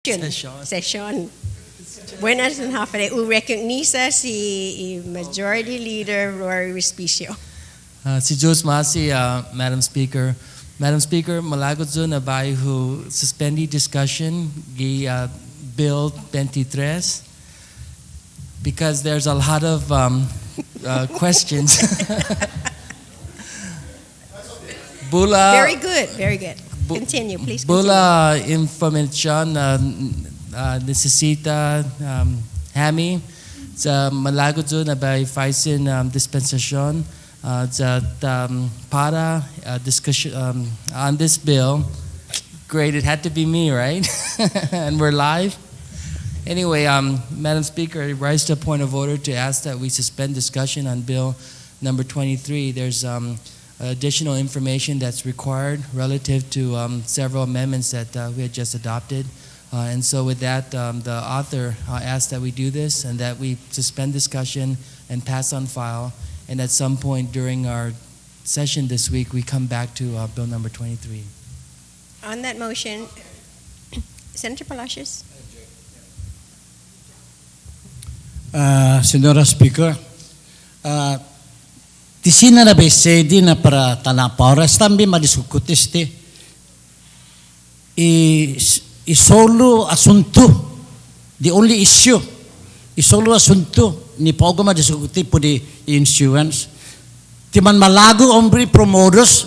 session. Buenas noches. Recogniza si Majority Leader Rory Respicio. Si Jules Masi, Madam Speaker. Madam Speaker, malagot zo na bahay who suspended discussion gi Bill 23 because there's a lot of questions. Bula. Very good, very good. Continue, please. Bula information necesita Hami sa malagot zo na bahay faisin dispensation. Para discussion on this bill. Great, it had to be me, right? And we're live. Anyway, Madam Speaker, I rise to a point of order to ask that we suspend discussion on Bill number 23. There's additional information that's required relative to several amendments that we had just adopted. And so with that, the author asked that we do this and that we suspend discussion and pass on file. And at some point during our session this week, we come back to Bill number 23. On that motion, Senator Palacios. Senora Speaker, tisina na besedi na para tanapora, stambi madisukutisti isolo asunto, the only issue, isolo asunto ni pogo madisukuti po di insurance. Timan malago ombre promoters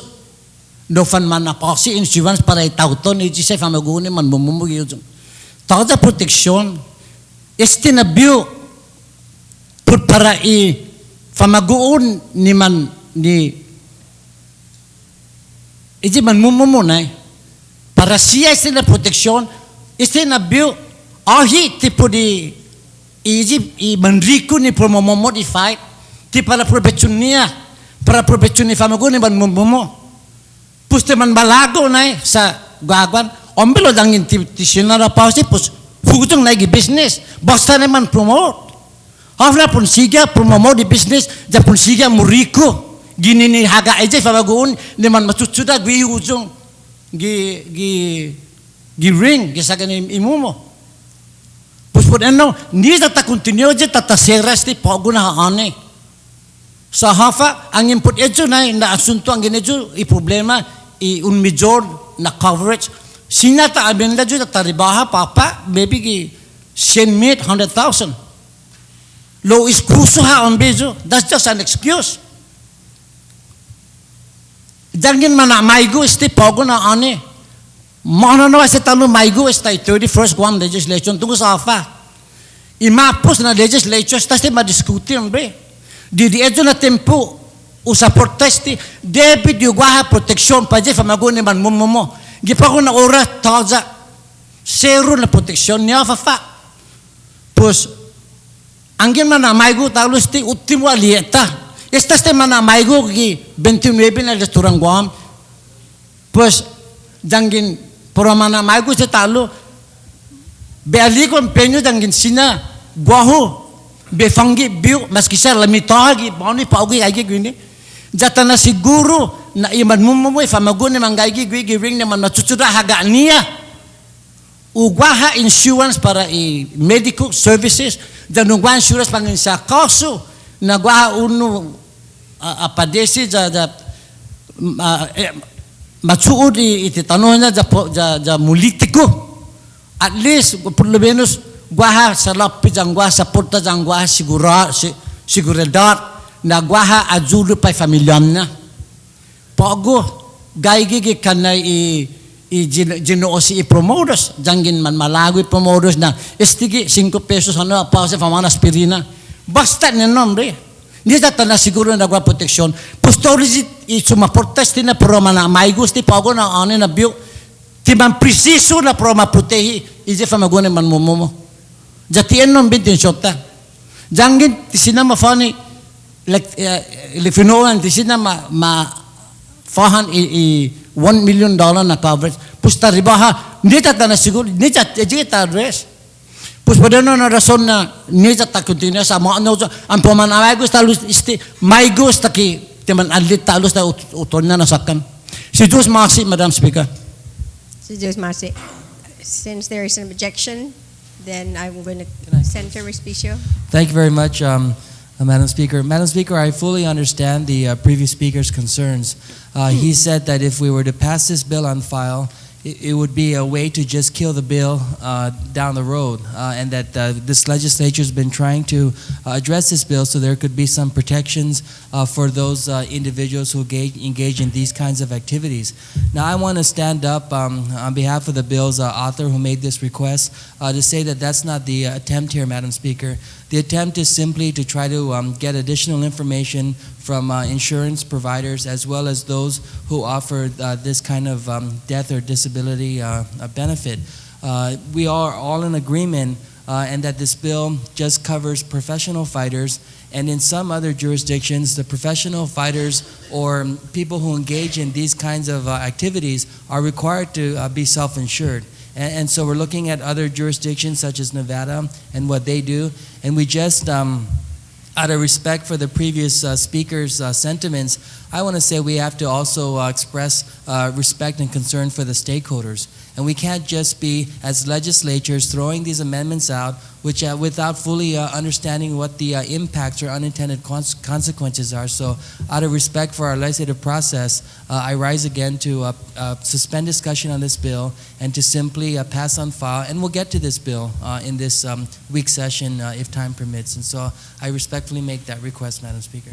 no fan man aposi insurance para itauton iji sa famaguni man mumumugi yun. Tawag protection este na bill put para i famaguun ni man ni iji man mumumunay para siya este na protection este na bill ahi tipo di iji i manriku ni promomodified ti para protection ni famaguun ni man mumumo puste man balago na sa gagwan ombelo dangin ti sinara pausi pus fugutong na business basta naman promote hafla pun siga promote di business ja pun siga muriko gini ni haga aja famaguun ni man matutuda gwi ujong gi ring gi sagani imumo pus pun eno ni ta continue je tata seras ti poguna ane sa hafa ang input ejo na asunto ang ginejo i problema i un major na coverage sinata abenda jo taribaha papa maybe gi senmate 100,000 low is crucial ha on bejo that's just an excuse dangin mana maigo este poguna ane mana no ese talo maigo esta 31st Guam Legislature tungo sa hafa imapos na legislature sta se madiskutir bre di ejo na tempo usa protesti debit yung guaha protection pa je famaguni man mumomo gipa ko na ora taza zero na protection niya fa pues angin man na maigo talos ti ultimo alieta estas te man na maigo gi 29 na restaurant Guam pues jangin por man na maigo se talo beali ko empeño jangin sina guaho befangi biu maski sa lamitagi bani paugi agi gini jatana siguro na iman mumumoy famaguni mangaigi gwi ring naman matutuda haga niya ugwaha insurance para i medical services dan ugwaha insurance pangin sa kaso na gwaha uno apadesi ja matsuod ititanon na ja mulitiko at least por lo menos guaha sa lapid ang guaha sa porta ang guaha seguridad na guaha ajudo pa familiam na pogo gaigi kanay ginoosi promoters jangin man malago promoters na estigi 5 pesos ano pa sa famana aspirina basta ni nombre ni ta na siguro na gua protection postorisi suma protesti na pro mana mai gusti pogo na ane na bio ti man preciso na pro ma protehi ije famagone man momo jatien non bintin shota jangin tisina mafani lefinoan tisina ma fahan $1 million na coverage pusta ribaha nita na siguro nita ejita address pus padano na rason na nita ta continue sa mo ano ang pamanaway gusto talus isti may gusto ki teman alit talus ta uton na nasakan si Diyos Masi Madam Speaker Si Diyos Masi. Since there is an objection, then I'm going Can I- to Senator Respicio. Thank you very much, Madam Speaker. Madam Speaker, I fully understand the previous speaker's concerns. He said that if we were to pass this bill on file, it would be a way to just kill the bill down the road, and that this legislature has been trying to address this bill so there could be some protections for those individuals who engage in these kinds of activities. Now, I want to stand up on behalf of the bill's author who made this request to say that that's not the attempt here, Madam Speaker. The attempt is simply to try to get additional information from insurance providers as well as those who offer this kind of death or disability benefit. We are all in agreement and that this bill just covers professional fighters, and in some other jurisdictions, the professional fighters or people who engage in these kinds of activities are required to be self-insured. And so we're looking at other jurisdictions such as Nevada and what they do, and we just out of respect for the previous speaker's sentiments, I want to say we have to also express respect and concern for the stakeholders. And we can't just be, as legislatures, throwing these amendments out which, without fully understanding what the impacts or unintended consequences are. So out of respect for our legislative process, I rise again to suspend discussion on this bill and to simply pass on file. And we'll get to this bill in this week session if time permits. And so I respectfully make that request, Madam Speaker.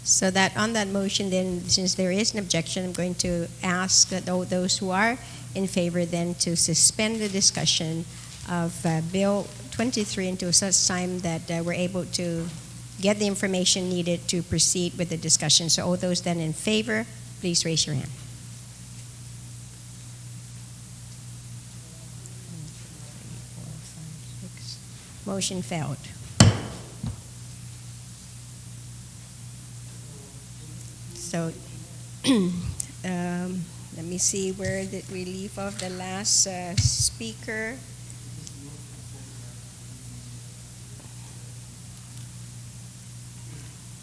So that on that motion, then, since there is an objection, I'm going to ask that those who are in favor then to suspend the discussion of Bill 23 until such time that we're able to get the information needed to proceed with the discussion. So all those then in favor, please raise your hand. Motion failed. So let me see, where did we leave off the last speaker?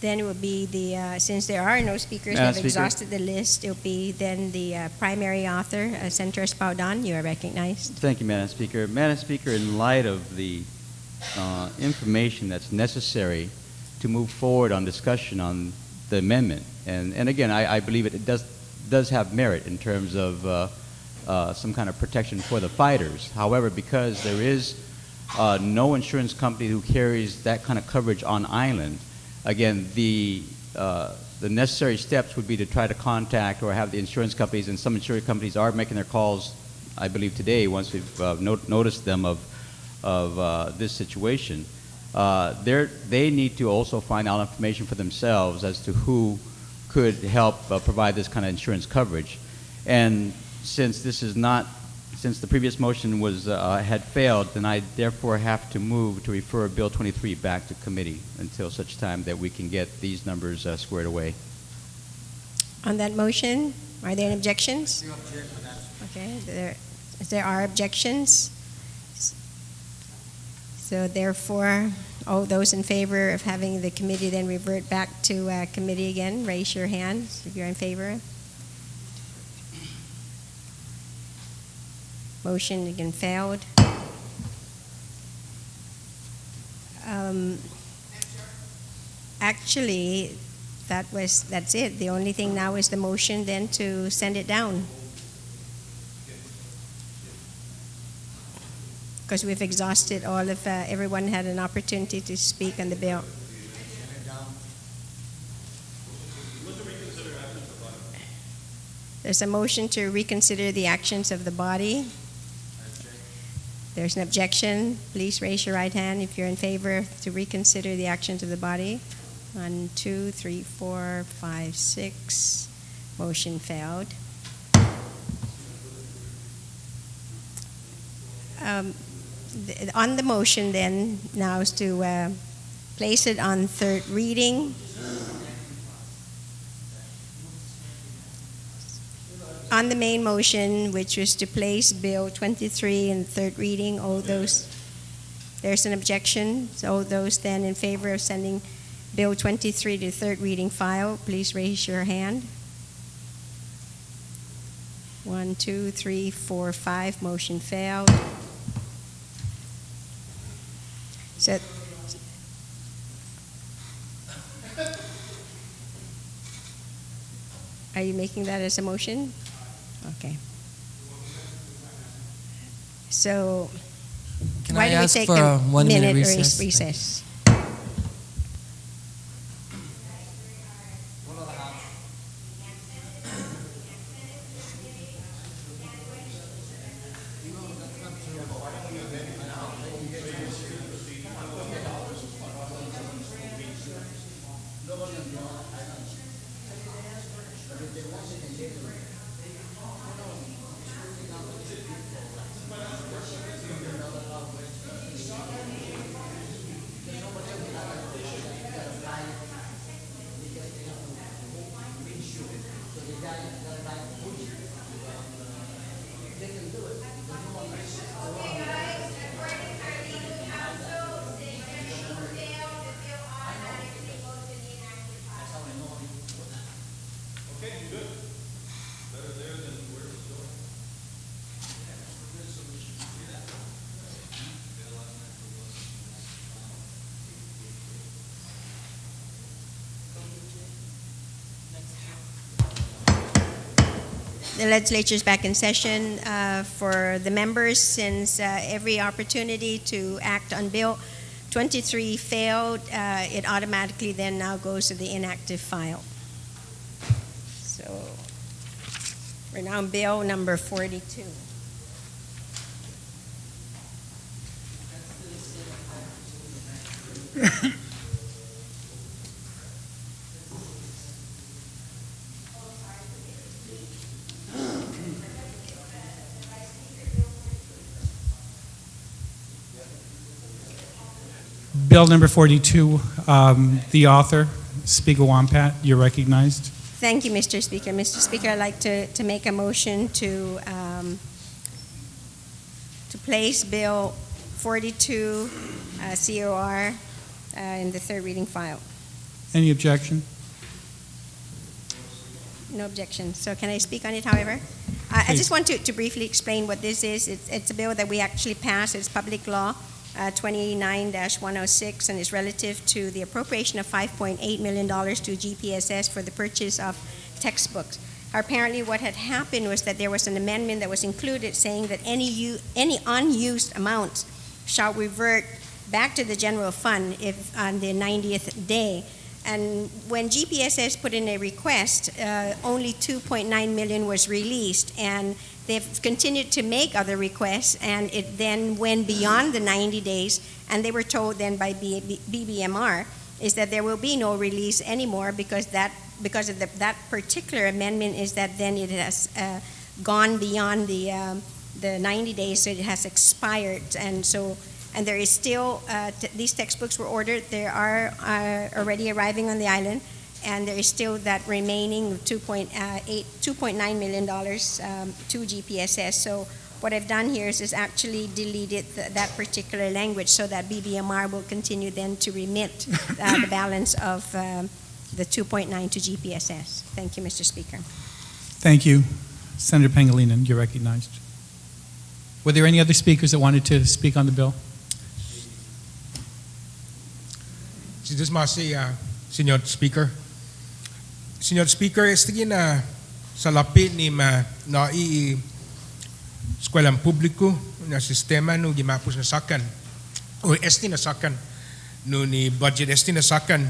Then it will be the, since there are no speakers, Madam we've Speaker. exhausted the list, it will be then the primary author, Senator Espaldon, you are recognized. Thank you, Madam Speaker. Madam Speaker, in light of the information that's necessary to move forward on discussion on the amendment, and again, I believe it does have merit in terms of some kind of protection for the fighters. However, because there is no insurance company who carries that kind of coverage on island, again, the necessary steps would be to try to contact or have the insurance companies, and some insurance companies are making their calls, I believe today, once we've noticed them of this situation. They need to also find out information for themselves as to who could help provide this kind of insurance coverage. And since this is not, since the previous motion was had failed, then I therefore have to move to refer Bill 23 back to committee until such time that we can get these numbers squared away. On that motion, are there any objections? Okay, there are objections. So therefore, all those in favor of having the committee then revert back to committee again, raise your hand if you're in favor. Motion again failed. Actually, that's it. The only thing now is the motion then to send it down. Because we've exhausted all of, everyone had an opportunity to speak on the bill. There's a motion to reconsider the actions of the body. There's an objection. Please raise your right hand if you're in favor to reconsider the actions of the body. 1, 2, 3, 4, 5, 6. Motion failed. On the motion then, now is to place it on third reading. On the main motion, which was to place Bill 23 in third reading, all those, there's an objection. So all those then in favor of sending Bill 23 to third reading file, please raise your hand. 1, 2, 3, 4, 5. Motion failed. So, are you making that as a motion? Okay. So, Can why I don't we ask take for a a 1 minute minute recess? recess? The legislature is back in session. For the members, since every opportunity to act on Bill 23 failed, it automatically then now goes to the inactive file. So we're now on Bill number 42. Bill number 42, the author, Speaker Wampat, you're recognized. Thank you, Mr. Speaker. Mr. Speaker, I'd like to make a motion to place Bill 42 COR in the third reading file. Any objection? No objection. So can I speak on it, however? I just want to briefly explain what this is. It's a bill that we actually passed. It's Public Law 29-106, and is relative to the appropriation of $5.8 million to GPSS for the purchase of textbooks. Apparently what had happened was that there was an amendment that was included saying that any unused amounts shall revert back to the general fund if on the 90th day. And when GPSS put in a request, only $2.9 million was released, and they've continued to make other requests, and it then went beyond the 90 days, and they were told then by BBMR is that there will be no release anymore because that particular amendment is that then it has gone beyond the 90 days, so it has expired, and there is still, these textbooks were ordered, they are already arriving on the island, and there is still that remaining $2.9 million to GPSS. So what I've done here is actually deleted that particular language so that BBMR will continue then to remit the balance of the 2.9 to GPSS. Thank you, Mr. Speaker. Thank you. Senator Pangilinan, you're recognized. Were there any other speakers that wanted to speak on the bill? Senor Speaker. Senor Speaker, estigin na sa lapit ni na eskwelahan publiko na sistema no gimapos na sakan o esti na sakan no ni budget esti na sakan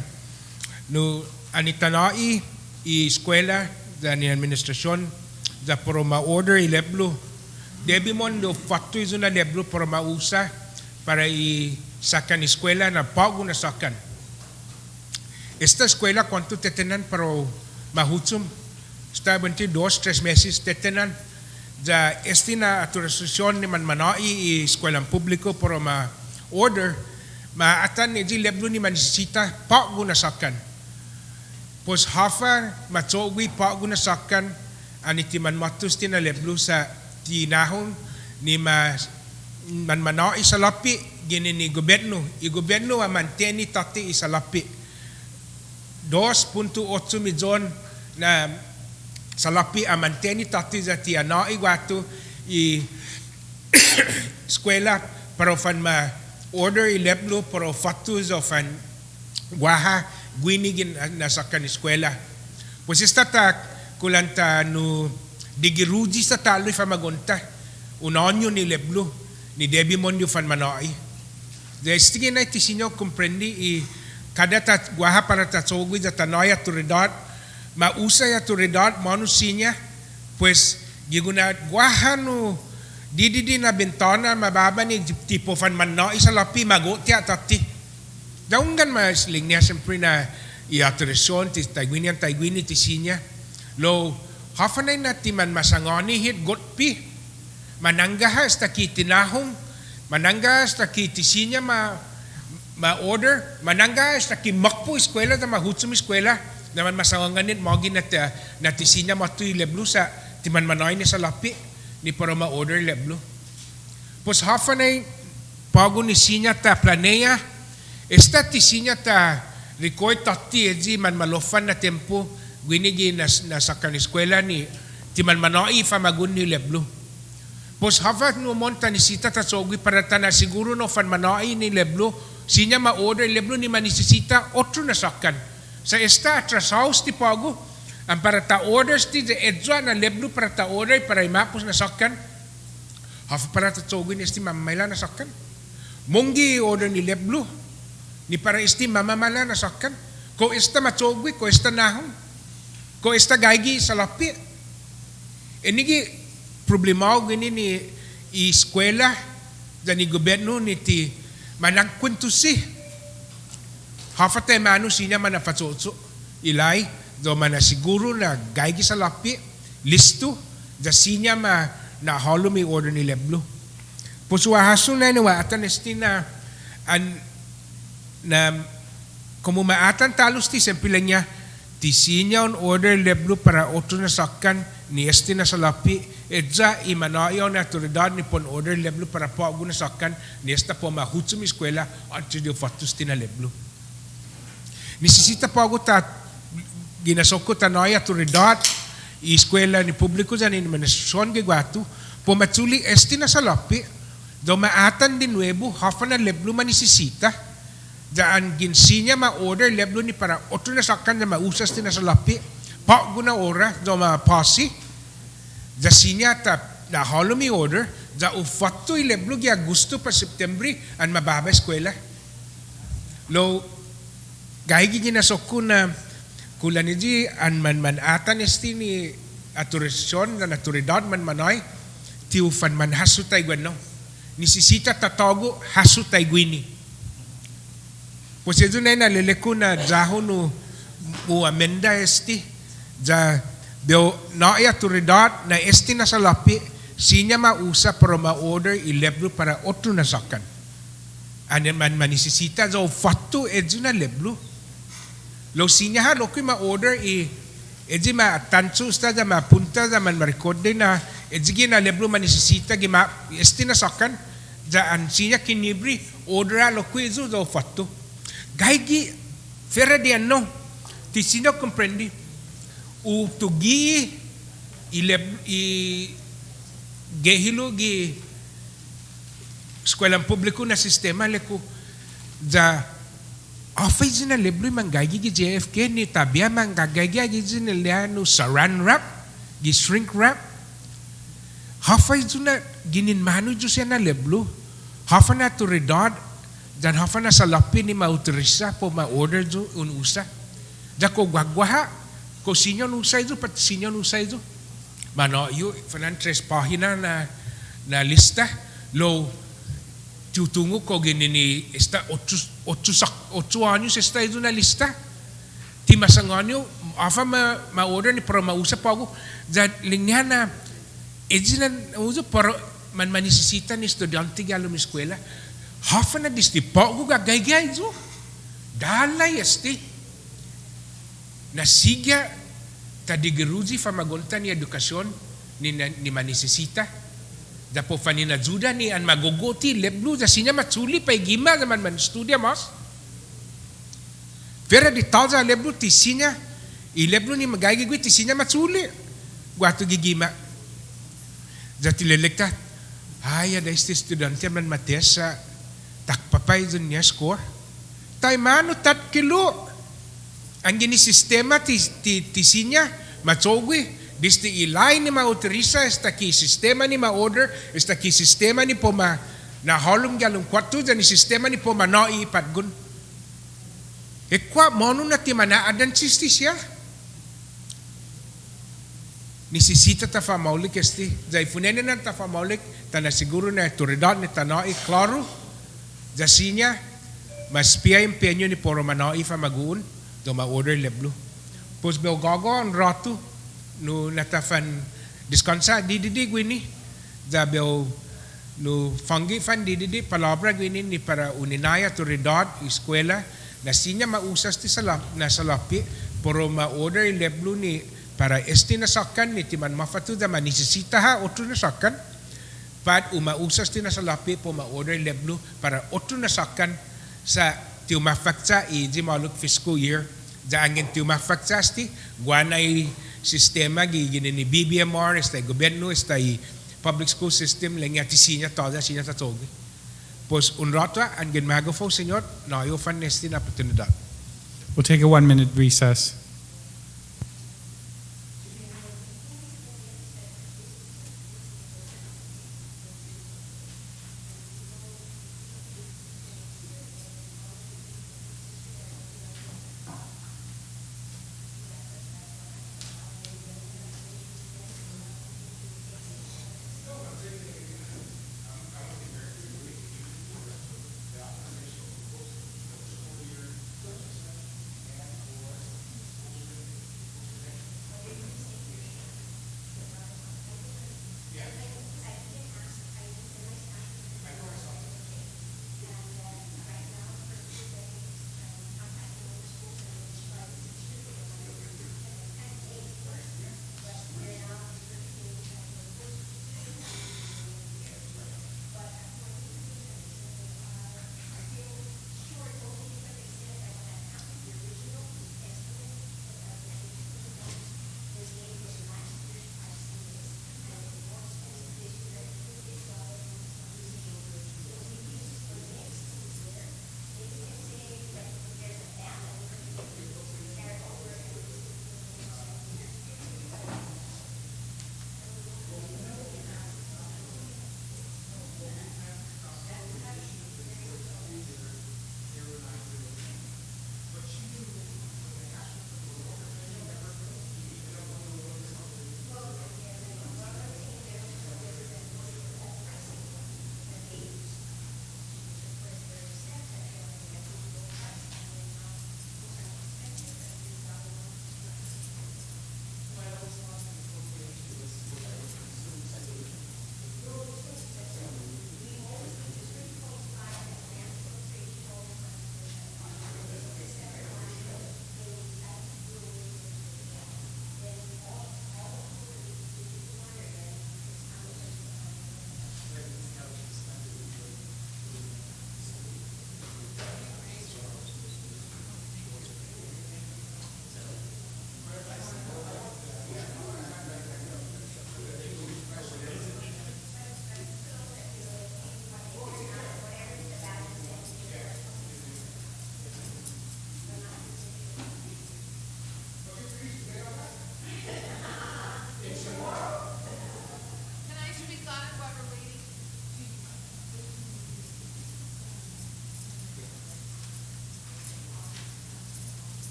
no anitanai eskwela da ni administrasyon da pro ma-order ileblo debimon do fatto izo na leblo pro mausa para sakan eskwela na pago na sakan. Esta escuela, ¿cuánto te tenan para mahutsum? Está 22-3 meses te tenan. Ya na autorización ni manai y escuelang publiko para ma-order, maatan ni di leblo ni manisita, pago na sakan. Pos hafa, matsowi pago na sakan, aniti man matus ti na leblo sa tinahon ni manai sa lapi, gini ni gobyerno. I gobyerno manteni tati sa lapi. 2.8 milyon na salapi a manteni tati za ti anai watu I eskwela para fan ma order I leblo para fatu za fan guaha gwinigin nasakan eskwela. Pues esta ta kulanta no digiruji sa taloy fa magonta unonyo ni leblo ni debi monyo fan manai. De stigin na tisinyo comprendi I kada ta guaha para ta sogwi za tanaya autoridad mausa ya autoridad manusinya pues giguna guaha no didi na bintana mababa ni tipo fan manai sa lapi magotia tati. Daungan masling niya siyempre na i-autorisyon ti taigwini tisinya lo hafanay na ti man masangoni hit gotpi manangga hasta ki tinahong manangga hasta ki tisinya ma-order manangga hasta ki makpo eskwela na mahutsum eskwela naman masanganganit mogi na tisinya matuy leblo sa ti man manoy ni sa lapi ni para ma-order leblo. Pos hafanay pago ni sinya ta planea esta tisinya ta record tati edzi man malofan na tempo gwinigi na sakan eskwela ni ti man manoi fa magun ni leblo. Pos hafa no monta ni sita ta sogwi para ta na siguro no fan manoi ni leblo sinya ma order leblo ni manisisita otro na sakan. Sa esta atras house ti pago ang para ta orders ti de edza na leblo para ta order para imapos na sakan. Hafa para ta sogwi ni esti mamaila na sakan. Monggi order ni leblo ni para esti mamamala na sakan. Ko esta matsogwi, ko esta nahong, ko esta gaigi sa lapi. Enigi problema gini ni eskwela dan ni gobyerno ni ti managkuntusi. Hafate manu sinya manafatsotso ilay do manasiguro na gaigi sa lapi listo da sinya na halo mi order ni leblo. Pusuahaso na niwaatan esti na como maatan talos ti sempilan niya tisinya on order leblo para otro na sakan ni esti na salapi edza imanayo na autoridad ni pon order leblo para po agu na sakan ni esta po mahutsum eskwela anto di fatus ti na leblo. Nisisita po agu ta ginasoko tanay autoridad eskwela ni publiko dyan ni manasyon gigwatu po matsuli esti na salapi do maatan din nuevo hafa na leblo manisisita daan ginsinya ma-order leblo ni para otro na sakan na mausas din na sa lapi pa guna ora do ma-pasi da sinya ta na halo mi order da ufatto i leblo gi Agosto pa Septembri an mababa eskwela lo gaigi ginasoko na kulaniji an man-atan esti ni autorisyon na autoridad man-manoy ti ufan man hasu taigwano nisisita tatago hasu taigwini. Pues ito na nalileko na dahon o amenda esti da na autoridad na esti na sa lapi sinya mausa para ma-order i leblo para otro na sakan. Ano man manisisita da fatto edyo na leblo. Lo sinya ha lo ko'y ma-order edyo ma-tanso sta da mapunta da man ma-record na edyo na leblo manisisita esti na sakan da an sinya kinibri order lo ko'y edyo da fatto. Gaigi fera di ano ti sino comprendi u tugi i gehilo gi eskwela publiko na sistema leko da office na leblo man gaigi gi JFK ni tabia man gaigi gi no saran wrap gi shrink wrap hafa na ginin manu ju siya na leblo hafa na autoridad dan hafa na sa lapi ni mautorisa po ma-order jo unusa. Da ko gwagwaha ko sinyo nusay jo pat sinyo nusay jo. Mano yu fanan 3 pahina na lista lo tutungo ko ginini esta 8 años esta ito na lista. Ti masanganyo afa ma-order ni para mausa pa ako da lingyan na edzinan uso para man manisisita ni estudyante galo mi eskwela. Hafa na disti po ko gagay-gay jo. Dalay esti. Nasigya tadigeruji fa magonta ni edukasyon ni manisisita. Da po fanina juda ni an magogoti leblo da sinya matsuli pa igima naman man studia mas. Pero di taza leblo ti sinya i leblo ni magagigwi ti sinya matsuli. guato gigima. Jati lelekta, haya da isti studente man mates sa takpapay dun niya score. Tay mano tat kilo. Ang gini sistema ti sinya, matsogwi, disti ilay ni ma-autorisa, esta ki sistema ni ma-order, esta ki sistema ni po ma nahalong galong kwatu, dan ni sistema ni po ma naipadgun. Ekwa, mono na ti manaadan sistisya. Nisisita ta famaulik esti, jay funene na ta famaulik, ta na siguro na autoridad ni tanai klaro, jasinya, mas pia empeño ni poro manai fa maguun, do ma-order leblo. Pos beo gago ang ratu, no natafan diskansa, di gwini, da beo no fangi fan di palabra gwini ni para uninaya autoridad, eskwela, na sinya mausas ti na salapi, poro ma-order leblo ni para esti nasakan ni timan mafatu da manisisita ha otro nasakan, pat umausas ti nasalapi po ma-order leblo para otro nasakan sa tiumafakta iji maluk fiscal year da angin tiumafakta sti guanay sistema gini ni BBMR esta gobyerno esta public school system lengya ti sinya toda sinya tatogi pos unrata angin magofo senyor na yo fan esti na oportunidad. We'll take a 1-minute recess.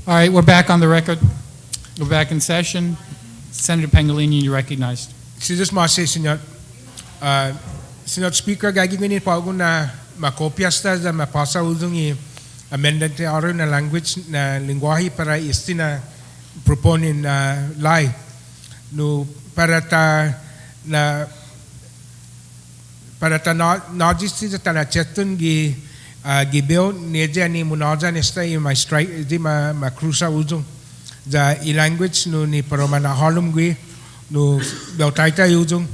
All right, we're back on the record. We're back in session. Senator Pangilinan, you're recognized. Si just masi, Senyor. Senyor Speaker, gagawin po ako na makopias ta na mapasa udong amendment aro na language na lingwahe para istina proponin na lai no para ta najis ta na chetun gi bill neja ni munaja nesta i my strike di ma cruza udong da i language no ni paromana halum gi no beltaita udong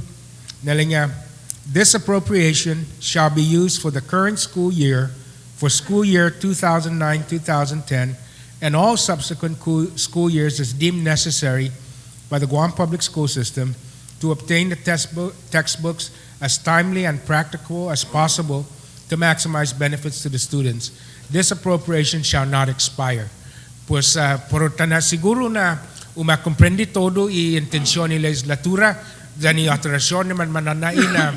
nalenya. This appropriation shall be used for the current school year, for school year 2009-2010, and all subsequent school years as deemed necessary by the Guam Public School System to obtain the textbooks as timely and practical as possible to maximize benefits to the students. This appropriation shall not expire. Pues por tana siguro na umakomprendi todo i intensyon ni legislatura dani atrasyon naman mananai na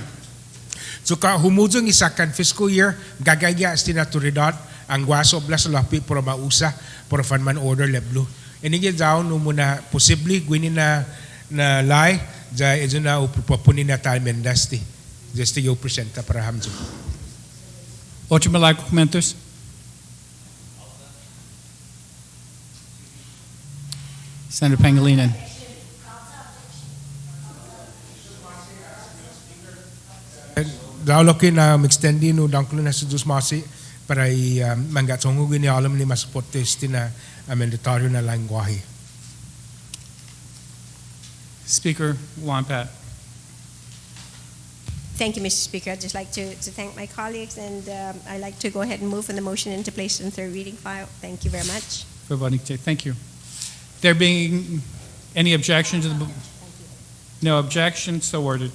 so ka humudong isakan fiscal year gagaya astina turidad ang guaso blas lapi para mausa para fan man order leblo inige daw no muna possibly gwini na lai ja ezo na upapuni na time industry just to presenta para hamzo. Outro malaco comentos. Senator Pangilinan. Dahil na mag-extendi no dangkulo na sa Diyos masi para mangatsongo gini alam ni masuportesti na mandatoryo na lengguwahe. Speaker Wampat. Thank you, Mr. Speaker. I'd just like to thank my colleagues, and I'd like to go ahead and move the motion into place in third reading file. Thank you very much. For voting today. Thank you. There being any objection to the... No objection, so ordered.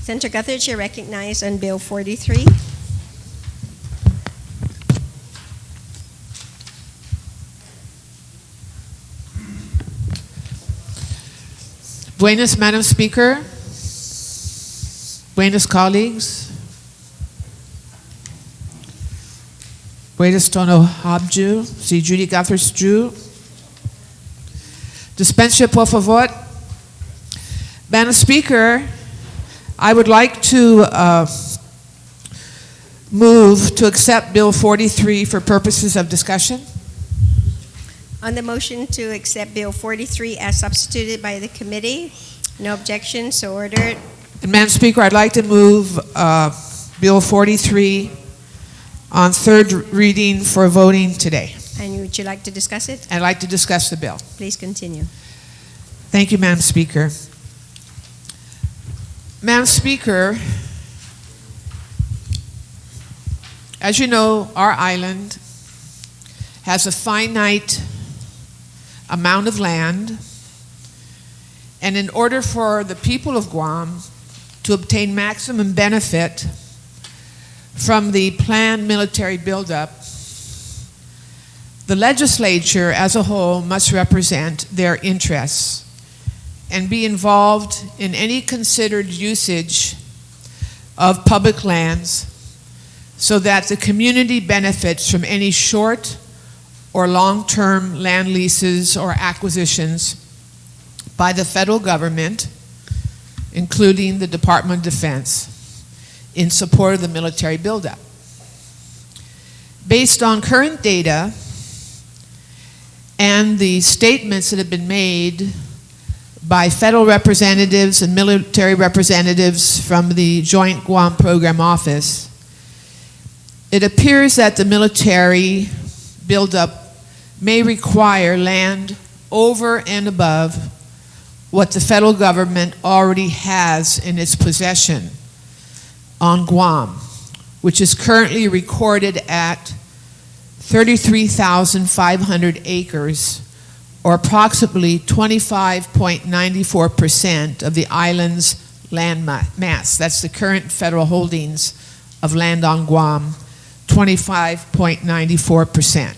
Senator Guthridge, you're recognized on Bill 43. Buenas, Madam Speaker. Buenas, colleagues. Buenas, Tono Habju. Si Judy Guthridge Drew. Dispensa, por favor. Madam Speaker, I would like to move to accept Bill 43 for purposes of discussion. On the motion to accept Bill 43 as substituted by the committee, no objection, so ordered. And Madam Speaker, I'd like to move Bill 43 on third reading for voting today. And would you like to discuss it? I'd like to discuss the bill. Please continue. Thank you, Madam Speaker. Madam Speaker, as you know, our island has a finite amount of land, and in order for the people of Guam to obtain maximum benefit from the planned military buildup, the legislature as a whole must represent their interests and be involved in any considered usage of public lands so that the community benefits from any short or long-term land leases or acquisitions by the federal government, including the Department of Defense, in support of the military buildup. Based on current data and the statements that have been made by federal representatives and military representatives from the Joint Guam Program Office, it appears that the military buildup may require land over and above what the federal government already has in its possession on Guam, which is currently recorded at 33,500 acres, or approximately 25.94% of the island's land mass. That's the current federal holdings of land on Guam, 25.94%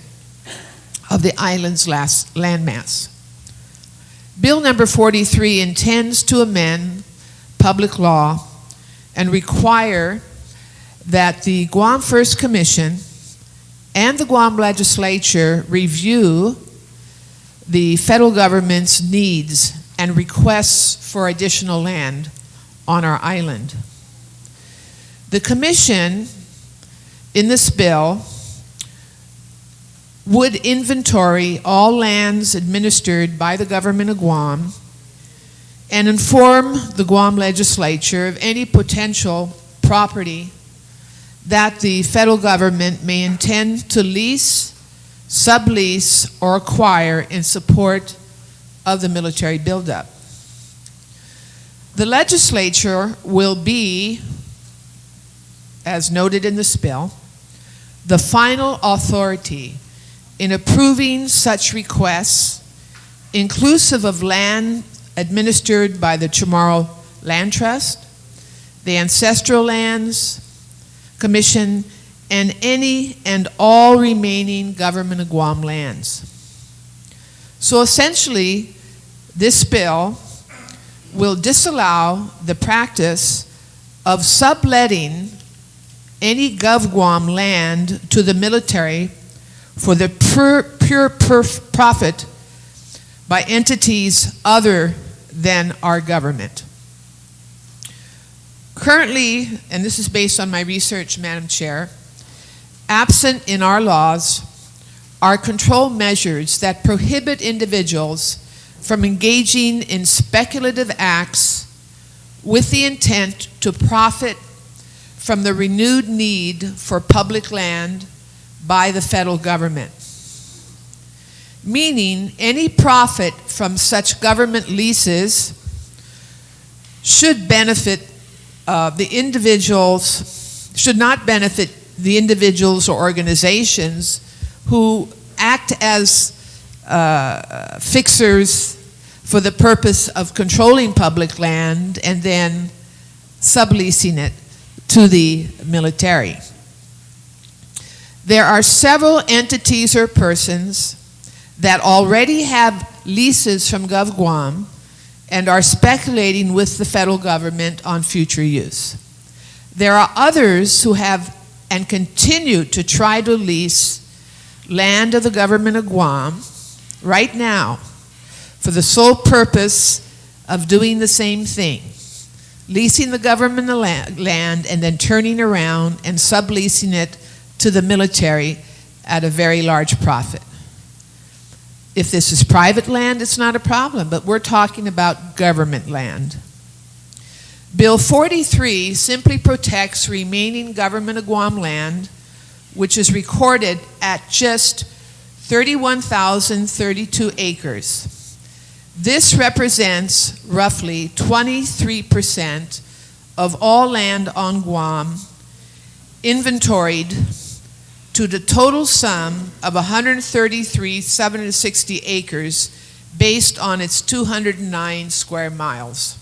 of the island's land mass. Bill number 43 intends to amend public law and require that the Guam First Commission and the Guam Legislature review the federal government's needs and requests for additional land on our island. The Commission in this bill would inventory all lands administered by the government of Guam and inform the Guam Legislature of any potential property that the federal government may intend to lease, sublease, or acquire in support of the military buildup. The legislature will be, as noted in this bill, the final authority in approving such requests, inclusive of land administered by the Chamorro Land Trust, the Ancestral Lands Commission, and any and all remaining government of Guam lands. So essentially, this bill will disallow the practice of subletting any GovGuam land to the military for the pure profit by entities other than our government. Currently, and this is based on my research, Madam Chair, absent in our laws are control measures that prohibit individuals from engaging in speculative acts with the intent to profit from the renewed need for public land by the federal government. Meaning, any profit from such government leases should benefit the individuals, should not benefit the individuals or organizations who act as fixers for the purpose of controlling public land and then subleasing it to the military. There are several entities or persons that already have leases from Gov Guam and are speculating with the federal government on future use. There are others who have and continue to try to lease land of the government of Guam right now for the sole purpose of doing the same thing, leasing the government the land and then turning around and subleasing it to the military at a very large profit. If this is private land, it's not a problem, but we're talking about government land. Bill 43 simply protects remaining government of Guam land, which is recorded at just 31,032 acres. This represents roughly 23% of all land on Guam inventoried to the total sum of 133,760 acres based on its 209 square miles.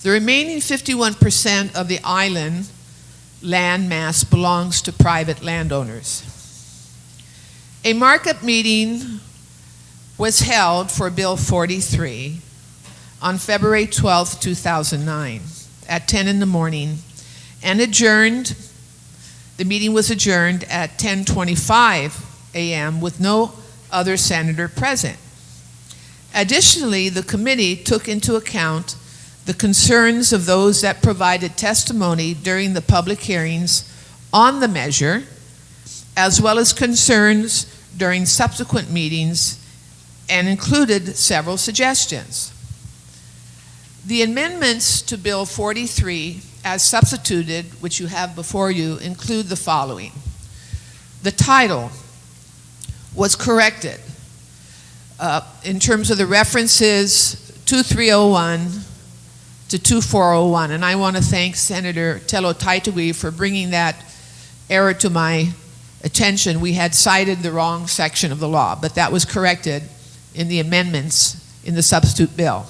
The remaining 51% of the island land mass belongs to private landowners. A markup meeting was held for Bill 43 on February 12, 2009 at 10 in the morning and adjourned. The meeting was adjourned at 10:25 a.m. with no other senator present. Additionally, the committee took into account the concerns of those that provided testimony during the public hearings on the measure, as well as concerns during subsequent meetings, and included several suggestions. The amendments to Bill 43 as substituted, which you have before you, include the following. The title was corrected in terms of the references 2301 to 2401, and I want to thank Senator Telo Taitagui for bringing that error to my attention. We had cited the wrong section of the law, but that was corrected in the amendments in the substitute bill.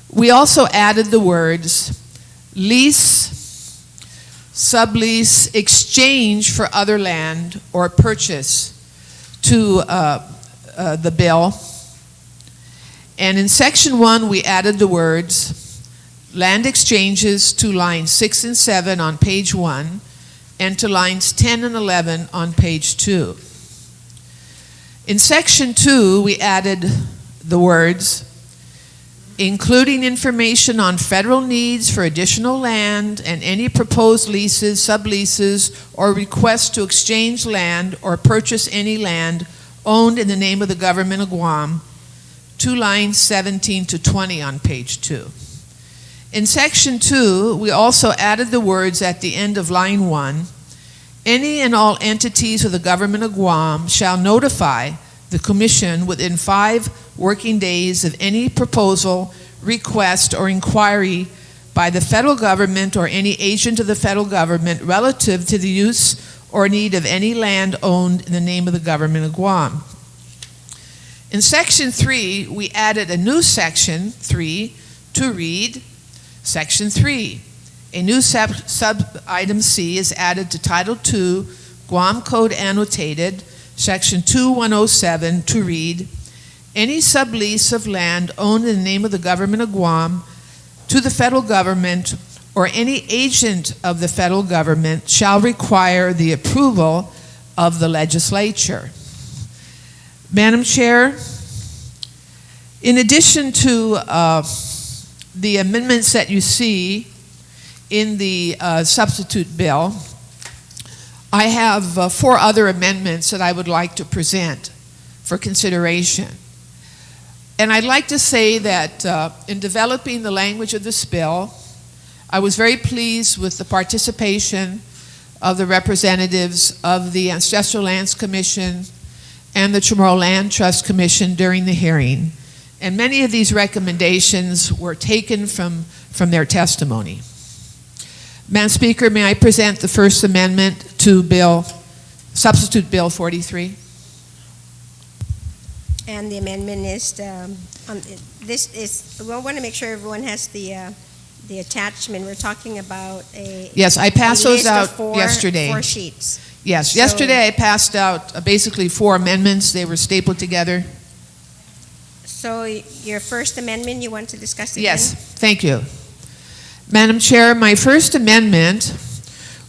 We also added the words lease, sublease, exchange for other land, or purchase to the bill. And in section 1, we added the words land exchanges to lines 6 and 7 on page 1 and to lines 10 and 11 on page 2. In section 2, we added the words including information on federal needs for additional land and any proposed leases, subleases, or requests to exchange land or purchase any land owned in the name of the government of Guam, to lines 17 to 20 on page 2. In section 2, we also added the words at the end of line 1, any and all entities of the government of Guam shall notify the Commission within 5 working days of any proposal, request, or inquiry by the federal government or any agent of the federal government relative to the use or need of any land owned in the name of the government of Guam. In section 3, we added a new section 3 to read section 3. A new sub-item C is added to Title II, Guam Code Annotated, section 2107 to read any sublease of land owned in the name of the government of Guam to the federal government or any agent of the federal government shall require the approval of the legislature. Madam Chair, in addition to the amendments that you see in the substitute bill, I have 4 other amendments that I would like to present for consideration. And I'd like to say that in developing the language of this bill, I was very pleased with the participation of the representatives of the Ancestral Lands Commission and the Chamorro Land Trust Commission during the hearing. And many of these recommendations were taken from their testimony. Madam Speaker, may I present the first amendment to Substitute Bill 43? And the amendment is, we want to make sure everyone has the attachment. We're talking about a Yes, I passed those list of out four yesterday. 4 sheets. Yes, So- yesterday I passed out basically 4 amendments. They were stapled together. So your first amendment, you want to discuss again? Yes, thank you. Madam Chair, my first amendment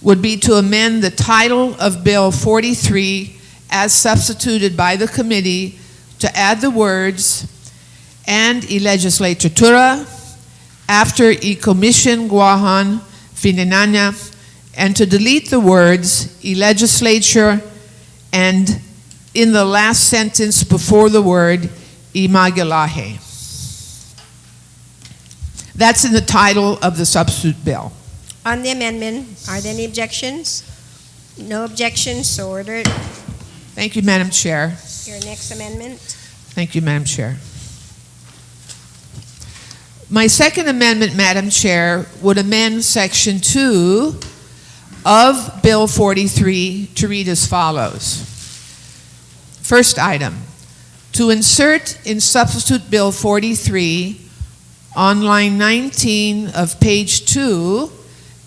would be to amend the title of Bill 43 as substituted by the committee to add the words "and y legislatura" after "y commission guahan finenanya," and to delete the words "y legislature" and in the last sentence before the word "y magalahe." That's in the title of the substitute bill. On the amendment, are there any objections? No objections, so ordered. Thank you, Madam Chair. Your next amendment. Thank you, Madam Chair. My second amendment, Madam Chair, would amend Section 2 of Bill 43 to read as follows. First item, to insert in Substitute Bill 43 on line 19 of page 2,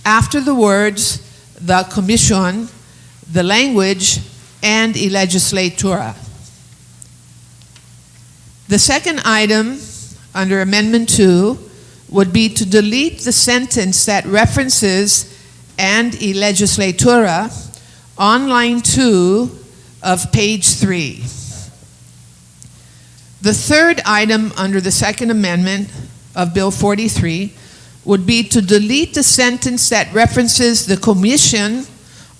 after the words "the commission," the language "and y legislatura." The second item under Amendment 2 would be to delete the sentence that references "and y legislatura" on line 2 of page 3. The third item under the Second Amendment of Bill 43 would be to delete the sentence that references the commission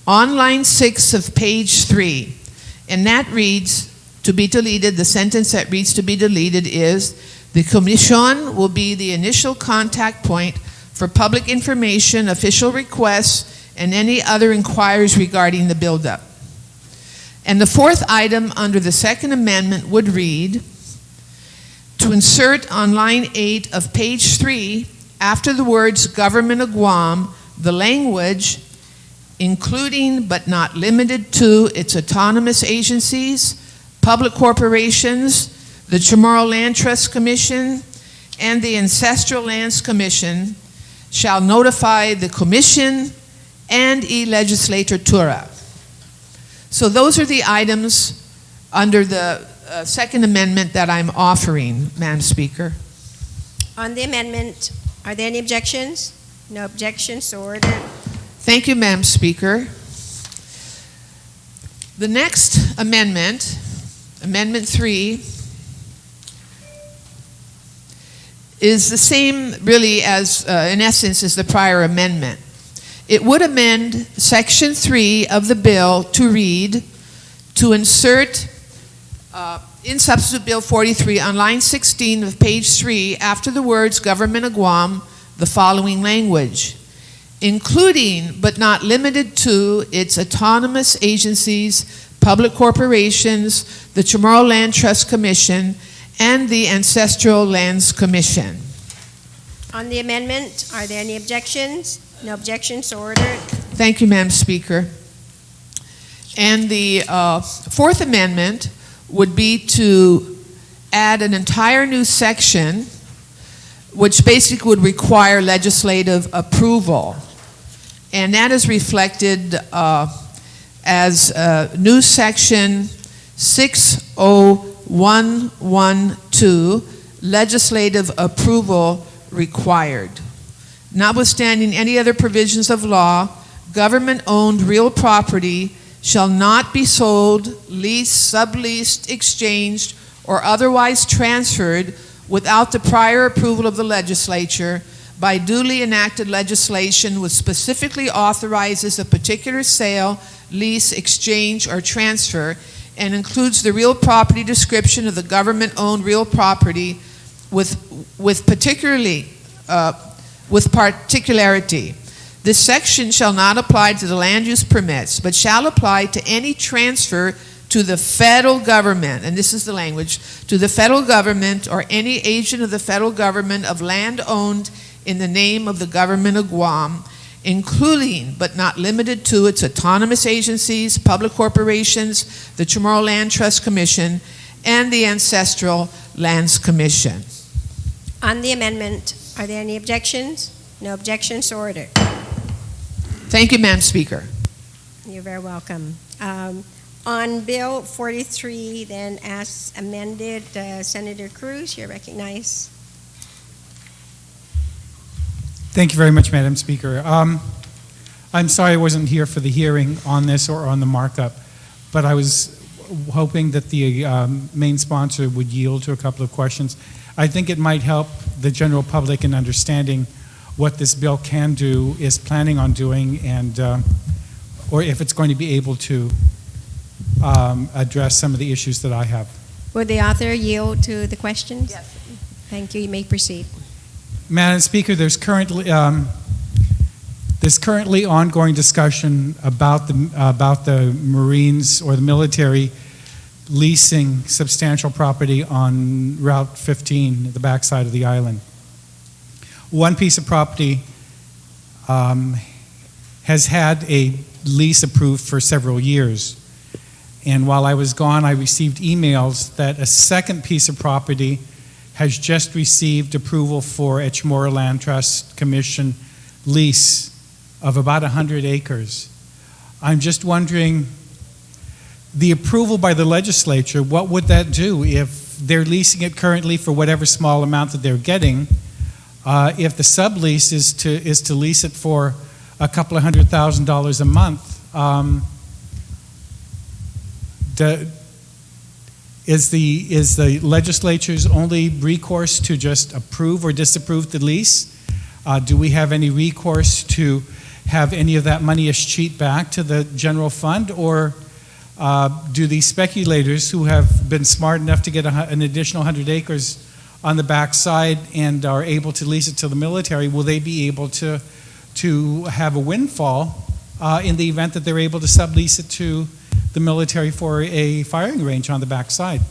on line 6 of page 3. And that reads, to be deleted, the sentence that reads to be deleted is, "The commission will be the initial contact point for public information, official requests, and any other inquiries regarding the buildup." And the fourth item under the Second Amendment would read, to insert on line 8 of page 3, after the words "Government of Guam," the language "including but not limited to its autonomous agencies, public corporations, the Chamorro Land Trust Commission, and the Ancestral Lands Commission shall notify the Commission and y legislatura." So those are the items under the Second Amendment that I'm offering, Madam Speaker. On the amendment, are there any objections? No objections, so ordered. Thank you, Madam Speaker. The next amendment, Amendment 3, is the same really as, in essence, as the prior amendment. It would amend Section 3 of the bill to read, to insert in Substitute Bill 43 on line 16 of page 3, after the words "Government of Guam," the following language, "including but not limited to its autonomous agencies, public corporations, the Chamorro Land Trust Commission, and the Ancestral Lands Commission." On the amendment, are there any objections? No objections, so ordered. Thank you, Madam Speaker. And the fourth amendment would be to add an entire new section which basically would require legislative approval. And that is reflected as new section 60112, legislative approval required. Notwithstanding any other provisions of law, government-owned real property shall not be sold, leased, subleased, exchanged, or otherwise transferred without the prior approval of the legislature by duly enacted legislation which specifically authorizes a particular sale, lease, exchange, or transfer and includes the real property description of the government-owned real property with particularity. This section shall not apply to the land use permits, but shall apply to any transfer to the federal government, and this is the language, to the federal government or any agent of the federal government of land owned in the name of the government of Guam, including but not limited to its autonomous agencies, public corporations, the Chamorro Land Trust Commission, and the Ancestral Lands Commission. On the amendment, are there any objections? No objections, so ordered. Thank you, Madam Speaker. You're very welcome. On Bill 43, then as amended, Senator Cruz, you're recognized. Thank you very much, Madam Speaker. I'm sorry I wasn't here for the hearing on this or on the markup, but I was hoping that the main sponsor would yield to a couple of questions. I think it might help the general public in understanding what this bill can do, is planning on doing, and or if it's going to be able to address some of the issues that I have. Would the author yield to the questions? Yes. Thank you. You may proceed. Madam Speaker, there's currently ongoing discussion about the Marines or the military leasing substantial property on Route 15, the backside of the island. One piece of property has had a lease approved for several years. And while I was gone, I received emails that a second piece of property has just received approval for a Chamorro Land Trust Commission lease of about 100 acres. I'm just wondering, the approval by the legislature, what would that do if they're leasing it currently for whatever small amount that they're getting? If the sublease is to lease it for a couple of $100,000 a month, is the legislature's only recourse to just approve or disapprove the lease? Do we have any recourse to have any of that money as cheat back to the general fund, or do these speculators who have been smart enough to get an additional 100 acres on the backside and are able to lease it to the military, will they be able to have a windfall in the event that they're able to sublease it to the military for a firing range on the backside?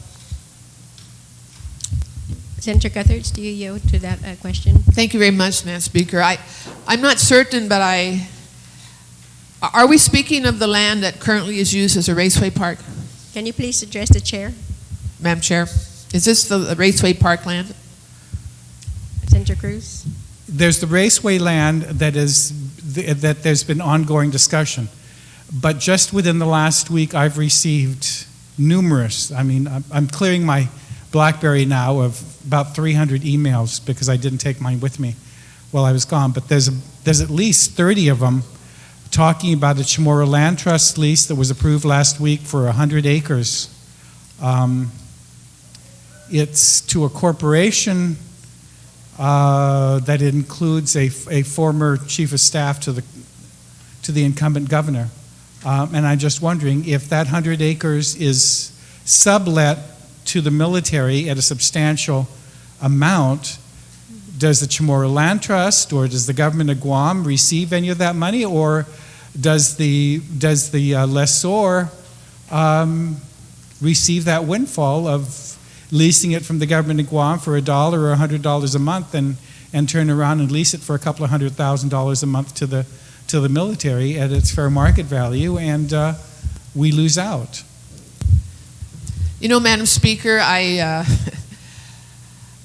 Senator Gutherts, do you yield to that question? Thank you very much, Madam Speaker. I'm not certain, but are we speaking of the land that currently is used as a raceway park? Can you please address the chair? Madam Chair, is this the raceway park land? Senator Cruz? There's the raceway land that there's been ongoing discussion. But just within the last week, I've received numerous, I'm clearing my BlackBerry now of about 300 emails because I didn't take mine with me while I was gone. But there's at least 30 of them talking about a Chamorro Land Trust lease that was approved last week for 100 acres. It's to a corporation that includes a former chief of staff to the incumbent governor. And I'm just wondering if that 100 acres is sublet to the military at a substantial amount, does the Chamorro Land Trust or does the government of Guam receive any of that money, or does the lessor receive that windfall of leasing it from the government of Guam for $1 or $100 a month and turn around and lease it for a couple of $100,000 a month to the military at its fair market value, and we lose out? You know, Madam Speaker, I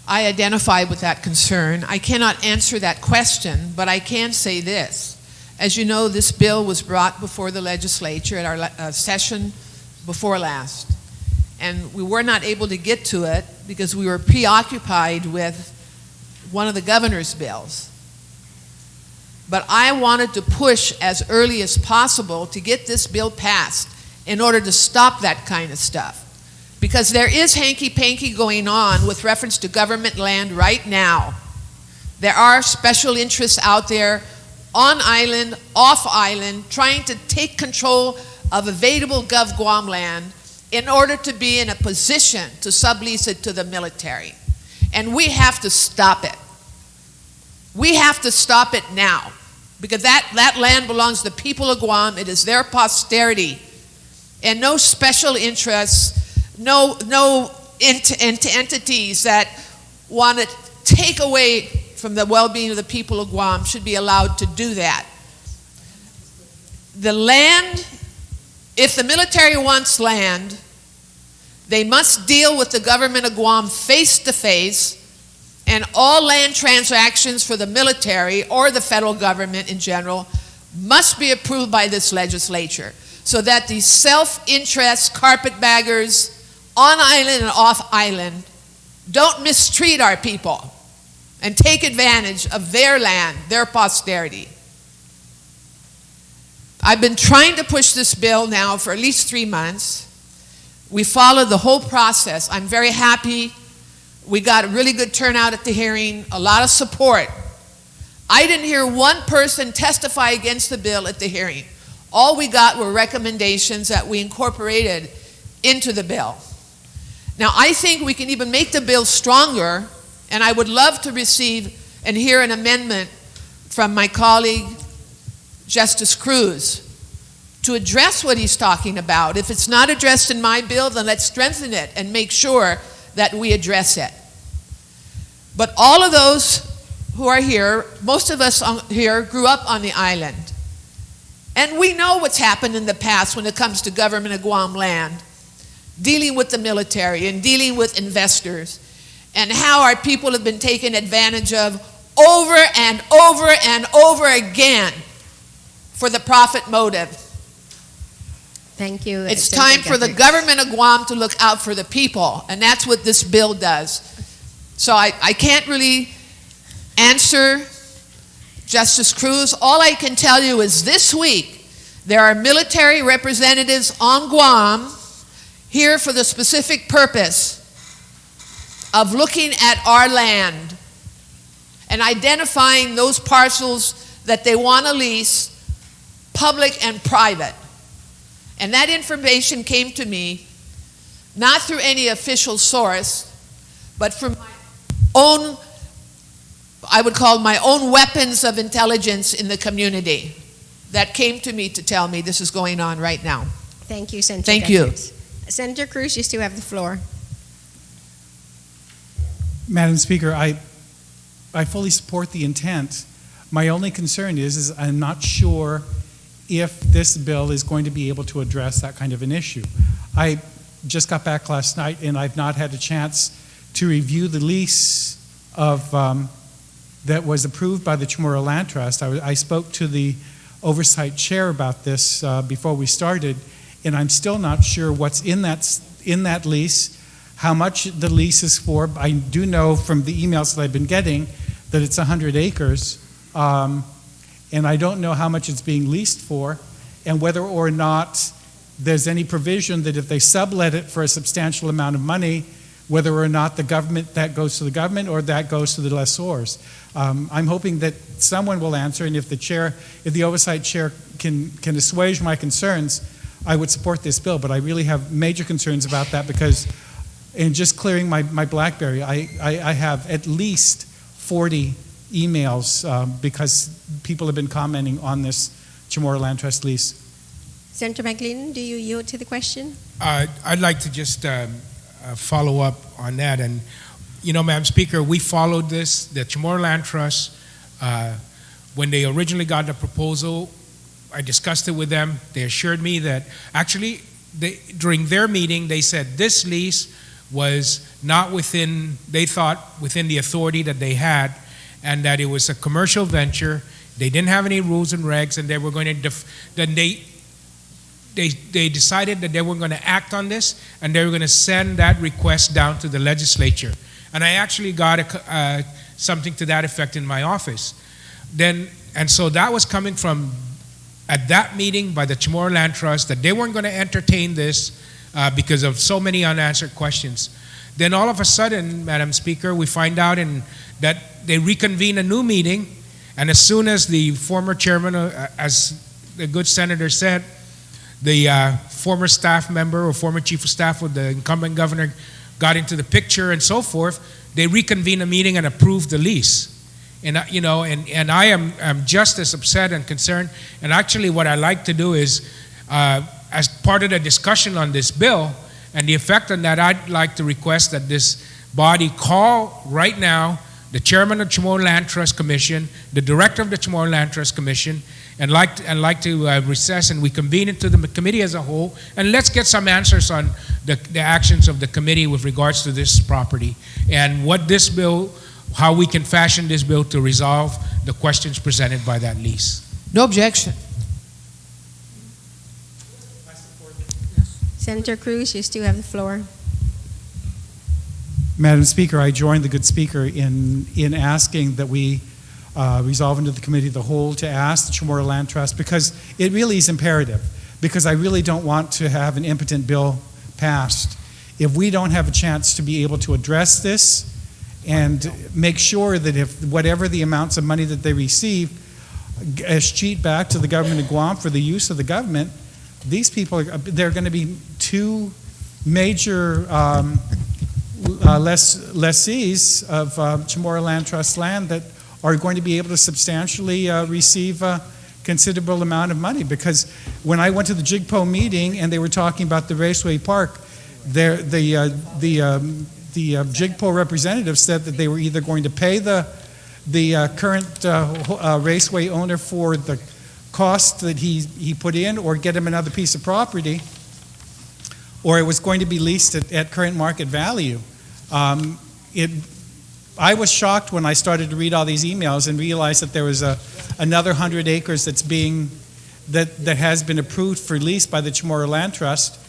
identify with that concern. I cannot answer that question, but I can say this. As you know, this bill was brought before the legislature at our session before last, and we were not able to get to it because we were preoccupied with one of the governor's bills. But I wanted to push as early as possible to get this bill passed in order to stop that kind of stuff. Because there is hanky-panky going on with reference to government land right now. There are special interests out there on island, off island, trying to take control of available Gov Guam land in order to be in a position to sublease it to the military. And we have to stop it. We have to stop it now, because that land belongs to the people of Guam. It is their posterity. And no special interests, no entities that want to take away from the well-being of the people of Guam should be allowed to do that. The land, if the military wants land, they must deal with the government of Guam face to face, and all land transactions for the military or the federal government in general must be approved by this legislature, so that these self-interest carpetbaggers on island and off island don't mistreat our people and take advantage of their land, their posterity. I've been trying to push this bill now for at least 3 months. We followed the whole process. I'm very happy. We got a really good turnout at the hearing, a lot of support. I didn't hear one person testify against the bill at the hearing. All we got were recommendations that we incorporated into the bill. Now, I think we can even make the bill stronger, and I would love to receive and hear an amendment from my colleague, Justice Cruz, to address what he's talking about. If it's not addressed in my bill, then let's strengthen it and make sure that we address it. But all of those who are here, most of us here grew up on the island. And we know what's happened in the past when it comes to government of Guam land, dealing with the military and dealing with investors, and how our people have been taken advantage of over and over and over again for the profit motive. Thank you. It's Senator time for the Guthrie. government of Guam to look out for the people, and that's what this bill does. So I can't really answer Justice Cruz. All I can tell you is this week there are military representatives on Guam here for the specific purpose of looking at our land and identifying those parcels that they want to lease, public and private. And that information came to me not through any official source, but from my own, I would call my own weapons of intelligence in the community that came to me to tell me this is going on right now. Thank you, Senator Thank you. Guthrie. Senator Cruz, you still have the floor. Madam Speaker, I fully support the intent. My only concern is I'm not sure if this bill is going to be able to address that kind of an issue. I just got back last night and I've not had a chance to review the lease of that was approved by the Chamorro Land Trust. I spoke to the oversight chair about this before we started, and I'm still not sure what's in that lease, how much the lease is for. I do know from the emails that I've been getting that it's 100 acres, and I don't know how much it's being leased for, and whether or not there's any provision that if they sublet it for a substantial amount of money, whether or not the government, that goes to the government or that goes to the lessors. I'm hoping that someone will answer, and if the oversight chair can assuage my concerns, I would support this bill. But I really have major concerns about that because in just clearing my BlackBerry, I have at least 40 emails because people have been commenting on this Chamorro Land Trust lease. Senator McLean, do you yield to the question? I'd like to just follow up on that. And, you know, Madam Speaker, we followed this, the Chamorro Land Trust. When they originally got the proposal, I discussed it with them. They assured me that actually, during their meeting, they said this lease was not within, they thought, within the authority that they had, and that it was a commercial venture. They didn't have any rules and regs, and they were going to, then they decided that they were going to act on this, and they were going to send that request down to the legislature. And I actually got something to that effect in my office. And so that was coming from, at that meeting by the Chamorro Land Trust, that they weren't going to entertain this because of so many unanswered questions. Then all of a sudden, Madam Speaker, we find out that they reconvene a new meeting, and as soon as the former chairman, as the good senator said, the former staff member or former chief of staff with the incumbent governor got into the picture and so forth, they reconvened a meeting and approved the lease. And I am just as upset and concerned. And actually, what I like to do is, as part of the discussion on this bill and the effect on that, I'd like to request that this body call right now the chairman of the Chamorro Land Trust Commission, the director of the Chamorro Land Trust Commission, and like to recess and we convene into the committee as a whole, and let's get some answers on the actions of the committee with regards to this property and what this bill, how we can fashion this bill to resolve the questions presented by that lease. No objection. Senator Cruz, you still have the floor. Madam Speaker, I join the good speaker in asking that we resolve into the committee of the whole to ask the Chamorro Land Trust, because it really is imperative, because I really don't want to have an impotent bill passed if we don't have a chance to be able to address this and make sure that if whatever the amounts of money that they receive cheat back to the government of Guam for the use of the government, these people, they're going to be two major lessees of Chamorro Land Trust land that are going to be able to substantially receive a considerable amount of money. Because when I went to the JIGPO meeting and they were talking about the Raceway Park, the JIGPO representative said that they were either going to pay the current raceway owner for the cost that he put in, or get him another piece of property, or it was going to be leased at current market value. I was shocked when I started to read all these emails and realized that there was another 100 acres that has been approved for lease by the Chamorro Land Trust,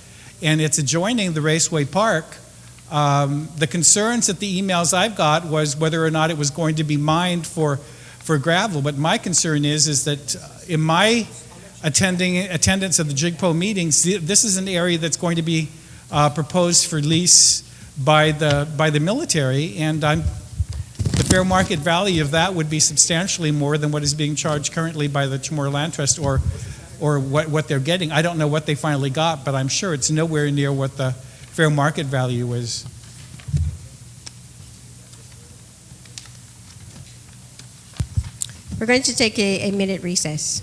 and it's adjoining the Raceway Park. The concerns that the emails I've got was whether or not it was going to be mined for gravel. But my concern is that in my attendance of the JIGPO meetings, this is an area that's going to be proposed for lease by the military, and the fair market value of that would be substantially more than what is being charged currently by the Chamorro Land Trust, or what they're getting. I don't know what they finally got, but I'm sure it's nowhere near what the fair market value is. We're going to take a minute recess.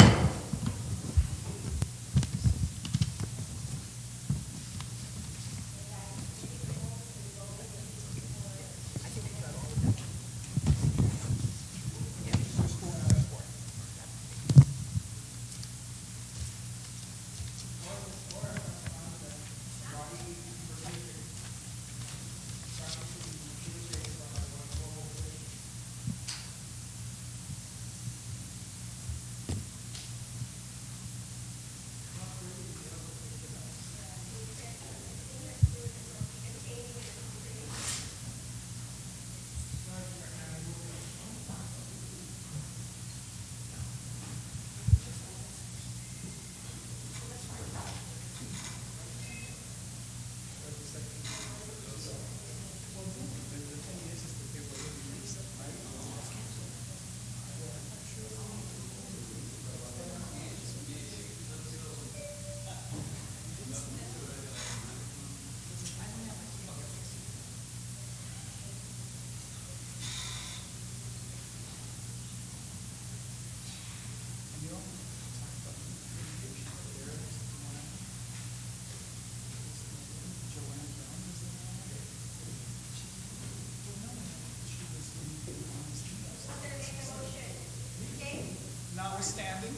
Notwithstanding.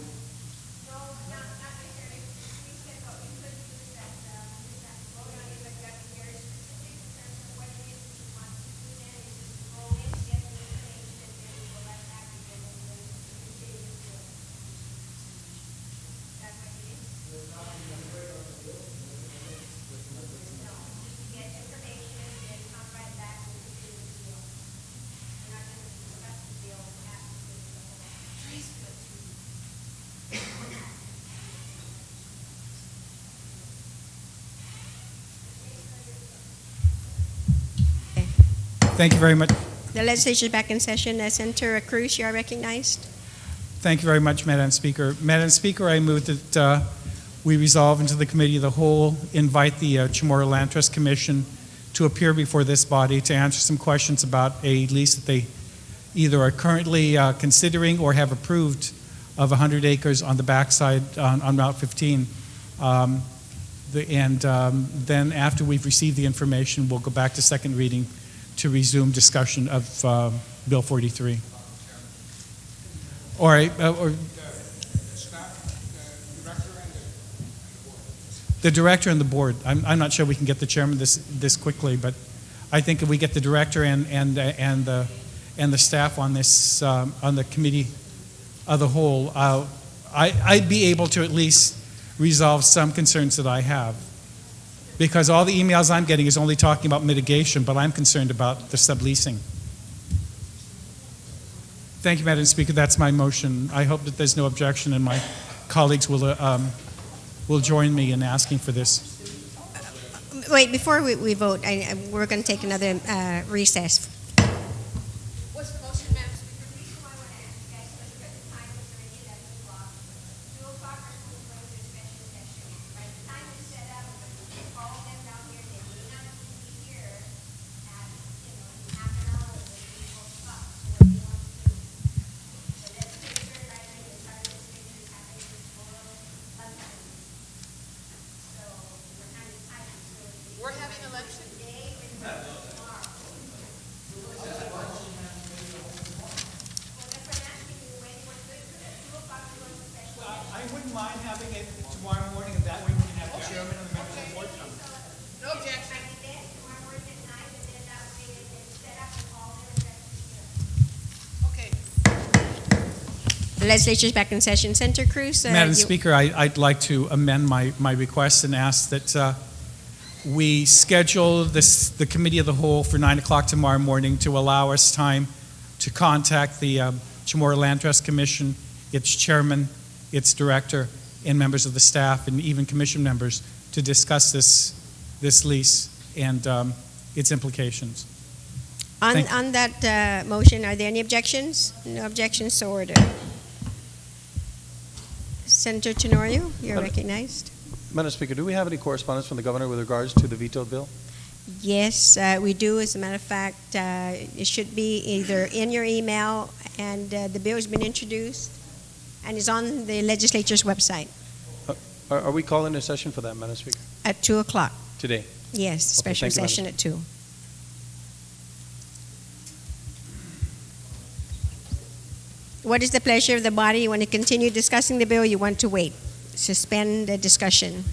Thank you very much. The legislature is back in session. Senator Cruz, you are recognized. Thank you very much, Madam Speaker. Madam Speaker, I move that we resolve into the Committee of the Whole, invite the Chamorro Land Trust Commission to appear before this body to answer some questions about a lease that they either are currently considering or have approved of 100 acres on the backside on Route 15. Then after we've received the information, we'll go back to second reading to resume discussion of Bill 43. The director and the board. I'm not sure we can get the chairman this quickly, but I think if we get the director and the staff on this on the committee of the whole, I'd be able to at least resolve some concerns that I have, because all the emails I'm getting is only talking about mitigation, but I'm concerned about the subleasing. Thank you, Madam Speaker. That's my motion. I hope that there's no objection, and my colleagues will join me in asking for this. Wait, before we vote, we're going to take another recess. What's the motion, Madam Speaker? We're having election day. I wouldn't mind having it tomorrow morning, and that way we can have the chairman and the members of the board come. No objection. Okay. The legislature's back in session. Senator Cruz. Madam Speaker, I'd like to amend my request and ask that we schedule the Committee of the Whole for 9 o'clock tomorrow morning to allow us time to contact the Chamorro Land Trust Commission, its chairman, its director, and members of the staff, and even commission members to discuss this lease and its implications. On that motion, are there any objections? No objections, so ordered. Senator Tenorio, you're recognized. Madam Speaker, do we have any correspondence from the governor with regards to the vetoed bill? Yes, we do. As a matter of fact, it should be either in your email, and the bill has been introduced and is on the legislature's website. Are we calling a session for that, Madam Speaker? At 2 o'clock. Today? Yes, special thank you, session at 2. What is the pleasure of the body? You want to continue discussing the bill? You want to wait? Suspend the discussion.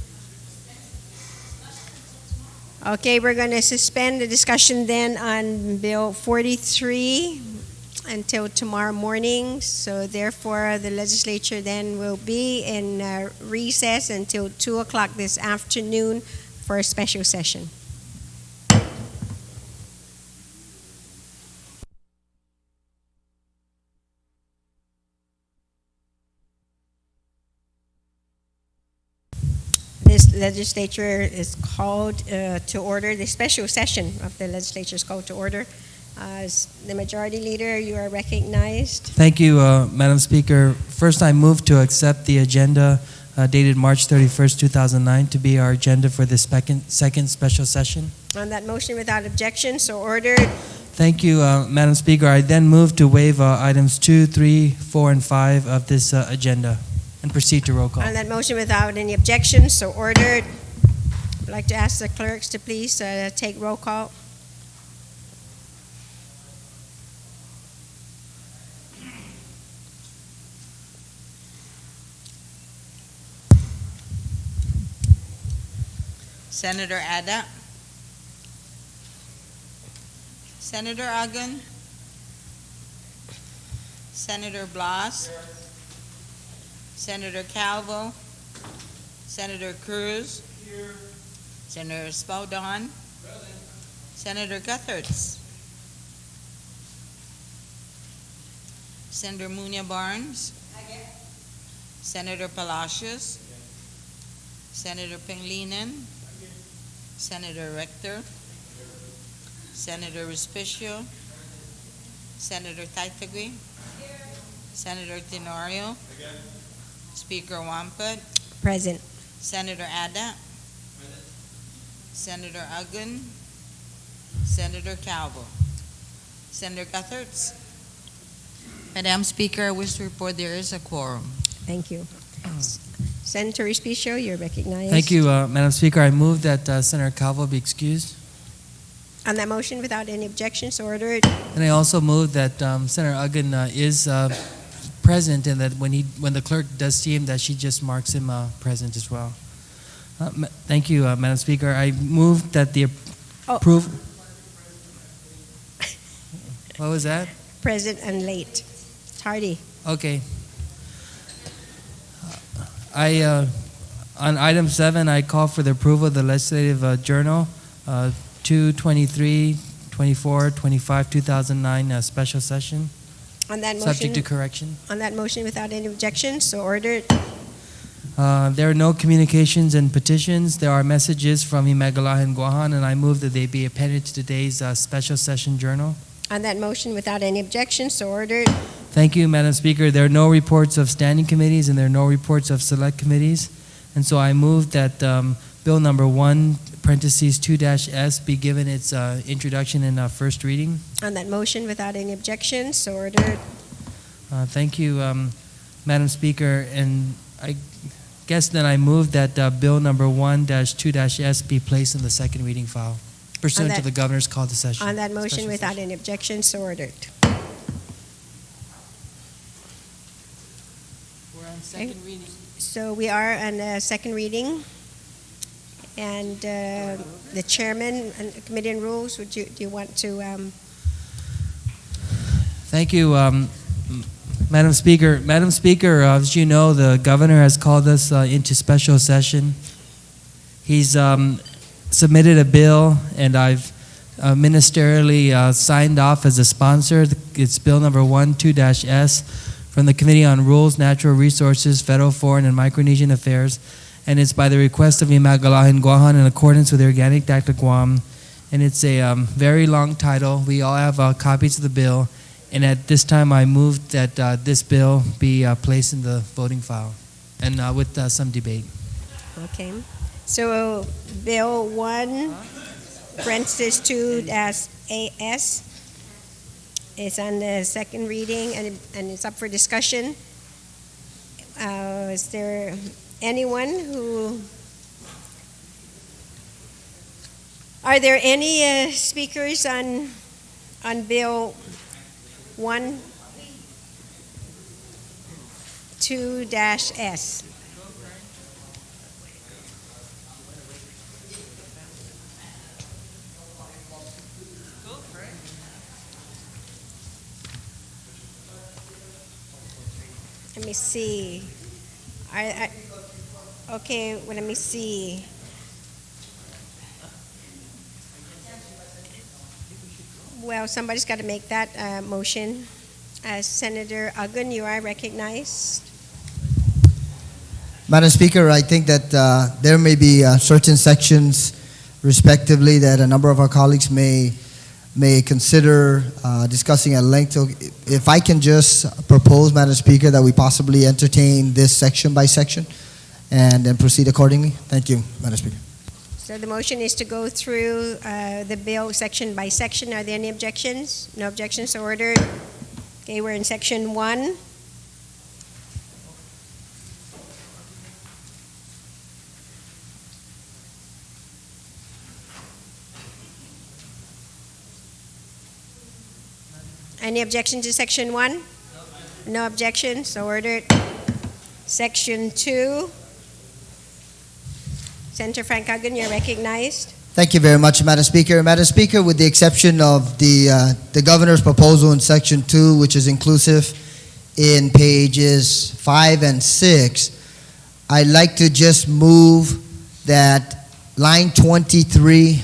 Okay, we're going to suspend the discussion then on Bill 43 until tomorrow morning. So therefore, the legislature then will be in recess until 2 o'clock this afternoon for a special session. This legislature is called to order. The special session of the legislature is called to order. As the majority leader, you are recognized. Thank you, Madam Speaker. First, I move to accept the agenda dated March 31st, 2009 to be our agenda for the second special session. On that motion without objection, so ordered. Thank you, Madam Speaker. I then move to waive items 2, 3, 4, and 5 of this agenda and proceed to roll call. On that motion without any objection, so ordered. I'd like to ask the clerks to please take roll call. Senator Ada, Senator Agun, Senator Blas, Senator Calvo, Senator Cruz, Senator Spaldon, Senator Guthertz, Senator Munya Barnes, Senator Palacios, Senator Penglinen, Senator Rector, Senator Respicio, Senator Taitagui, Senator Tenorio, Speaker Wamput, Present. Senator Ada, Senator Uggan, Senator Calvo, Senator Guthertz. Madam Speaker, I wish to report there is a quorum. Thank you. Senator Respicio, you're recognized. Thank you, Madam Speaker. I move that Senator Calvo be excused. On that motion, without any objections, ordered. And I also move that Senator Uggan is present, and that when the clerk does see him, that she just marks him present as well. Thank you, Madam Speaker. I move that the approve. What was that? Present and late. Tardy. Okay. On item 7, I call for the approval of the Legislative Journal 2/23/24/25/2009 special session, On that motion. subject to correction. On that motion, without any objections, so ordered. There are no communications and petitions. There are messages from Himagalahan Guahan, and I move that they be appended to today's special session journal. On that motion, without any objections, so ordered. Thank you, Madam Speaker. There are no reports of standing committees, and there are no reports of select committees. And so I move that Bill number 1, parentheses 2-S, be given its introduction and first reading. On that motion, without any objections, so ordered. Thank you, Madam Speaker. And I guess then I move that Bill number 1-2-S be placed in the second reading file, pursuant to the governor's call to session. On that motion, Special without session. any objections, so ordered. We're on second reading. So we are on second reading, and the chairman and committee on rules. Do you want to? Thank you, Madam Speaker. Madam Speaker, as you know, the governor has called us into special session. He's submitted a bill, and I've ministerially signed off as a sponsor. It's Bill number 1-2-S from the Committee on Rules, Natural Resources, Federal, Foreign, and Micronesian Affairs, and it's by the request of Himagalahan Guahan in accordance with the Organic Act of Guam. And it's a very long title. We all have copies of the bill, and at this time I move that this bill be placed in the voting file, and with some debate. Okay. So Bill 1, parentheses 2-AS is on the second reading, and it's up for discussion. Is there anyone who? Are there any speakers on Bill 1, 2-S? Let me see. Okay, well, let me see. Well, somebody's got to make that motion. Senator Uggan, you are recognized. Madam Speaker, I think that there may be certain sections, respectively, that a number of our colleagues may consider discussing at length. So if I can just propose, Madam Speaker, that we possibly entertain this section by section and then proceed accordingly. Thank you, Madam Speaker. So the motion is to go through the bill section by section. Are there any objections? No objections, so ordered. Okay, we're in section 1. Any objection to section 1? No objection, so ordered. Section 2. Senator Frank Uggan, you're recognized. Thank you very much, Madam Speaker. Madam Speaker, with the exception of the governor's proposal in section 2, which is inclusive in pages 5 and 6, I'd like to just move that line 23,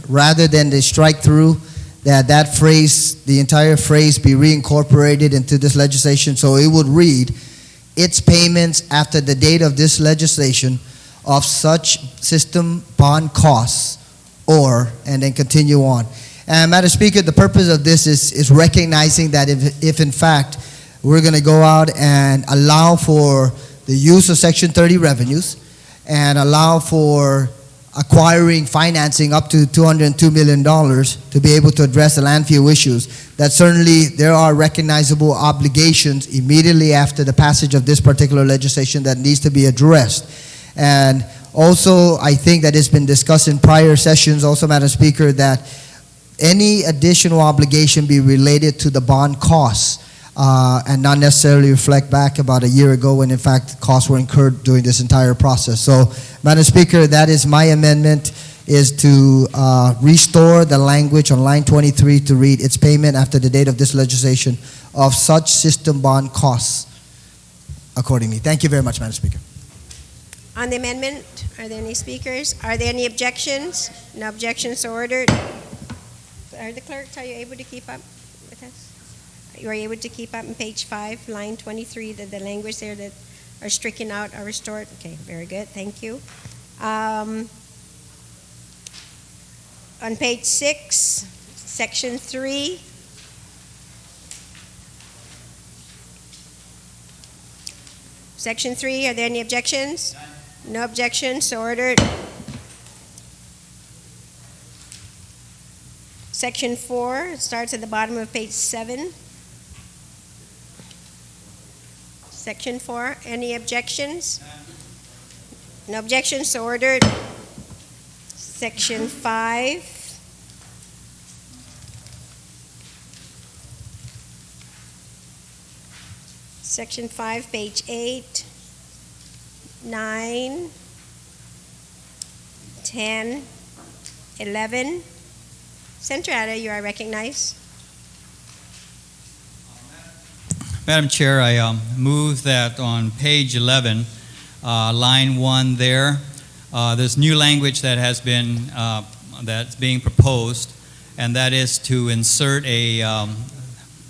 rather than the strike through, that phrase, the entire phrase, be reincorporated into this legislation. So it would read, its payments after the date of this legislation of such system bond costs, or, and then continue on. And Madam Speaker, the purpose of this is recognizing that if in fact we're going to go out and allow for the use of Section 30 revenues, and allow for acquiring financing up to $202 million to be able to address the landfill issues, that certainly there are recognizable obligations immediately after the passage of this particular legislation that needs to be addressed. And also, I think that it's been discussed in prior sessions also, Madam Speaker, that any additional obligation be related to the bond costs and not necessarily reflect back about a year ago when in fact costs were incurred during this entire process. So, Madam Speaker, that is my amendment, is to restore the language on line 23 to read its payment after the date of this legislation of such system bond costs accordingly. Thank you very much, Madam Speaker. On the amendment, are there any speakers? Are there any objections? No objections, so ordered. Are the clerks, are you able to keep up with us? You are able to keep up on page 5, line 23, the language there that are stricken out are restored? Okay, very good, thank you. On page 6, section 3, section 3, are there any objections? No objections, so ordered. Section 4, it starts at the bottom of page 7. Section 4, any objections? No objections, so ordered. Section 5. Section 5, page 8, 9, 10, 11. Senator Ada, you are recognized. Madam Chair, I move that on page 11, line 1 there, there's new language that has been, that's being proposed, and that is to insert a,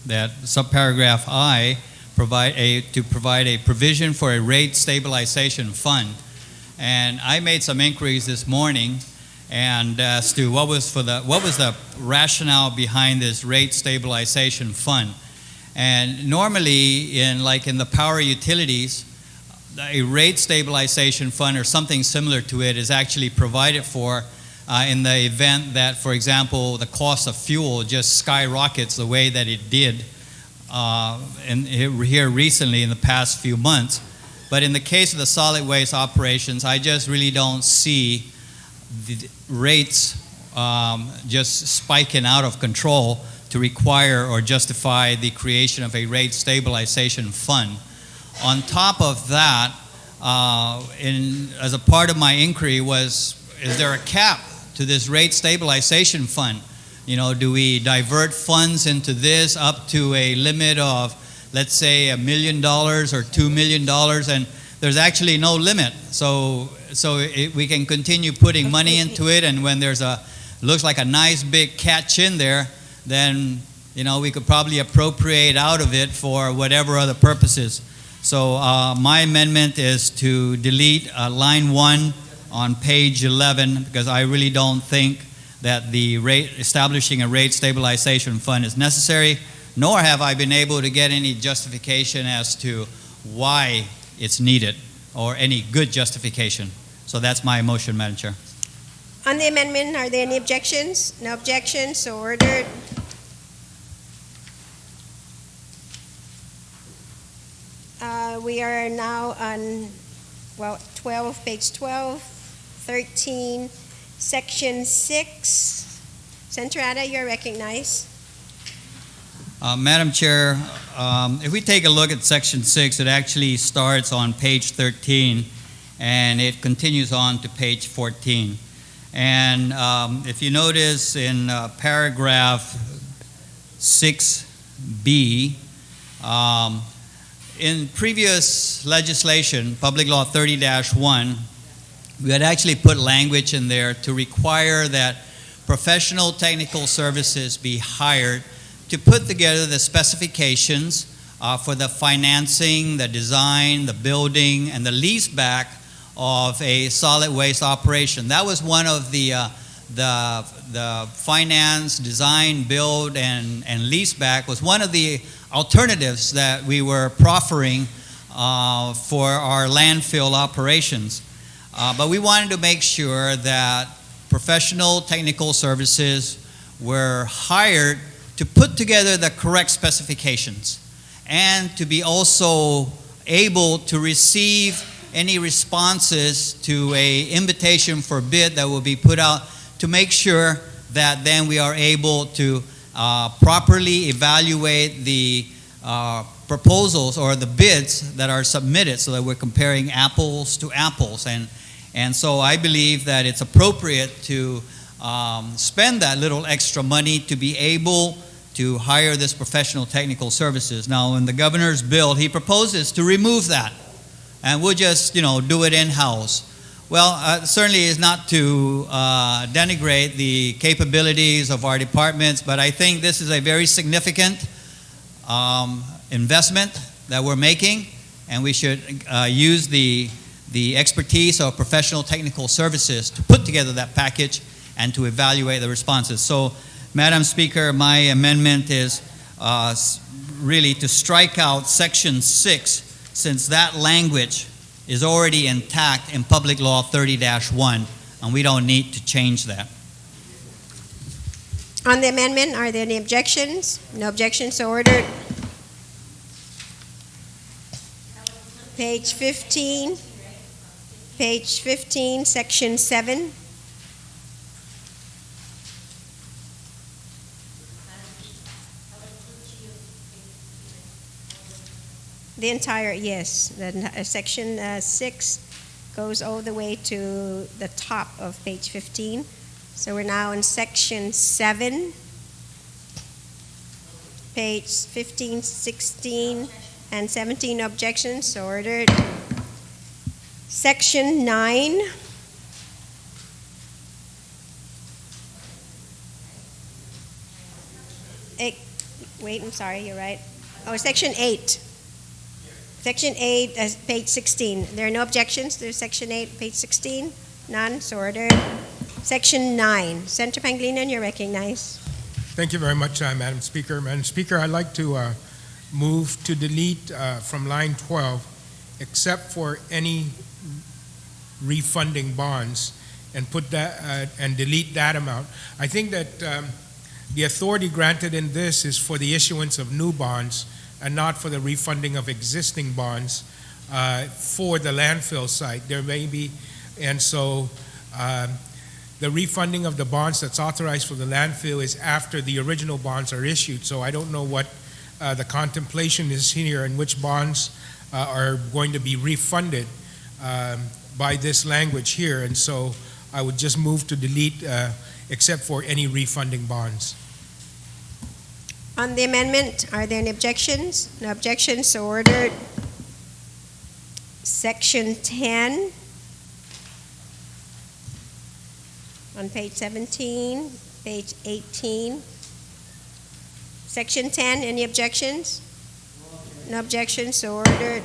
that subparagraph I, to provide a provision for a rate stabilization fund. And I made some inquiries this morning, and as to what was the rationale behind this rate stabilization fund. And normally, in the power utilities, a rate stabilization fund or something similar to it is actually provided for in the event that, for example, the cost of fuel just skyrockets the way that it did here recently in the past few months. But in the case of the solid waste operations, I just really don't see the rates just spiking out of control to require or justify the creation of a rate stabilization fund. On top of that, as a part of my inquiry is there a cap to this rate stabilization fund? You know, do we divert funds into this up to a limit of, let's say, $1 million or $2 million, and there's actually no limit. So we can continue putting money into it, and when there's looks like a nice big catch in there, then, you know, we could probably appropriate out of it for whatever other purposes. So my amendment is to delete line 1 on page 11, because I really don't think that establishing a rate stabilization fund is necessary, nor have I been able to get any justification as to why it's needed, or any good justification. So that's my motion, Madam Chair. On the amendment, are there any objections? No objections, so ordered. We are now on, 12, page 12, 13, section 6. Senator Ada, you are recognized. Madam Chair, if we take a look at section 6, it actually starts on page 13 and it continues on to page 14. And if you notice in paragraph 6B, in previous legislation, Public Law 30-1, we had actually put language in there to require that professional technical services be hired to put together the specifications for the financing, the design, the building, and the lease back of a solid waste operation. That was one of the finance, design, build, and lease back was one of the alternatives that we were proffering for our landfill operations. But we wanted to make sure that professional technical services were hired to put together the correct specifications and to be also able to receive any responses to a invitation for bid that will be put out, to make sure that then we are able to properly evaluate the proposals or the bids that are submitted, so that we're comparing apples to apples. And so I believe that it's appropriate to spend that little extra money to be able to hire this professional technical services. Now, in the governor's bill, he proposes to remove that, and we'll just, do it in-house. Well, certainly is not to denigrate the capabilities of our departments, but I think this is a very significant investment that we're making, and we should use the expertise of professional technical services to put together that package and to evaluate the responses. So, Madam Speaker, my amendment is really to strike out Section 6, since that language is already intact in Public Law 30-1, and we don't need to change that. On the amendment, are there any objections? No objections, so ordered. Page 15, Section 7. The entire, yes. Section 6 goes all the way to the top of page 15. So we're now in Section 7, page 15, 16, and 17 objections, so ordered. Section 9. Wait, I'm sorry, you're right. Oh, Section 8. Section 8, page 16. There are no objections to Section 8, page 16? None, so ordered. Section 9. Senator Pangilinan, you're recognized. Thank you very much, Madam Speaker. Madam Speaker, I'd like to move to delete from line 12, except for any refunding bonds, and put that and delete that amount. I think that the authority granted in this is for the issuance of new bonds and not for the refunding of existing bonds for the landfill site. There may be, and so the refunding of the bonds that's authorized for the landfill is after the original bonds are issued. So I don't know what the contemplation is here and which bonds are going to be refunded by this language here. And so I would just move to delete except for any refunding bonds. On the amendment, are there any objections? No objections, so ordered. Section 10, on page 17, page 18. Section 10, any objections? No objections, so ordered.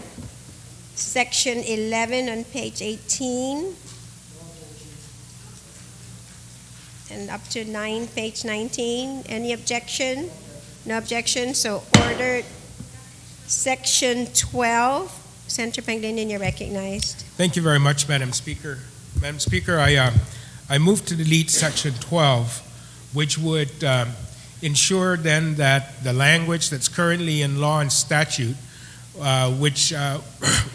Section 11 on page 18. And up to 9, page 19. Any objection? No objection, so ordered. Section 12. Senator Pangilinan, you're recognized. Thank you very much, Madam Speaker. Madam Speaker, I move to delete Section 12, which would ensure then that the language that's currently in law and statute, which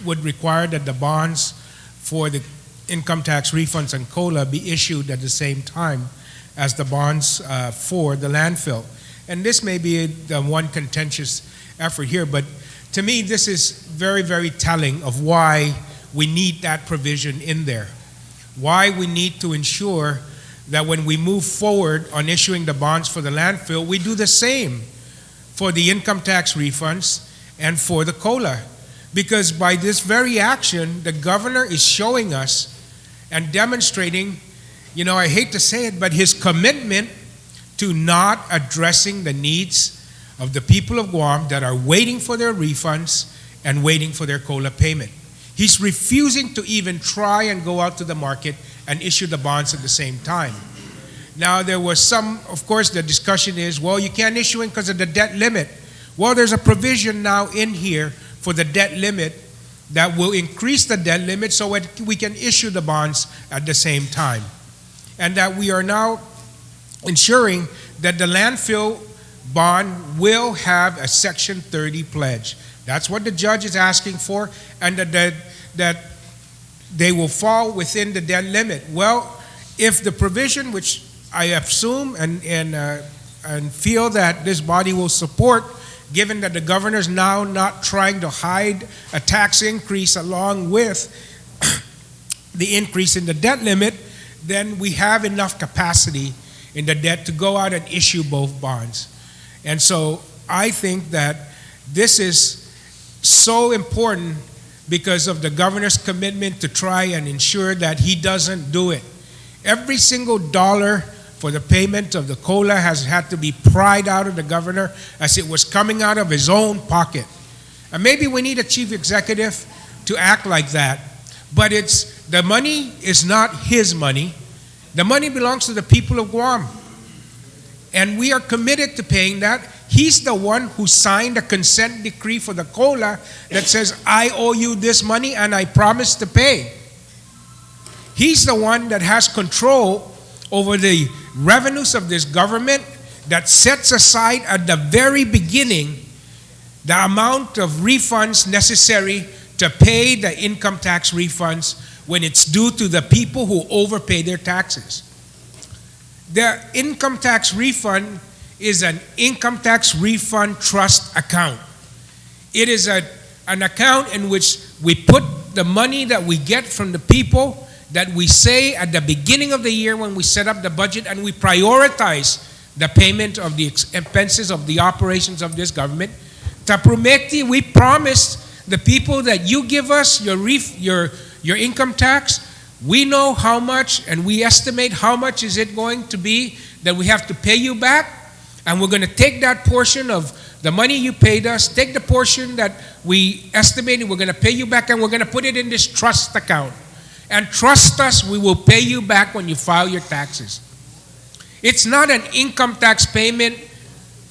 would require that the bonds for the income tax refunds and COLA be issued at the same time as the bonds for the landfill. And this may be the one contentious effort here, but to me this is very, very telling of why we need that provision in there. Why we need to ensure that when we move forward on issuing the bonds for the landfill, we do the same for the income tax refunds and for the COLA. Because by this very action, the governor is showing us and demonstrating, I hate to say it, but his commitment to not addressing the needs of the people of Guam that are waiting for their refunds and waiting for their COLA payment. He's refusing to even try and go out to the market and issue the bonds at the same time. Now, there was some, of course, the discussion is, well, you can't issue it because of the debt limit. Well, there's a provision now in here for the debt limit that will increase the debt limit so that we can issue the bonds at the same time. And that we are now ensuring that the landfill bond will have a Section 30 pledge. That's what the judge is asking for, and that they will fall within the debt limit. Well, if the provision, which I assume and feel that this body will support, given that the governor is now not trying to hide a tax increase along with the increase in the debt limit, then we have enough capacity in the debt to go out and issue both bonds. And so I think that this is so important because of the governor's commitment to try and ensure that he doesn't do it. Every single dollar for the payment of the COLA has had to be pried out of the governor as it was coming out of his own pocket. And maybe we need a chief executive to act like that. But the money is not his money. The money belongs to the people of Guam. And we are committed to paying that. He's the one who signed a consent decree for the COLA that says, I owe you this money and I promise to pay. He's the one that has control over the revenues of this government, that sets aside at the very beginning the amount of refunds necessary to pay the income tax refunds when it's due to the people who overpay their taxes. The income tax refund is an income tax refund trust account. It is an account in which we put the money that we get from the people that we say at the beginning of the year when we set up the budget, and we prioritize the payment of the expenses of the operations of this government. Taprumekti, we promised the people that you give us your income tax. We know how much, and we estimate how much is it going to be that we have to pay you back, and we're going to take that portion of the money you paid us, take the portion that we estimated we're going to pay you back, and we're going to put it in this trust account. And trust us, we will pay you back when you file your taxes. It's not an income tax payment.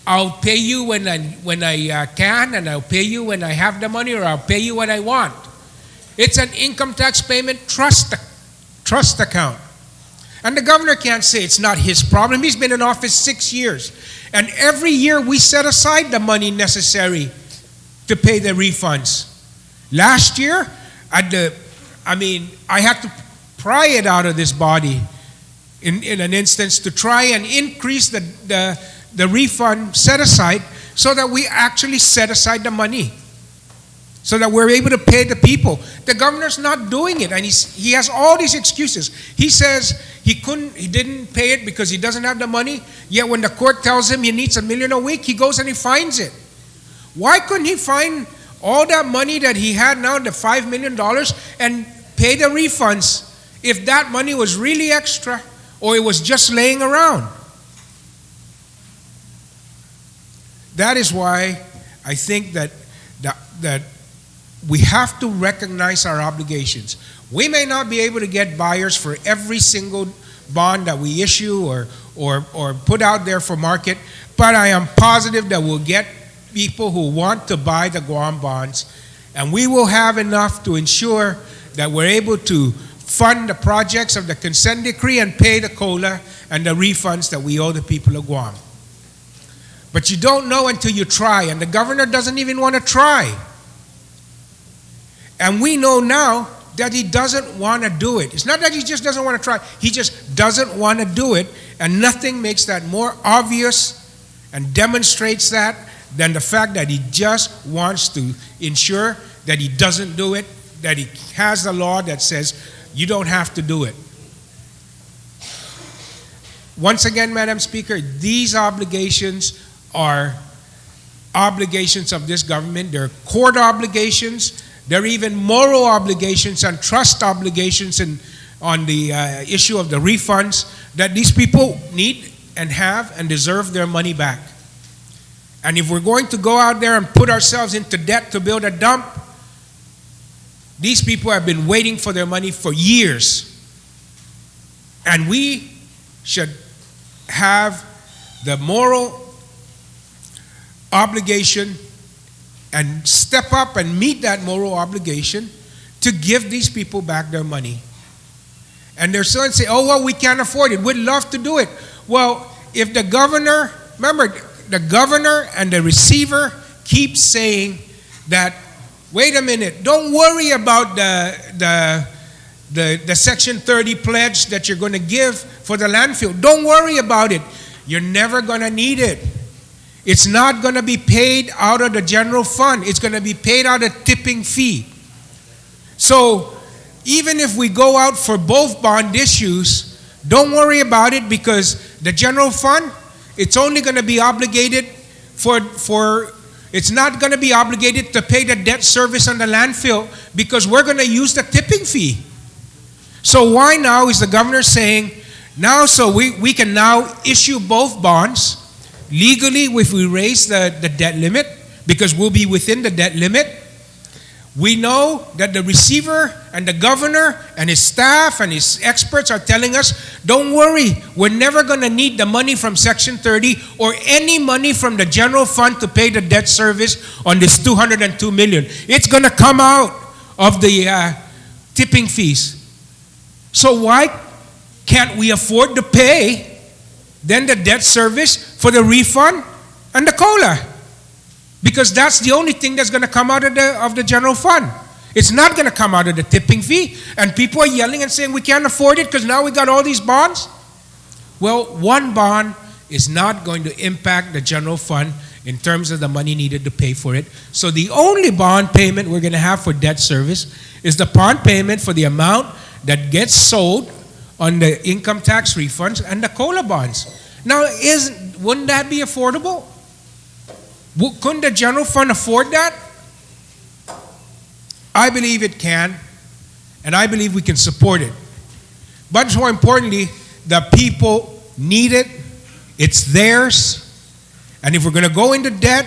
I'll pay you when I can, and I'll pay you when I have the money, or I'll pay you when I want. It's an income tax payment trust account. And the governor can't say it's not his problem. He's been in office 6 years. And every year we set aside the money necessary to pay the refunds. Last year, I had to pry it out of this body in an instance to try and increase the refund set aside so that we actually set aside the money, so that we're able to pay the people. The governor's not doing it, and he has all these excuses. He says he didn't pay it because he doesn't have the money, yet when the court tells him he needs $1 million a week, he goes and he finds it. Why couldn't he find all that money that he had now, the $5 million, and pay the refunds if that money was really extra or it was just laying around? That is why I think that we have to recognize our obligations. We may not be able to get buyers for every single bond that we issue or put out there for market, but I am positive that we'll get people who want to buy the Guam bonds, and we will have enough to ensure that we're able to fund the projects of the consent decree and pay the COLA and the refunds that we owe the people of Guam. But you don't know until you try, and the governor doesn't even want to try. And we know now that he doesn't want to do it. It's not that he just doesn't want to try, he just doesn't want to do it, and nothing makes that more obvious and demonstrates that than the fact that he just wants to ensure that he doesn't do it, that he has a law that says you don't have to do it. Once again, Madam Speaker, these obligations are obligations of this government. They're court obligations. They're even moral obligations and trust obligations on the issue of the refunds that these people need and have and deserve their money back. And if we're going to go out there and put ourselves into debt to build a dump, these people have been waiting for their money for years. And we should have the moral obligation and step up and meet that moral obligation to give these people back their money. And they're still say, oh, well, we can't afford it. We'd love to do it. Well, if the governor, remember, the governor and the receiver keep saying that, wait a minute, don't worry about the Section 30 pledge that you're going to give for the landfill. Don't worry about it. You're never going to need it. It's not going to be paid out of the general fund. It's going to be paid out of tipping fee. So even if we go out for both bond issues, don't worry about it, because the general fund, it's only going to be obligated it's not going to be obligated to pay the debt service on the landfill, because we're going to use the tipping fee. So why now is the governor saying, now so we can now issue both bonds legally if we raise the debt limit, because we'll be within the debt limit. We know that the receiver and the governor and his staff and his experts are telling us, don't worry, we're never going to need the money from Section 30 or any money from the general fund to pay the debt service on this $202 million. It's going to come out of the tipping fees. So why can't we afford to pay then the debt service for the refund and the COLA? Because that's the only thing that's going to come out of the general fund. It's not going to come out of the tipping fee. And people are yelling and saying we can't afford it because now we got all these bonds. Well, one bond is not going to impact the general fund in terms of the money needed to pay for it. So the only bond payment we're going to have for debt service is the bond payment for the amount that gets sold on the income tax refunds and the COLA bonds. Now, wouldn't that be affordable? Couldn't the general fund afford that? I believe it can, and I believe we can support it. But more importantly, the people need it. It's theirs. And if we're going to go into debt,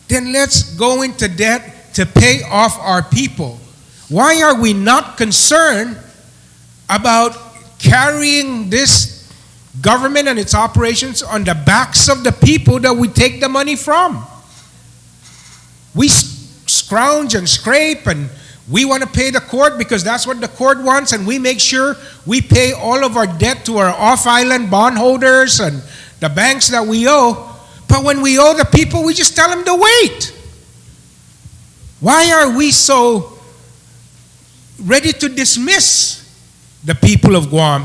then let's go into debt to pay off our people. Why are we not concerned about carrying this government and its operations on the backs of the people that we take the money from? We scrounge and scrape, and we want to pay the court because that's what the court wants, and we make sure we pay all of our debt to our off-island bondholders and the banks that we owe. But when we owe the people, we just tell them to wait. Why are we so ready to dismiss the people of Guam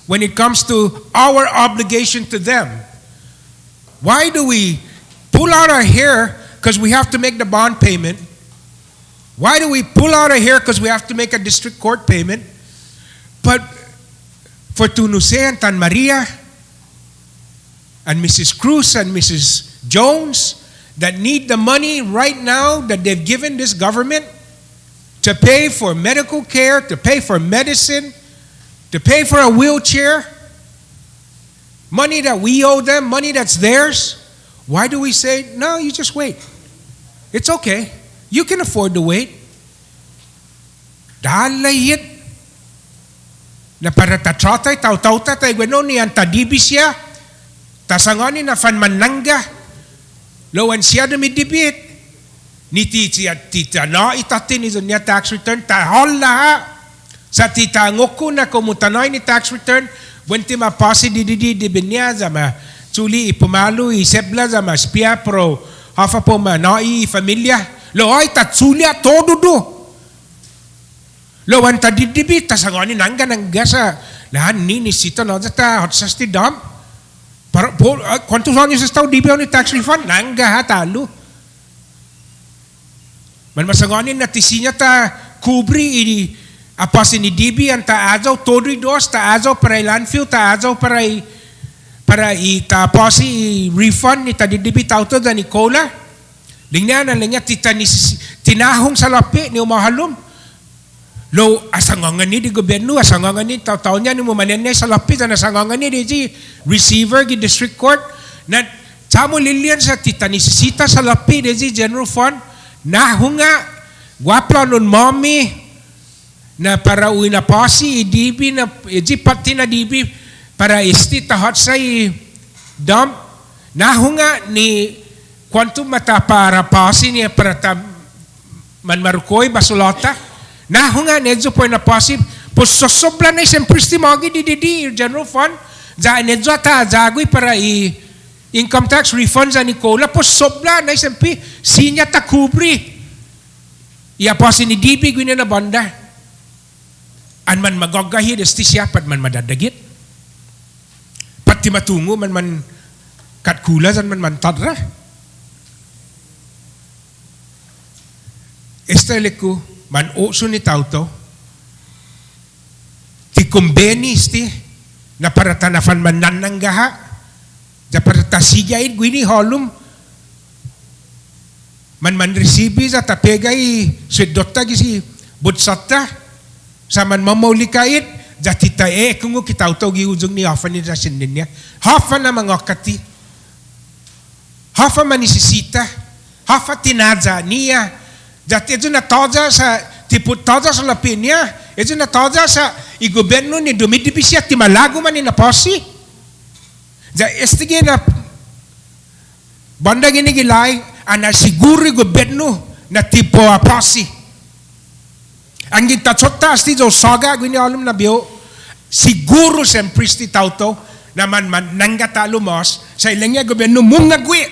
when it comes to our obligation to them? Why do we pull out our hair because we have to make the bond payment? Why do we pull out our hair because we have to make a district court payment? But for Tunuse and Tan Maria and Mrs. Cruz and Mrs. Jones that need the money right now that they've given this government to pay for medical care, to pay for medicine, to pay for a wheelchair, money that we owe them, money that's theirs, why do we say, no, you just wait? It's okay. You can afford to wait. Dahil layit na para tatrotay, taw-tawta tayo gano ni antadibi siya, tasangani na fanmananga, lawan siya dumidibit, ni tita na itatin ni niya tax return, tahol laha, sa tita ngoko na kumutanay ni tax return, bunti mapasi di binya zama tsuli ipumalo isebla zama spia pro hafa po manai familia lo ay tatsulia todo do lo wan tadidibi tasangani nangga nangga lahan ni sita no ta hot sasti dam para po quantos anos estão di ni tax refund nangga ha talo man masangani na tisinya ta kubri apasi ni DB ang taazaw todri dos taazaw para landfill taazaw para itapasi refund ni tadidibi tauto da ni COLA lingnan ang linya tinahong sa lapi ni umahalom lo asangangan ni di gobyerno asangangan ni taw niya ni mumanene sa lapi na asangangan ni di receiver gi district court na samo lilian sa titanisita sa lapi di general fund nahunga guapla nun mommy na para uwi na pasi idibi na pati na dibi para isti tahot sa dump nahunga ni quantum mata para pasi niya para ta man marukoy basulota na hunga nedzo po na pasi po sosobla na isang pristimagi di general fund za nedzo ta zagui para income tax refund za Nicola po sobla na isang pi sinya ta kubri iya pasi ni DB gwina na banda an man magagahid esti siapat man madadagit pati matungo man katkula zan man tadra Esteleku man oso ni tauto ti kumbeni sti na para tanafan man nananggaha ja para tasigaid gwini holum man resibi za tapegay sidota gisi butsata sa man mamaulikait ja tita kungo kitauto gi ujung ni hafa ni rasinin niya hafa na mangakati hafa manisisita hafa tinaza niya Jati itu na toja sa tiput toja sa lapinya, itu na toja sa igoberno ni dumidibisya timalago man ni naposi. Ja estige na banda gini gilay ana siguro igoberno na tipo aposi. Ang gintachota asti jo soga gini alum na bio siguro sempre sti tauto na man nangatalo mos sa ilangya goberno mungagwi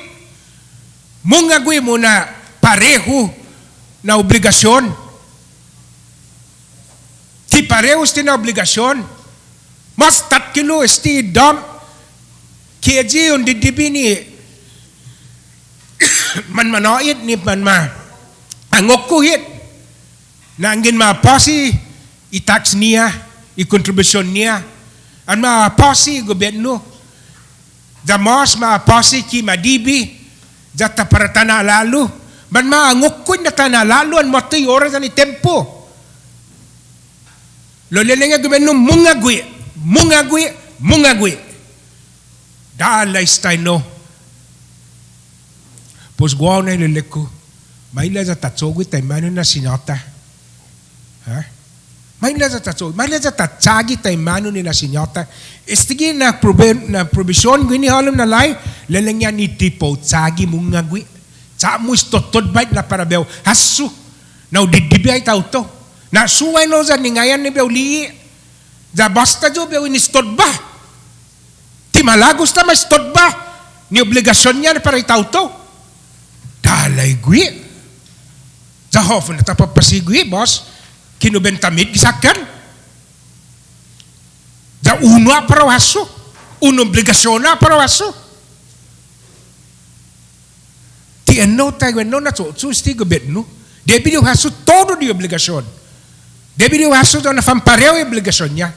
muna pareho na obligasyon. Ti pareho sti na obligasyon. Mas 3 kilo sti dam kg yung didibi ni man manoit ni man angokuhit na angin mapasi i-tax niya i-contribution niya ang mapasi gobyerno da mas mapasi ki madibi jata para tanah lalu man maangukun na tanalalo ang matoy oras ni tempo. Lolelengya gobyerno mungagwi. Dalay stay no. Pos guaw na ilileko. Maila za tatsogwi tayo mano na sinyota. Ha? Maila za tatsogwi. Maila za tatsagi tayo mano ni na sinyota. Istigi na provision gini halom na lay. Lelengya ni tipo tsagi mungagwi. Sa mo istotod bait na para beo hasu na udidibi ay tauto na suway no za ningayan ni beo li za basta jo beo inistod ba ti malagos na maistod ba ni obligasyon niya para itauto dalay gwi za hof na tapapasigwi boss kinubentamid gisakan za uno para hasu uno obligasyon na para hasu no tayo no na so sti gobyerno debido hasu todo di obligasyon debido hasu do na fampareo obligasyon niya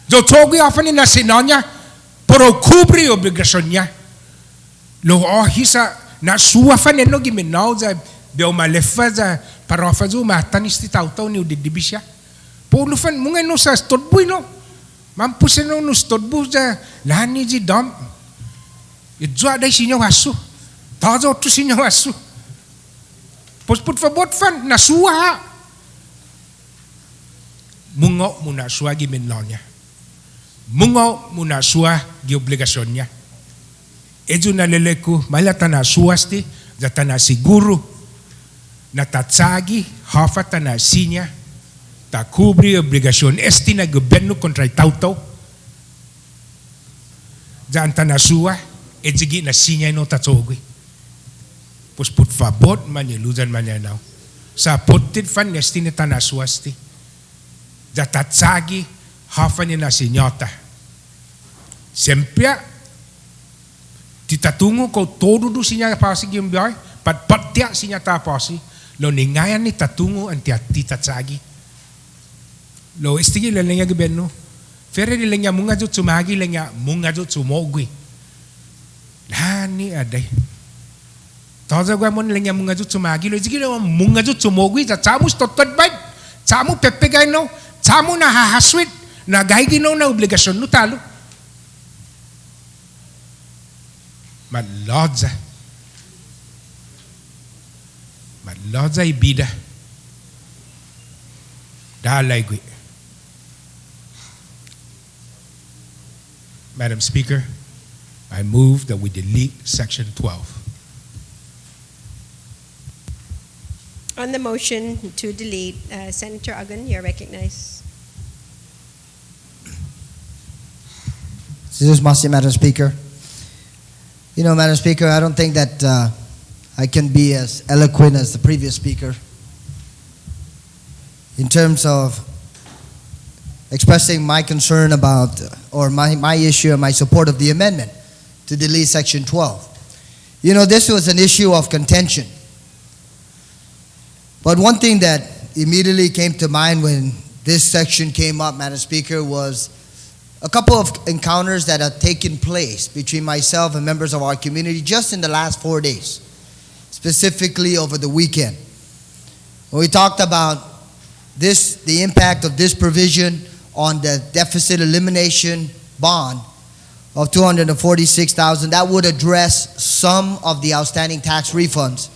do togi often na sinonya pero kubri obligasyon niya lo hisa na suafan no giminaw za beo malefa za parafazu matanis ti tawtaw ni udidibisya puno fan mungay no sa stodbuy no mampusin no stodbu za lani ji dam idwa day sinyo hasu tazo tu sinyo asu. Pos por favor fan nasuha. Mungo muna suha gi menlonya. Mungo muna suha gi obligasyon niya. Ejo na leleku malata na suwasti jata na siguro na tatsagi hafa na sinya ta kubri obligasyon esti na gobyerno kontra itautaw. Janta na suha ejigi na sinya no tatsogwi. Pos por favor maniludan mananaw sa putit fan nesti ni tanaswasti jatatsagi hafa ni na sinyota sempia titatungo ko todo do sinya pasi gimbay patpatya sinya tapasi lo ningayan ni tatungo anti titatsagi lo istigi lenya gobyerno fere lenya munga jut sumagi lenya munga jut sumogwi lani aday Taza gua mon lenya munga jut sumagi lo jigi lo munga jut sumogwi za chamu stotod bait chamu pepegay no chamu na hahaswit na gaigi no na obligasyon no talo madlodza ibida dalay gwi. Madam Speaker, I move that we delete Section 12 On the motion to delete, Senator Agun, you're recognized. This is Masi, Madam Speaker. You know, Madam Speaker, I don't think that I can be as eloquent as the previous speaker in terms of expressing my concern about, or my issue and my support of the amendment to delete Section 12. You know, this was an issue of contention. But one thing that immediately came to mind when this section came up, Madam Speaker, was a couple of encounters that have taken place between myself and members of our community just in the last 4 days, specifically over the weekend. When we talked about this, the impact of this provision on the deficit elimination bond of $246,000, that would address some of the outstanding tax refunds.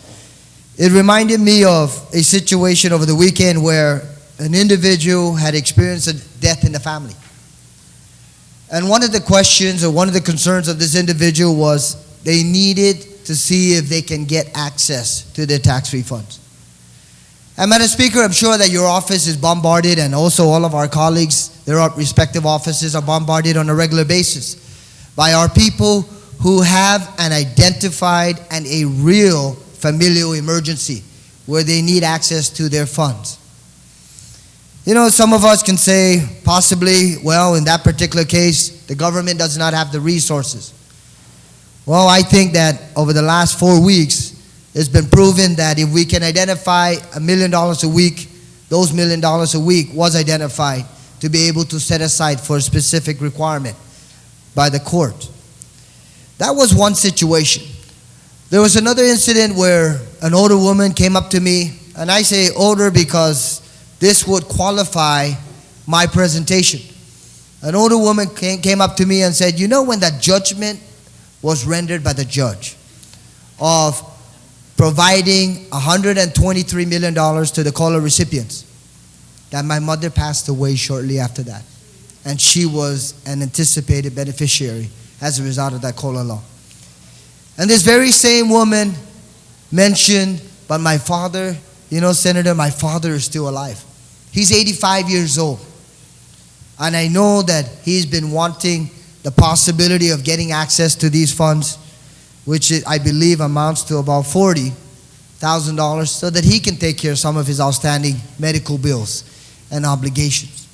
It reminded me of a situation over the weekend where an individual had experienced a death in the family. And one of the questions or one of the concerns of this individual was they needed to see if they can get access to their tax refunds. And Madam Speaker, I'm sure that your office is bombarded, and also all of our colleagues, their respective offices are bombarded on a regular basis by our people who have an identified and a real familial emergency where they need access to their funds. You know, some of us can say possibly, well, in that particular case, the government does not have the resources. Well, I think that over the last 4 weeks, it's been proven that if we can identify $1 million a week, those $1 million a week was identified to be able to set aside for a specific requirement by the court. That was one situation. There was another incident where an older woman came up to me, and I say older because this would qualify my presentation. An older woman came up to me and said, you know, when that judgment was rendered by the judge of providing $123 million to the COLA recipients, that my mother passed away shortly after that. And she was an anticipated beneficiary as a result of that COLA law. And this very same woman mentioned, but my father, you know, Senator, my father is still alive. He's 85 years old. And I know that he's been wanting the possibility of getting access to these funds, which I believe amounts to about $40,000, so that he can take care of some of his outstanding medical bills and obligations.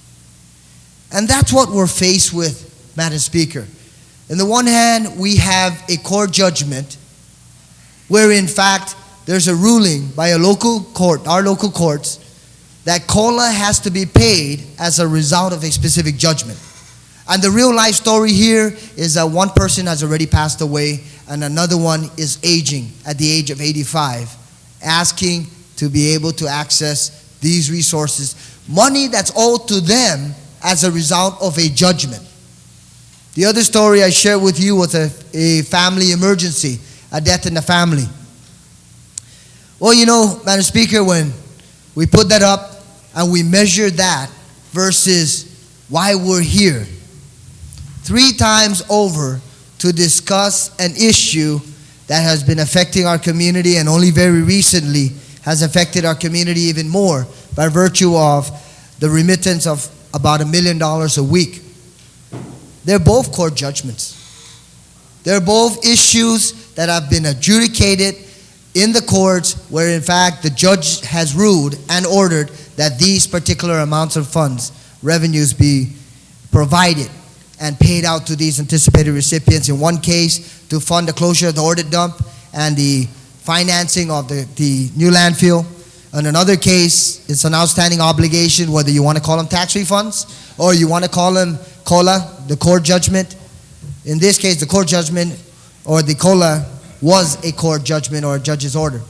And that's what we're faced with, Madam Speaker. On the one hand, we have a court judgment where in fact there's a ruling by a local court, our local courts, that COLA has to be paid as a result of a specific judgment. And the real life story here is that one person has already passed away and another one is aging at the age of 85, asking to be able to access these resources, money that's owed to them as a result of a judgment. The other story I shared with you was a family emergency, a death in the family. Well, you know, Madam Speaker, when we put that up and we measure that versus why we're here 3 times over to discuss an issue that has been affecting our community and only very recently has affected our community even more by virtue of the remittance of about $1 million a week. They're both court judgments. They're both issues that have been adjudicated in the courts where in fact the judge has ruled and ordered that these particular amounts of funds, revenues be provided and paid out to these anticipated recipients. In one case, to fund the closure of the ordered dump and the financing of the new landfill. In another case, it's an outstanding obligation, whether you want to call them tax refunds or you want to call them COLA, the court judgment. In this case, the court judgment or the COLA was a court judgment or a judge's order.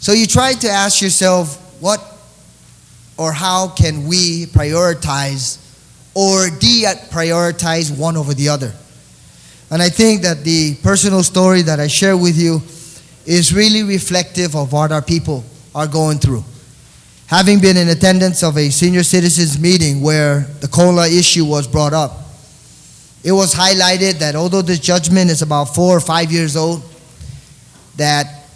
So you try to ask yourself, what or how can we prioritize or de-prioritize one over the other? And I think that the personal story that I share with you is really reflective of what our people are going through. Having been in attendance of a senior citizens meeting where the COLA issue was brought up, it was highlighted that although this judgment is about 4 or 5 years old, that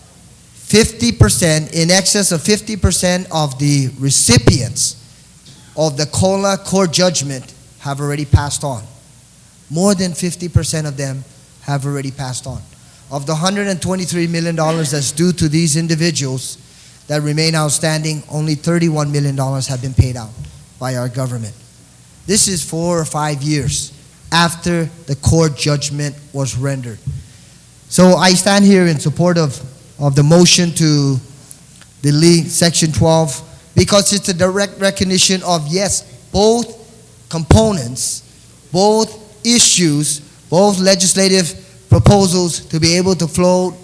50%, in excess of 50% of the recipients of the COLA court judgment have already passed on. More than 50% of them have already passed on. Of the $123 million that's due to these individuals that remain outstanding, only $31 million have been paid out by our government. This is 4 or 5 years after the court judgment was rendered. So I stand here in support of the motion to delete Section 12 because it's a direct recognition of, yes, both components, both issues, both legislative proposals to be able to float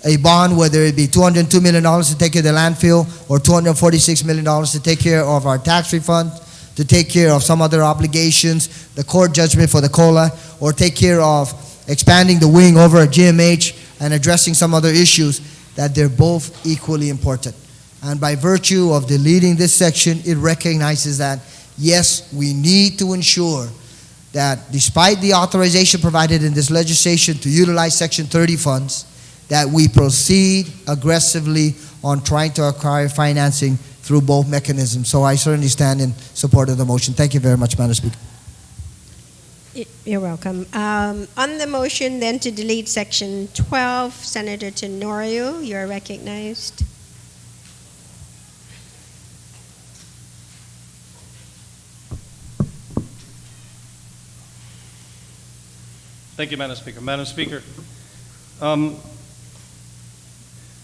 a bond, whether it be $202 million to take care of the landfill or $246 million to take care of our tax refund, to take care of some other obligations, the court judgment for the COLA, or take care of expanding the wing over at GMH and addressing some other issues, that they're both equally important. And by virtue of deleting this section, it recognizes that, yes, we need to ensure that despite the authorization provided in this legislation to utilize Section 30 funds, that we proceed aggressively on trying to acquire financing through both mechanisms. So I certainly stand in support of the motion. Thank you very much, Madam Speaker. You're welcome. On the motion then to delete Section 12, Senator Tenorio, you're recognized. Thank you, Madam Speaker. Madam Speaker,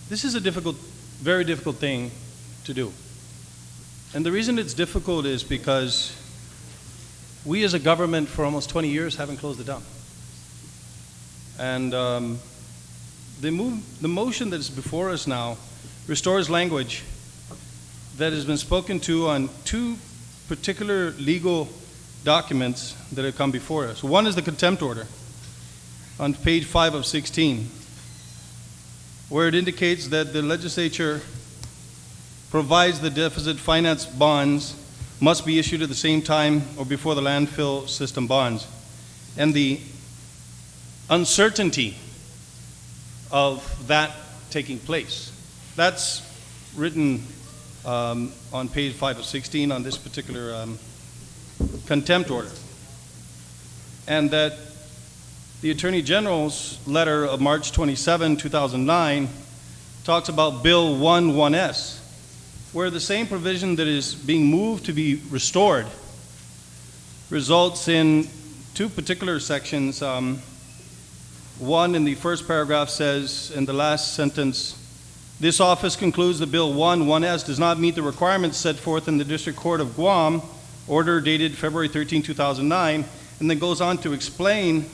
this is a very difficult thing to do. And the reason it's difficult is because we as a government for almost 20 years haven't closed it down. And the motion that is before us now restores language that has been spoken to on two particular legal documents that have come before us. One is the contempt order on page 5 of 16, where it indicates that the legislature provides the deficit finance bonds must be issued at the same time or before the landfill system bonds. And the uncertainty of that taking place. That's written on page 5 of 16 on this particular contempt order. And that the Attorney General's letter of March 27, 2009 talks about Bill 1-1S, where the same provision that is being moved to be restored results in two particular sections. One in the first paragraph says, in the last sentence, this office concludes that Bill 1-1S does not meet the requirements set forth in the District Court of Guam, order dated February 13, 2009, and then goes on to explain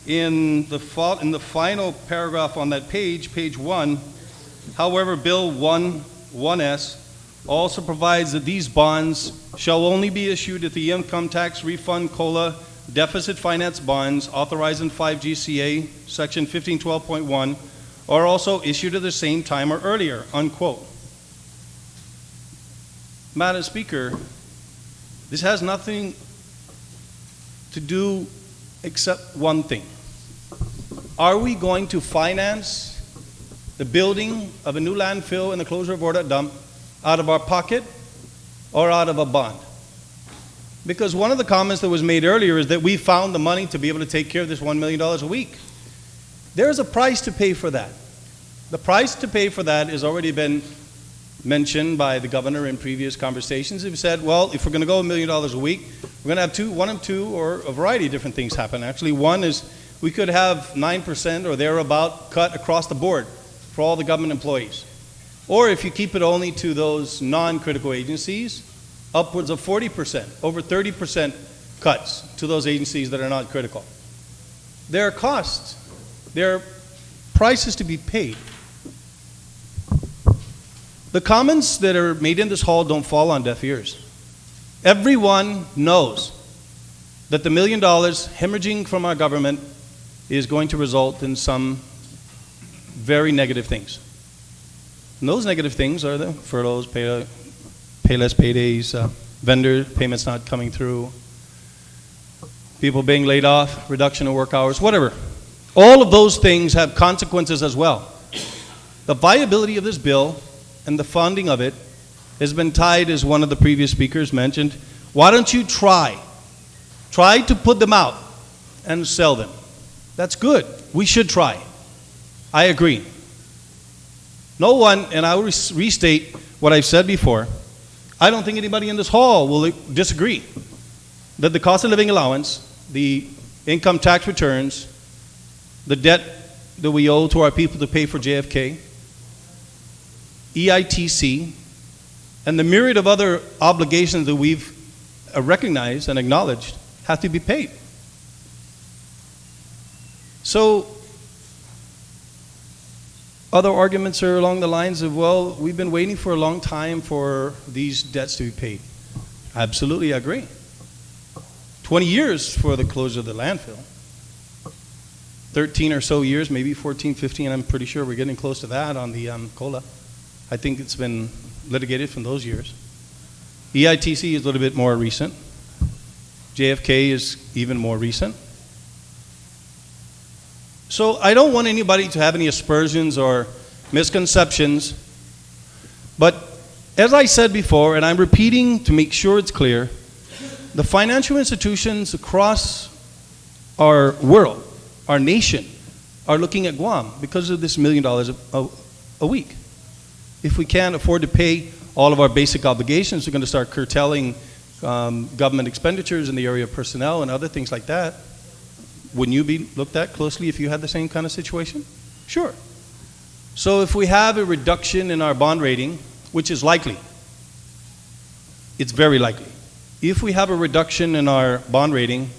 in the final paragraph on that page 1, however, Bill 1-1S also provides that these bonds shall only be issued if the income tax refund COLA deficit finance bonds authorized in 5 GCA section 1512.1 are also issued at the same time or earlier, unquote. Madam Speaker, this has nothing to do except one thing. Are we going to finance the building of a new landfill and the closure of Orda Dump out of our pocket or out of a bond? Because one of the comments that was made earlier is that we found the money to be able to take care of this $1 million a week. There is a price to pay for that. The price to pay for that has already been mentioned by the governor in previous conversations. He said, well, if we're going to go $1 million a week, we're going to have one of two or a variety of different things happen. Actually, one is we could have 9% or thereabout cut across the board for all the government employees. Or if you keep it only to those non-critical agencies, upwards of 40%, over 30% cuts to those agencies that are not critical. There are costs. There are prices to be paid. The comments that are made in this hall don't fall on deaf ears. Everyone knows that the $1 million hemorrhaging from our government is going to result in some very negative things. And those negative things are the furloughs, pay less paydays, vendor payments not coming through, people being laid off, reduction in work hours, whatever. All of those things have consequences as well. The viability of this bill and the funding of it has been tied, as one of the previous speakers mentioned. Why don't you try to put them out and sell them? That's good. We should try. I agree. No one, and I will restate what I've said before, I don't think anybody in this hall will disagree that the cost of living allowance, the income tax returns, the debt that we owe to our people to pay for JFK, EITC, and the myriad of other obligations that we've recognized and acknowledged have to be paid. So, other arguments are along the lines of, well, we've been waiting for a long time for these debts to be paid. I absolutely agree. 20 years for the closure of the landfill. 13 or so years, maybe 14, 15, I'm pretty sure we're getting close to that on the COLA. I think it's been litigated from those years. EITC is a little bit more recent. JFK is even more recent. So I don't want anybody to have any aspersions or misconceptions, but as I said before, and I'm repeating to make sure it's clear, the financial institutions across our world, our nation, are looking at Guam because of this $1 million a week. If we can't afford to pay all of our basic obligations, we're going to start curtailing government expenditures in the area of personnel and other things like that. Wouldn't you be looked at closely if you had the same kind of situation? Sure. So if we have a reduction in our bond rating, which is likely, it's very likely. If we have a reduction in our bond rating,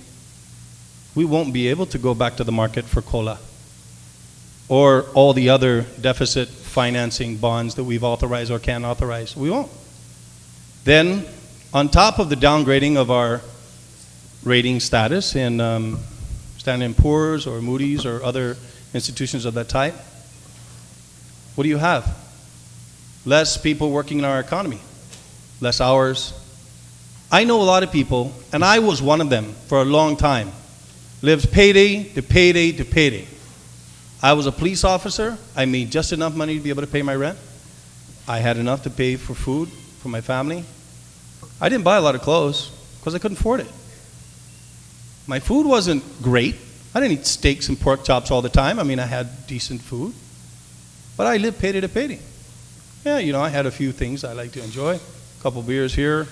we won't be able to go back to the market for COLA or all the other deficit financing bonds that we've authorized or can authorize. We won't. Then, on top of the downgrading of our rating status in Standard & Poor's or Moody's or other institutions of that type, what do you have? Less people working in our economy, less hours. I know a lot of people, and I was one of them for a long time, lived payday to payday to payday. I was a police officer. I made just enough money to be able to pay my rent. I had enough to pay for food for my family. I didn't buy a lot of clothes because I couldn't afford it. My food wasn't great. I didn't eat steaks and pork chops all the time. I mean, I had decent food. But I lived payday to payday. Yeah, you know, I had a few things I like to enjoy. A couple beers here.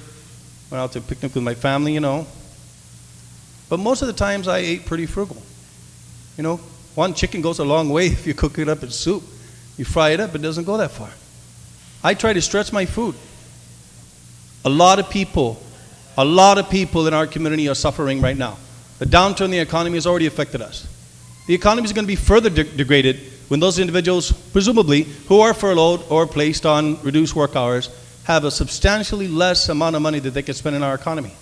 Went out to a picnic with my family, you know. But most of the times I ate pretty frugal. You know, one chicken goes a long way if you cook it up in soup. You fry it up, it doesn't go that far. I try to stretch my food. A lot of people in our community are suffering right now. The downturn in the economy has already affected us. The economy is going to be further degraded when those individuals, presumably, who are furloughed or placed on reduced work hours, have a substantially less amount of money that they can spend in our economy.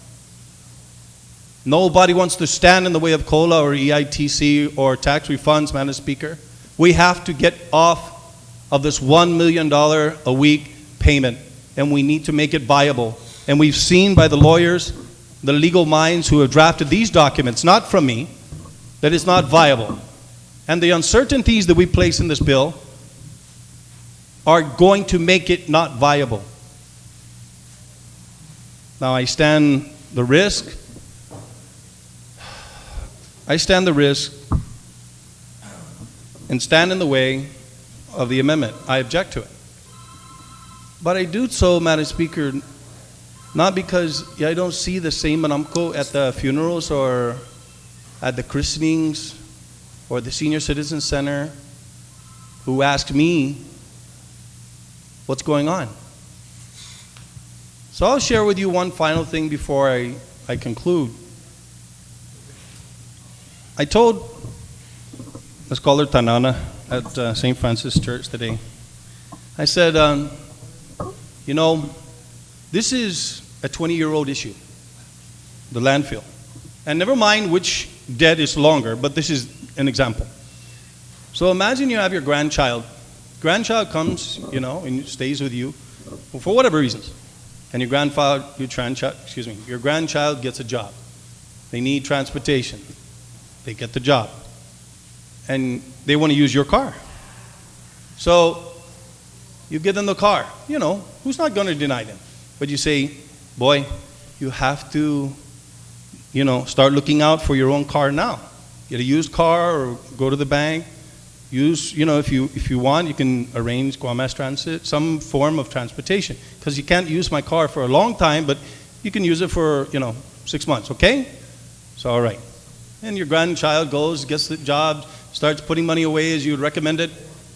Nobody wants to stand in the way of COLA or EITC or tax refunds, Madam Speaker. We have to get off of this $1 million a week payment, and we need to make it viable. And we've seen by the lawyers, the legal minds who have drafted these documents, not from me, that it's not viable. And the uncertainties that we place in this bill are going to make it not viable. Now, I stand the risk and stand in the way of the amendment. I object to it. But I do so, Madam Speaker, not because I don't see the same manamko at the funerals or at the christenings or the Senior Citizen Center who ask me what's going on. So I'll share with you one final thing before I conclude. I told the scholar Tanana at St. Francis Church today, I said, you know, this is a 20-year-old issue, the landfill. And never mind which debt is longer, but this is an example. So imagine you have your grandchild. Grandchild comes, you know, and stays with you for whatever reasons. And your grandchild gets a job. They need transportation. They get the job. And they want to use your car. So You give them the car. You know, who's not going to deny them? But you say, boy, you have to, you know, start looking out for your own car now. Get a used car or go to the bank. Use, you know, if you want, you can arrange Guam Mass Transit, some form of transportation. Because you can't use my car for a long time, but you can use it for, you know, 6 months, okay? So, all right. And your grandchild goes, gets the job, starts putting money away as you would recommend it.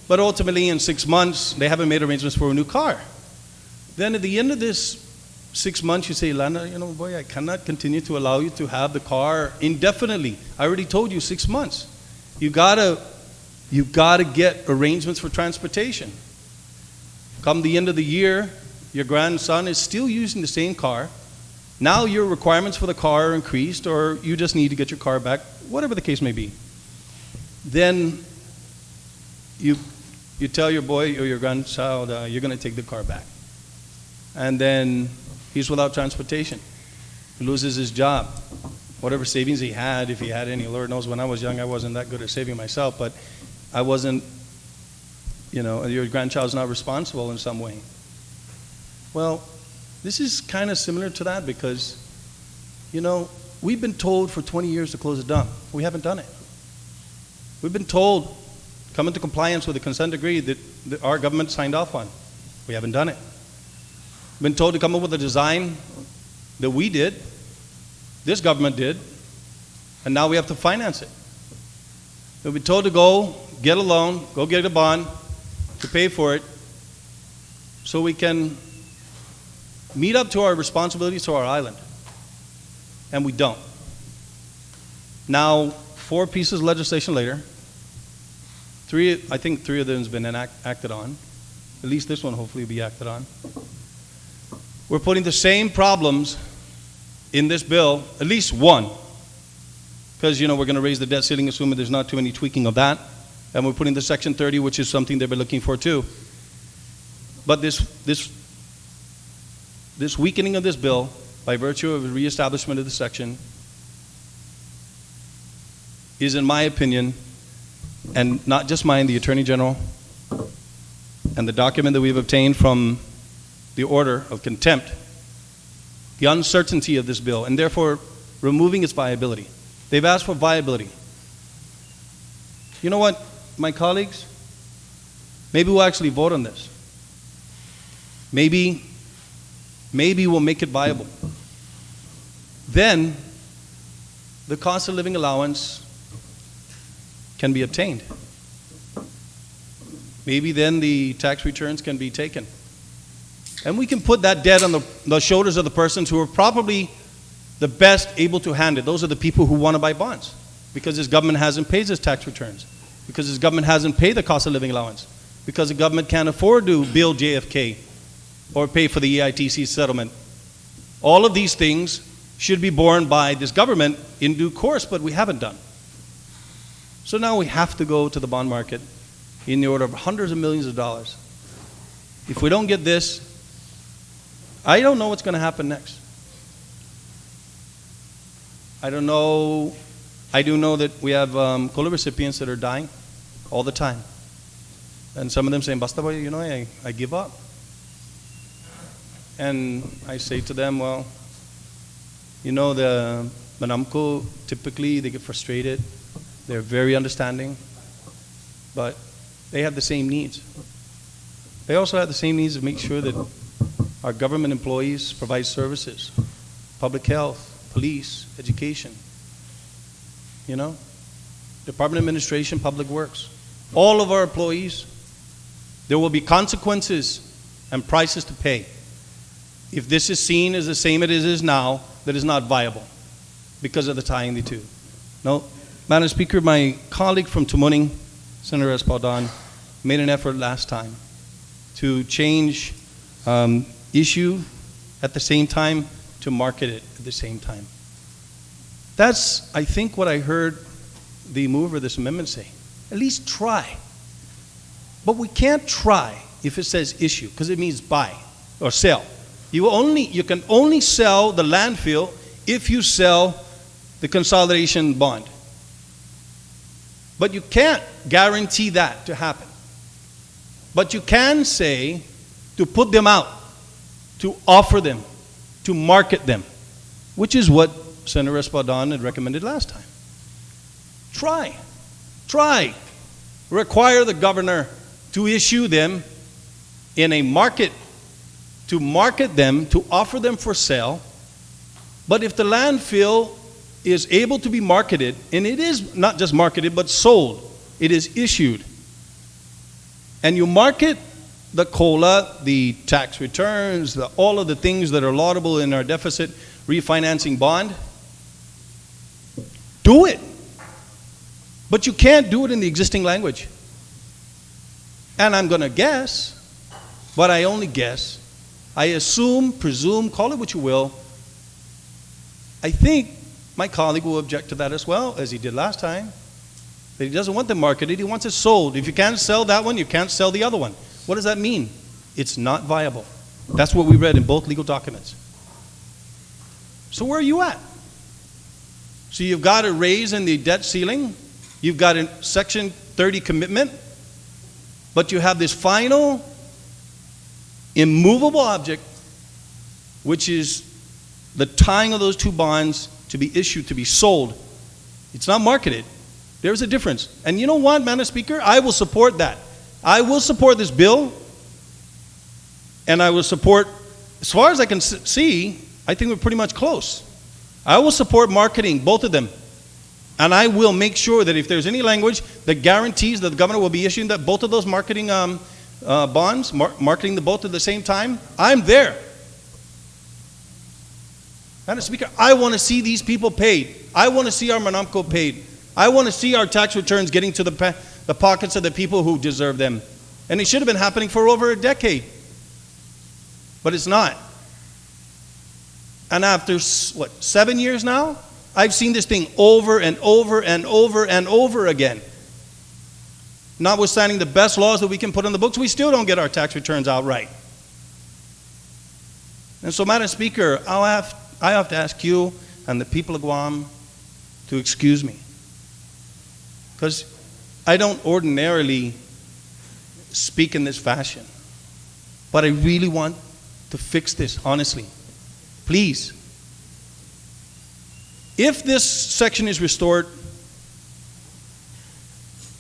But ultimately, in 6 months, they haven't made arrangements for a new car. Then at the end of this 6 months, you say, Lana, you know, boy, I cannot continue to allow you to have the car indefinitely. I already told you 6 months. You gotta get arrangements for transportation. Come the end of the year, your grandson is still using the same car. Now your requirements for the car are increased, or you just need to get your car back, whatever the case may be. Then you tell your boy or your grandchild, you're going to take the car back. And then he's without transportation. He loses his job. Whatever savings he had, if he had any, Lord knows when I was young, I wasn't that good at saving myself, but I wasn't, you know, your grandchild's not responsible in some way. Well, this is kind of similar to that because, you know, we've been told for 20 years to close it down. We haven't done it. We've been told, come into compliance with the consent decree that our government signed off on. We haven't done it. We've been told to come up with a design that we did, this government did, and now we have to finance it. We've been told to go get a loan, go get a bond to pay for it so we can meet up to our responsibilities to our island. And we don't. Now, 4 pieces of legislation later, I think 3 of them has been acted on. At least this one hopefully will be acted on. We're putting the same problems in this bill, at least one, because, you know, we're going to raise the debt ceiling, assuming there's not too many tweaking of that. And we're putting the Section 30, which is something they've been looking for too. But this weakening of this bill, by virtue of the reestablishment of the section, is, in my opinion, and not just mine, the Attorney General, and the document that we've obtained from the order of contempt, the uncertainty of this bill, and therefore removing its viability. They've asked for viability. You know what, my colleagues? Maybe we'll actually vote on this. Maybe we'll make it viable. Then the cost of living allowance can be obtained. Maybe then the tax returns can be taken. And we can put that debt on the shoulders of the persons who are probably the best able to handle it. Those are the people who want to buy bonds because this government hasn't paid its tax returns, because this government hasn't paid the cost of living allowance, because the government can't afford to build JFK or pay for the EITC settlement. All of these things should be borne by this government in due course, but we haven't done. So now we have to go to the bond market in the order of hundreds of millions of dollars. If we don't get this, I don't know what's going to happen next. I don't know. I do know that we have COLA recipients that are dying all the time. And some of them saying, basta boy, you know, I give up. And I say to them, well, you know, the Manamco, typically they get frustrated. They're very understanding. But they have the same needs. They also have the same needs to make sure that our government employees provide services, public health, police, education, you know, Department of Administration, Public Works. All of our employees, there will be consequences and prices to pay if this is seen as the same as it is now, that is not viable because of the tying the two. No, Madam Speaker, my colleague from Tumuning, Senator Espaldon, made an effort last time to change issue at the same time to market it at the same time. That's, I think, what I heard the mover of this amendment say. At least try. But we can't try if it says issue, because it means buy or sell. You can only sell the landfill if you sell the consolidation bond. But you can't guarantee that to happen. But you can say to put them out, to offer them, to market them, which is what Senator Espadon had recommended last time. Try. Require the governor to issue them in a market, to market them, to offer them for sale. But if the landfill is able to be marketed, and it is not just marketed, but sold, it is issued, and you market the COLA, the tax returns, all of the things that are laudable in our deficit refinancing bond, do it. But you can't do it in the existing language. And I'm going to guess, but I only guess, I assume, presume, call it what you will, I think my colleague will object to that as well, as he did last time. That he doesn't want them marketed, he wants it sold. If you can't sell that one, you can't sell the other one. What does that mean? It's not viable. That's what we read in both legal documents. So where are you at? So you've got a raise in the debt ceiling, you've got a Section 30 commitment, but you have this final immovable object, which is the tying of those two bonds to be issued, to be sold. It's not marketed. There's a difference. And you know what, Madam Speaker? I will support that. I will support this bill, and I will support, as far as I can see, I think we're pretty much close. I will support marketing, both of them. And I will make sure that if there's any language that guarantees that the governor will be issuing that both of those marketing bonds, marketing the both at the same time, I'm there. Madam Speaker, I want to see these people paid. I want to see our Manamco paid. I want to see our tax returns getting to the pockets of the people who deserve them. And it should have been happening for over a decade. But it's not. And after, 7 years now? I've seen this thing over and over and over and over again. Notwithstanding the best laws that we can put on the books, we still don't get our tax returns out right. And so, Madam Speaker, I have to ask you and the people of Guam to excuse me. Because I don't ordinarily speak in this fashion. But I really want to fix this, honestly. Please. If this section is restored,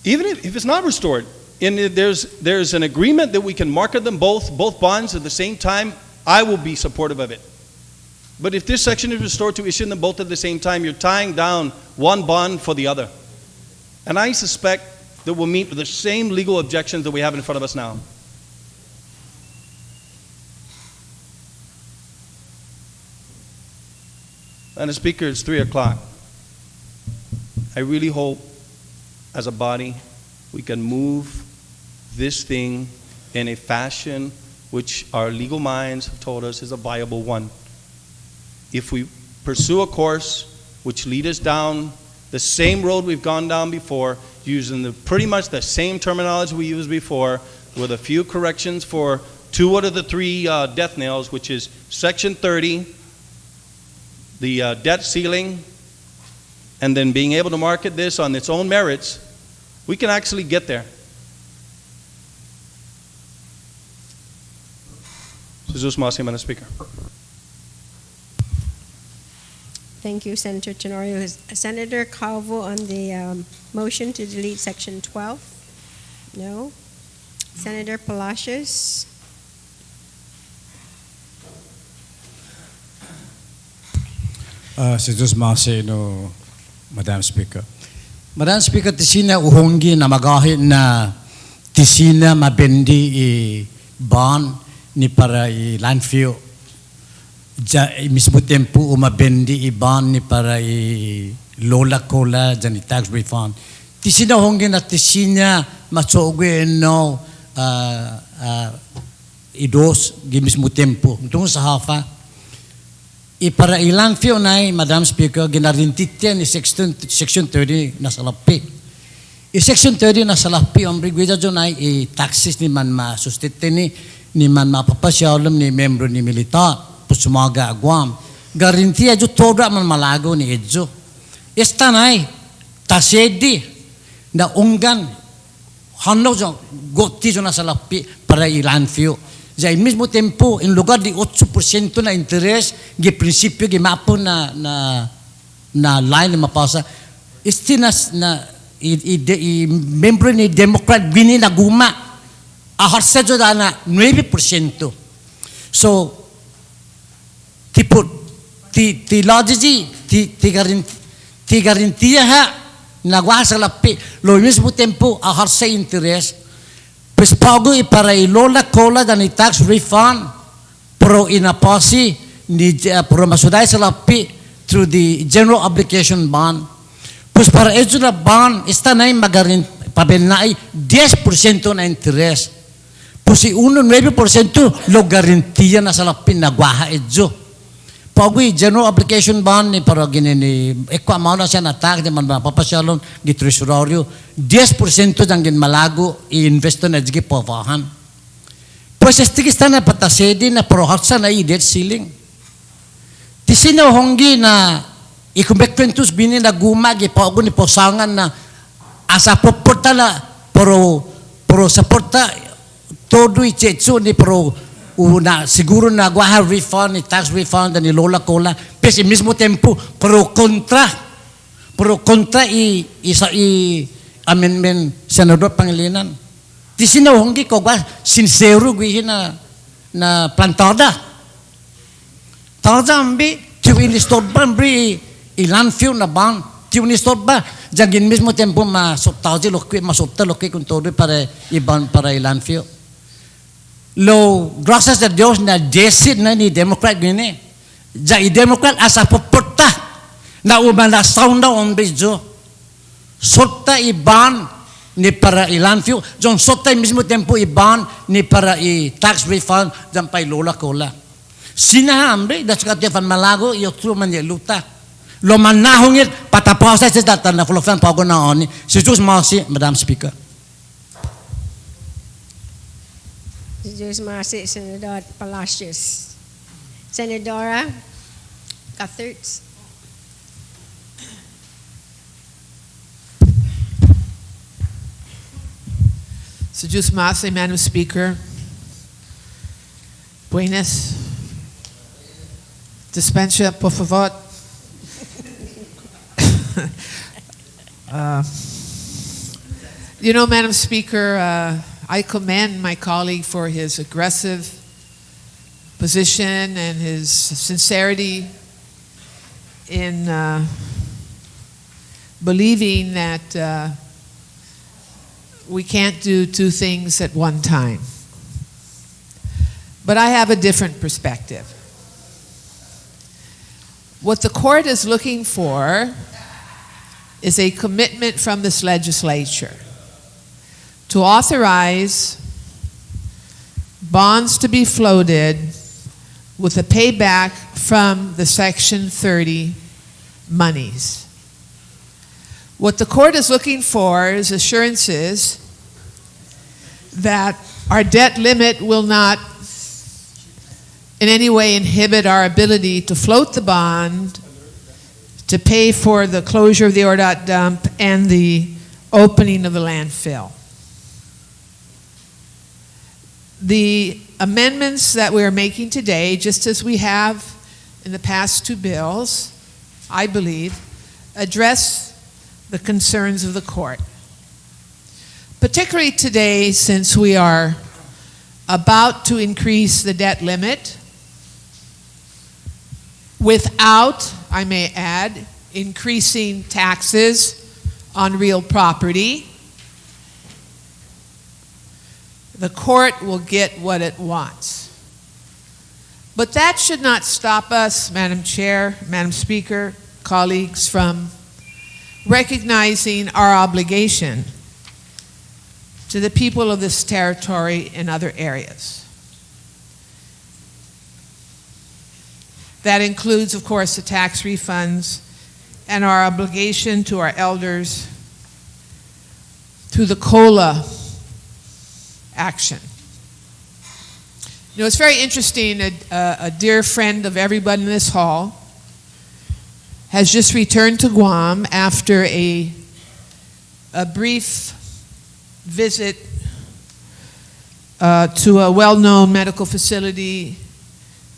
even if it's not restored, and there's an agreement that we can market them both bonds at the same time, I will be supportive of it. But if this section is restored to issue them both at the same time, you're tying down one bond for the other. And I suspect that we'll meet the same legal objections that we have in front of us now. Madam Speaker, it's 3 o'clock. I really hope, as a body, we can move this thing in a fashion which our legal minds have told us is a viable one. If we pursue a course which leads us down the same road we've gone down before, using pretty much the same terminology we used before, with a few corrections for 2 out of the 3 death nails, which is Section 30, the debt ceiling, and then being able to market this on its own merits, we can actually get there. Jesus Masi, Madam Speaker. Thank you, Senator Tenorio. Senator Calvo on the motion to delete Section 12? No. Senator Palacios? Jesus Masi no, Madam Speaker. Madam Speaker, tisina uhongi na magahi na tisina mabendi I bond ni para I landfill. Mismo tempo umabendi I bond ni para I lola cola jani tax refund. Tisina uhongi na tisina matsogwe no idos gi mismo tempo. Tungo sa hafa. I para ilang fio na Madam Speaker, ginarintitya ni Section 30 na salapi. I Section 30 na salapi, ang brigweda dyan ay taxes ni man masustite ni man mapapasyalam ni membro ni milita, pusumaga Guam. Garantiya dyan toda man malago ni Edjo. Esta na tasedi na unggan Hanno jo gotti jo na salapi para i-landfill. Sa mismo tempo, in lugar de 8% na interest, gi prinsipyo gi mapo na line na mapasa, isti na membro ni Democrat gini na guma, aharsa jo na 9%. So, ti logici, ti garantia ha, nagwa sa lapi, lo mismo tempo, aharsa interest, pues pago para ilola cola dan tax refund pro inaposi ni pro masuday sa lapi through the general obligation bond. Pues para eso na bond está na magarin pabelnai 10% na interest. Pues si 9% lo garantiya na sa lapi na guaha edzo. Pago general obligation bond ni para gini ni ekwa mao na siya na tax di man mapapasyalon di tresoryo 10% dang gin malago i-invest na jigi povahan. Pues estigista na patasedi na prohatsa na i-debt ceiling. Tisino honggi na ikumbekventus bini na gumagi pago ni posangan na asa poporta na pro saporta todo i-chetsu ni pro una siguro na guaha refund ni tax refund ni lola cola pero al mismo tempo pro contra amendment senador Pangilinan di sinawanggi ko ba sincero gwi na plantada ambi tiwini storba ambi i-landfill na ban tiwini storba jagin mismo tempo masoptaji masopta lokwi kung todo para iban para i-landfill. Lo, gracias a Dios na desit na ni Democrat gini. Ja i-Democrat asa poporta na umana sound na on bejo. Sota iban ni para i-landfill. John sota mismo tempo iban ni para i-tax refund jan pa lola cola. Sinahambre, that's got fan malago, yotru man luta. Lo manahongit patapasa sa datan na fulofan pago na oni. Si Diyos masi, Madam Speaker. Diyos masi, Senador Palacios. Senadora Cuthberts. So Diyos masi, Madam Speaker. Buenas. Dispensa, por favor. You know, Madam Speaker, I commend my colleague for his aggressive position and his sincerity in believing that we can't do two things at one time. But I have a different perspective. What the court is looking for is a commitment from this legislature to authorize bonds to be floated with a payback from the Section 30 monies. What the court is looking for is assurances that our debt limit will not in any way inhibit our ability to float the bond, to pay for the closure of the ORDOT dump and the opening of the landfill. The amendments that we are making today, just as we have in the past two bills, I believe, address the concerns of the court. Particularly today, since we are about to increase the debt limit without, I may add, increasing taxes on real property. The court will get what it wants. But that should not stop us, Madam Chair, Madam Speaker, colleagues, from recognizing our obligation to the people of this territory and other areas. That includes, of course, the tax refunds and our obligation to our elders through the COLA action. You know, it's very interesting, a dear friend of everybody in this hall has just returned to Guam after a brief visit to a well-known medical facility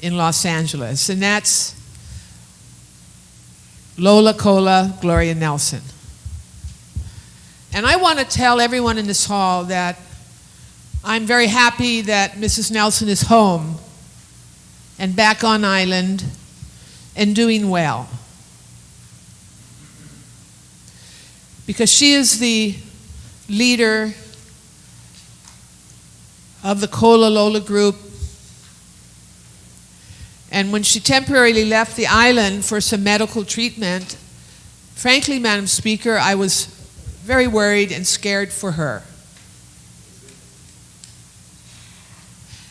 in Los Angeles, and that's Lola Cola Gloria Nelson. And I want to tell everyone in this hall that I'm very happy that Mrs. Nelson is home and back on island and doing well. Because she is the leader of the Cola Lola group. And when she temporarily left the island for some medical treatment, frankly, Madam Speaker, I was very worried and scared for her.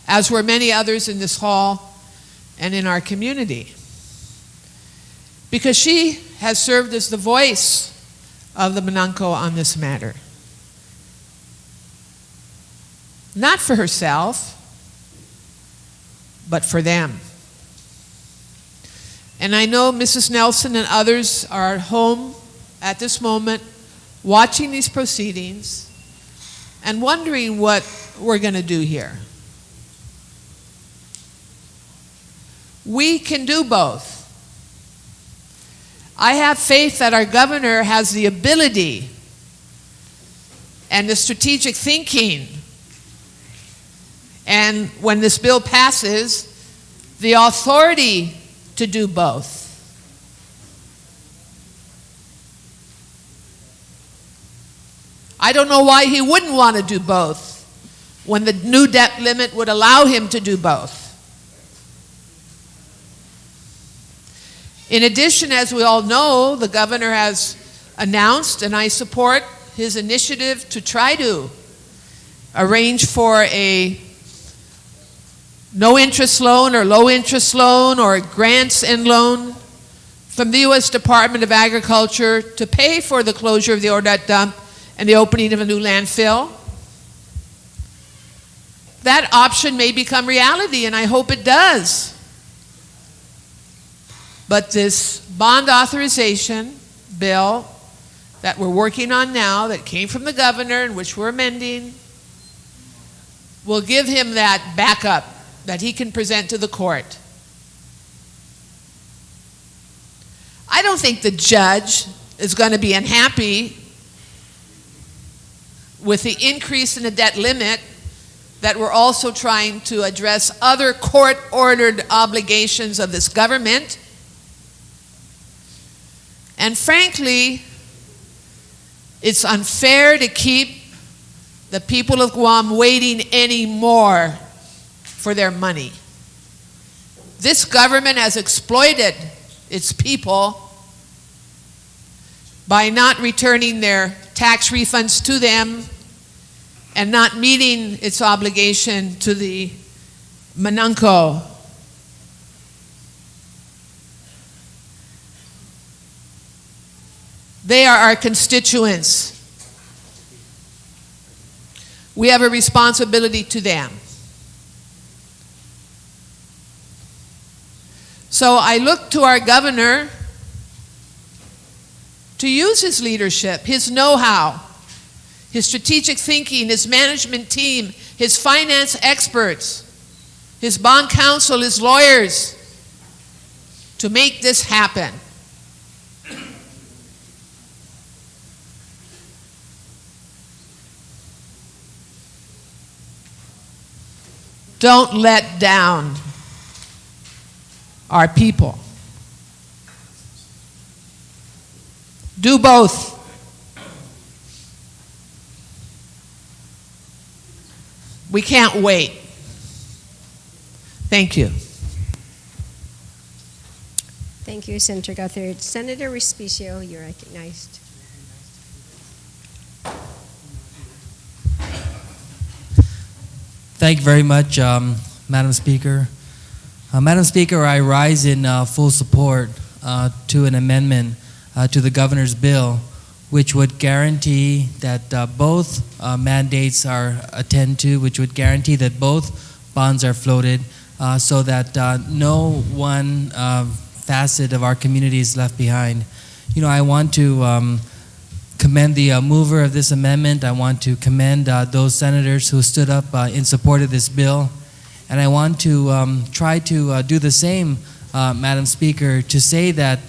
As were many others in this hall and in our community. Because she has served as the voice of the Mananco on this matter. Not for herself, but for them. And I know Mrs. Nelson and others are home at this moment watching these proceedings and wondering what we're going to do here. We can do both. I have faith that our governor has the ability and the strategic thinking, and when this bill passes, the authority to do both. I don't know why he wouldn't want to do both when the new debt limit would allow him to do both. In addition, as we all know, the governor has announced, and I support his initiative to try to arrange for a no-interest loan or low-interest loan or grants and loan from the U.S. Department of Agriculture to pay for the closure of the Ordat dump and the opening of a new landfill. That option may become reality, and I hope it does. But this bond authorization bill that we're working on now, that came from the governor and which we're amending, will give him that backup that he can present to the court. I don't think the judge is going to be unhappy with the increase in the debt limit that we're also trying to address other court-ordered obligations of this government. And frankly, it's unfair to keep the people of Guam waiting any more for their money. This government has exploited its people by not returning their tax refunds to them and not meeting its obligation to the Mananco. They are our constituents. We have a responsibility to them. So I look to our governor to use his leadership, his know-how, his strategic thinking, his management team, his finance experts, his bond counsel, his lawyers, to make this happen. Don't let down our people. Do both. We can't wait. Thank you. Thank you, Senator Guthrie. Senator Respicio, you're recognized. Thank you very much, Madam Speaker. Madam Speaker, I rise in full support to an amendment to the governor's bill, which would guarantee that both mandates are attended to, which would guarantee that both bonds are floated, so that no one facet of our community is left behind. You know, I want to commend the mover of this amendment. I want to commend those senators who stood up in support of this bill. And I want to try to do the same, Madam Speaker, to say that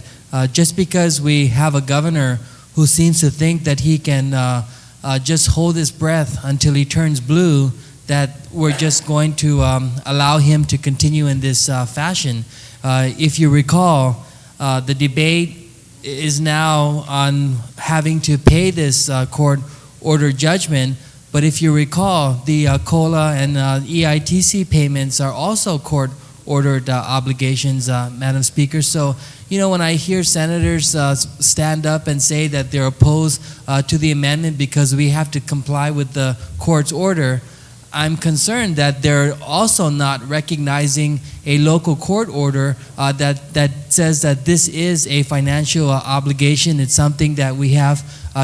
just because we have a governor who seems to think that he can just hold his breath until he turns blue, that we're just going to allow him to continue in this fashion. If you recall, the debate is now on having to pay this court order judgment, but if you recall, the COLA and EITC payments are also court ordered obligations, Madam Speaker. So, you know, when I hear senators stand up and say that they're opposed to the amendment because we have to comply with the court's order, I'm concerned that they're also not recognizing a local court order that says that this is a financial obligation. It's something that we have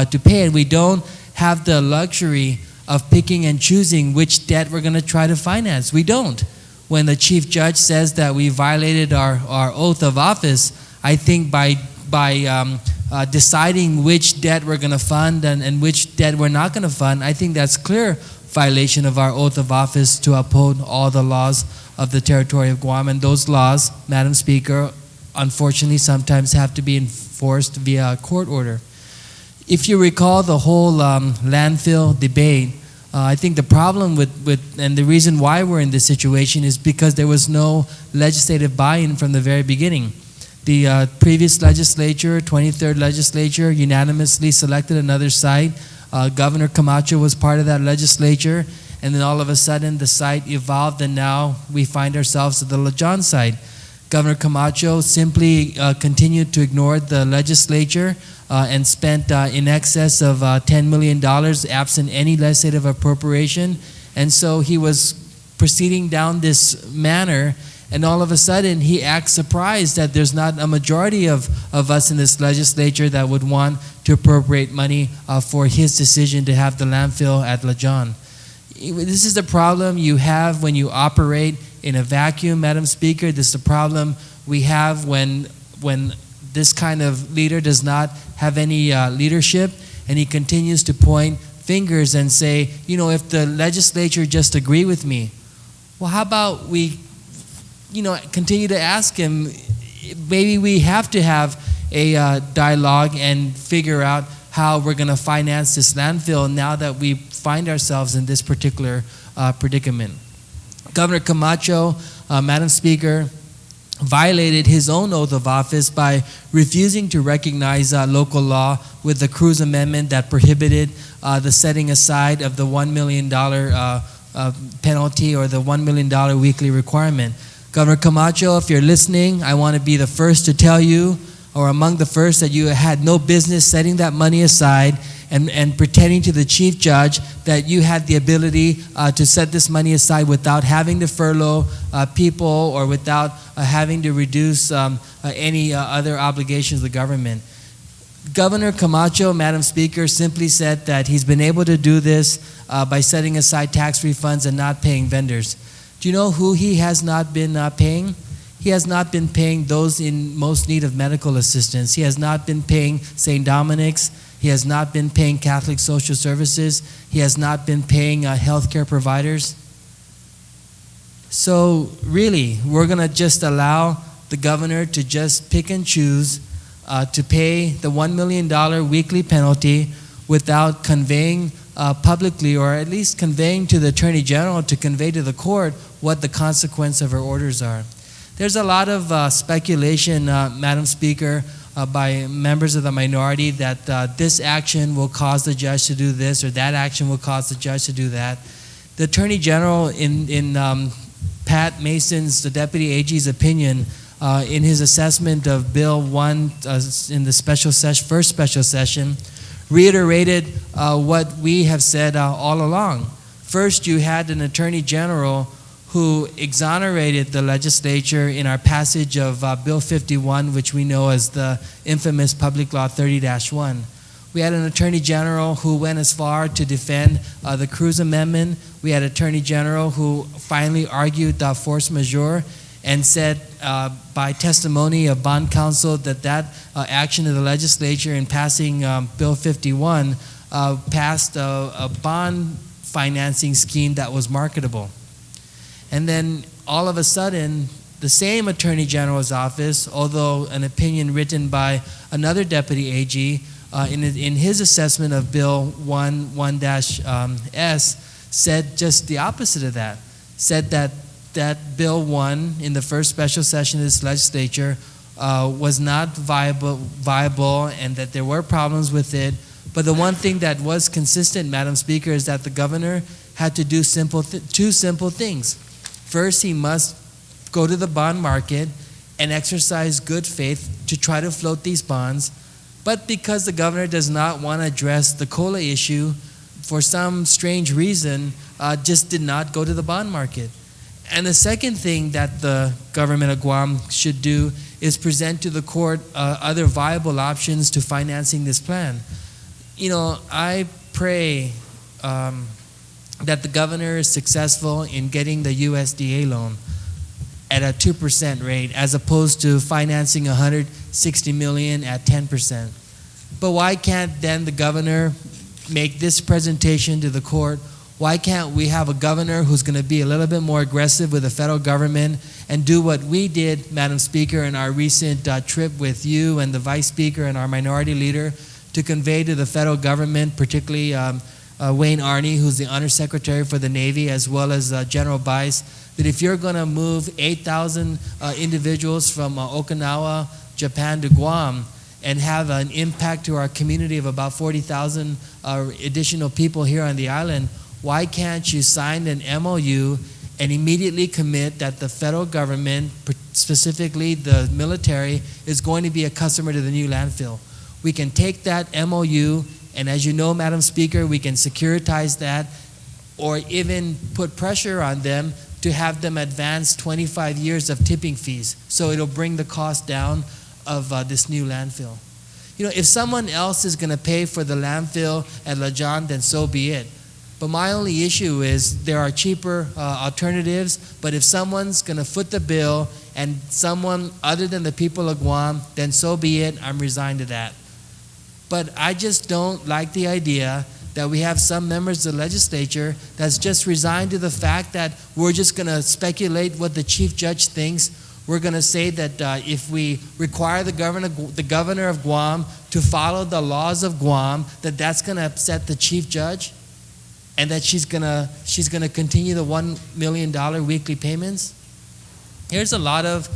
to pay, and we don't have the luxury of picking and choosing which debt we're going to try to finance. We don't. When the chief judge says that we violated our oath of office, I think by deciding which debt we're going to fund and which debt we're not going to fund, I think that's clear violation of our oath of office to uphold all the laws of the territory of Guam. And those laws, Madam Speaker, unfortunately sometimes have to be enforced via court order. If you recall the whole landfill debate, I think the problem with and the reason why we're in this situation is because there was no legislative buy-in from the very beginning. The previous legislature, 23rd legislature, unanimously selected another site. Governor Camacho was part of that legislature, and then all of a sudden the site evolved, and now we find ourselves at the Lajon site. Governor Camacho simply continued to ignore the legislature and spent in excess of $10 million absent any legislative appropriation, and so he was proceeding down this manner, and all of a sudden he acts surprised that there's not a majority of us in this legislature that would want to appropriate money for his decision to have the landfill at Lajon. This is the problem you have when you operate in a vacuum, Madam Speaker. This is the problem we have when this kind of leader does not have any leadership, and he continues to point fingers and say, you know, if the legislature just agree with me, well, how about we, you know, continue to ask him, maybe we have to have a dialogue and figure out how we're going to finance this landfill now that we find ourselves in this particular predicament. Governor Camacho, Madam Speaker, violated his own oath of office by refusing to recognize local law with the Cruz Amendment that prohibited the setting aside of the $1 million penalty or the $1 million weekly requirement. Governor Camacho, if you're listening, I want to be the first to tell you, or among the first, that you had no business setting that money aside and pretending to the chief judge that you had the ability to set this money aside without having to furlough people or without having to reduce any other obligations of the government. Governor Camacho, Madam Speaker, simply said that he's been able to do this by setting aside tax refunds and not paying vendors. Do you know who he has not been paying? He has not been paying those in most need of medical assistance. He has not been paying St. Dominic's. He has not been paying Catholic Social Services. He has not been paying healthcare providers. So really, we're going to just allow the governor to just pick and choose to pay the $1 million weekly penalty without conveying publicly, or at least conveying to the Attorney General to convey to the court what the consequence of her orders are. There's a lot of speculation, Madam Speaker, by members of the minority that this action will cause the judge to do this or that action will cause the judge to do that. The Attorney General, in Pat Mason's, the Deputy AG's opinion, in his assessment of Bill 1 in the first special session, reiterated what we have said all along. First, you had an Attorney General who exonerated the legislature in our passage of Bill 51, which we know as the infamous Public Law 30-1. We had an Attorney General who went as far to defend the Cruz Amendment. We had an Attorney General who finally argued force majeure. and said by testimony of bond counsel that action of the legislature in passing Bill 51 passed a bond financing scheme that was marketable. And then all of a sudden, the same Attorney General's office, although an opinion written by another Deputy AG, in his assessment of Bill 1-S, said just the opposite of that. Said that Bill 1 in the first special session of this legislature was not viable and that there were problems with it. But the one thing that was consistent, Madam Speaker, is that the governor had to do two simple things. First, he must go to the bond market and exercise good faith to try to float these bonds. But because the governor does not want to address the COLA issue, for some strange reason, just did not go to the bond market. And the second thing that the government of Guam should do is present to the court other viable options to financing this plan. You know, I pray that the governor is successful in getting the USDA loan at a 2% rate as opposed to financing $160 million at 10%. But why can't then the governor make this presentation to the court? Why can't we have a governor who's going to be a little bit more aggressive with the federal government and do what we did, Madam Speaker, in our recent trip with you and the Vice Speaker and our minority leader to convey to the federal government, particularly Wayne Arney, who's the Undersecretary for the Navy, as well as General Bice, that if you're going to move 8,000 individuals from Okinawa, Japan to Guam and have an impact to our community of about 40,000 additional people here on the island, why can't you sign an MOU and immediately commit that the federal government, specifically the military, is going to be a customer to the new landfill? We can take that MOU, and as you know, Madam Speaker, we can securitize that or even put pressure on them to have them advance 25 years of tipping fees. So it'll bring the cost down of this new landfill. You know, if someone else is going to pay for the landfill at La John, then so be it. But my only issue is there are cheaper alternatives, but if someone's going to foot the bill and someone other than the people of Guam, then so be it. I'm resigned to that. But I just don't like the idea that we have some members of the legislature that's just resigned to the fact that we're just going to speculate what the chief judge thinks. We're going to say that if we require the governor of Guam to follow the laws of Guam, that's going to upset the chief judge, and that she's going to continue the $1 million weekly payments. Here's a lot of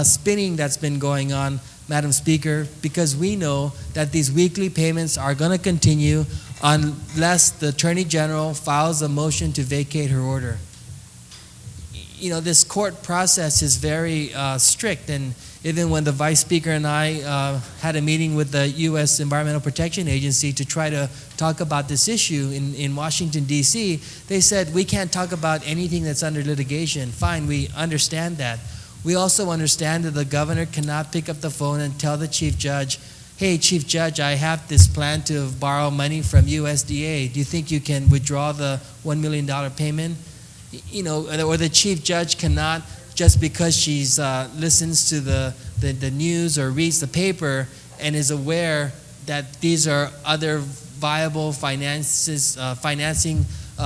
spinning that's been going on, Madam Speaker, because we know that these weekly payments are going to continue unless the Attorney General files a motion to vacate her order. You know, this court process is very strict, and even when the Vice Speaker and I had a meeting with the U.S. Environmental Protection Agency to try to talk about this issue in Washington, D.C., they said, we can't talk about anything that's under litigation. Fine, we understand that. We also understand that the governor cannot pick up the phone and tell the chief judge, hey, Chief Judge, I have this plan to borrow money from USDA. Do you think you can withdraw the $1 million payment? You know, or the chief judge cannot, just because she's listens to the news or reads the paper and is aware that these are other viable financing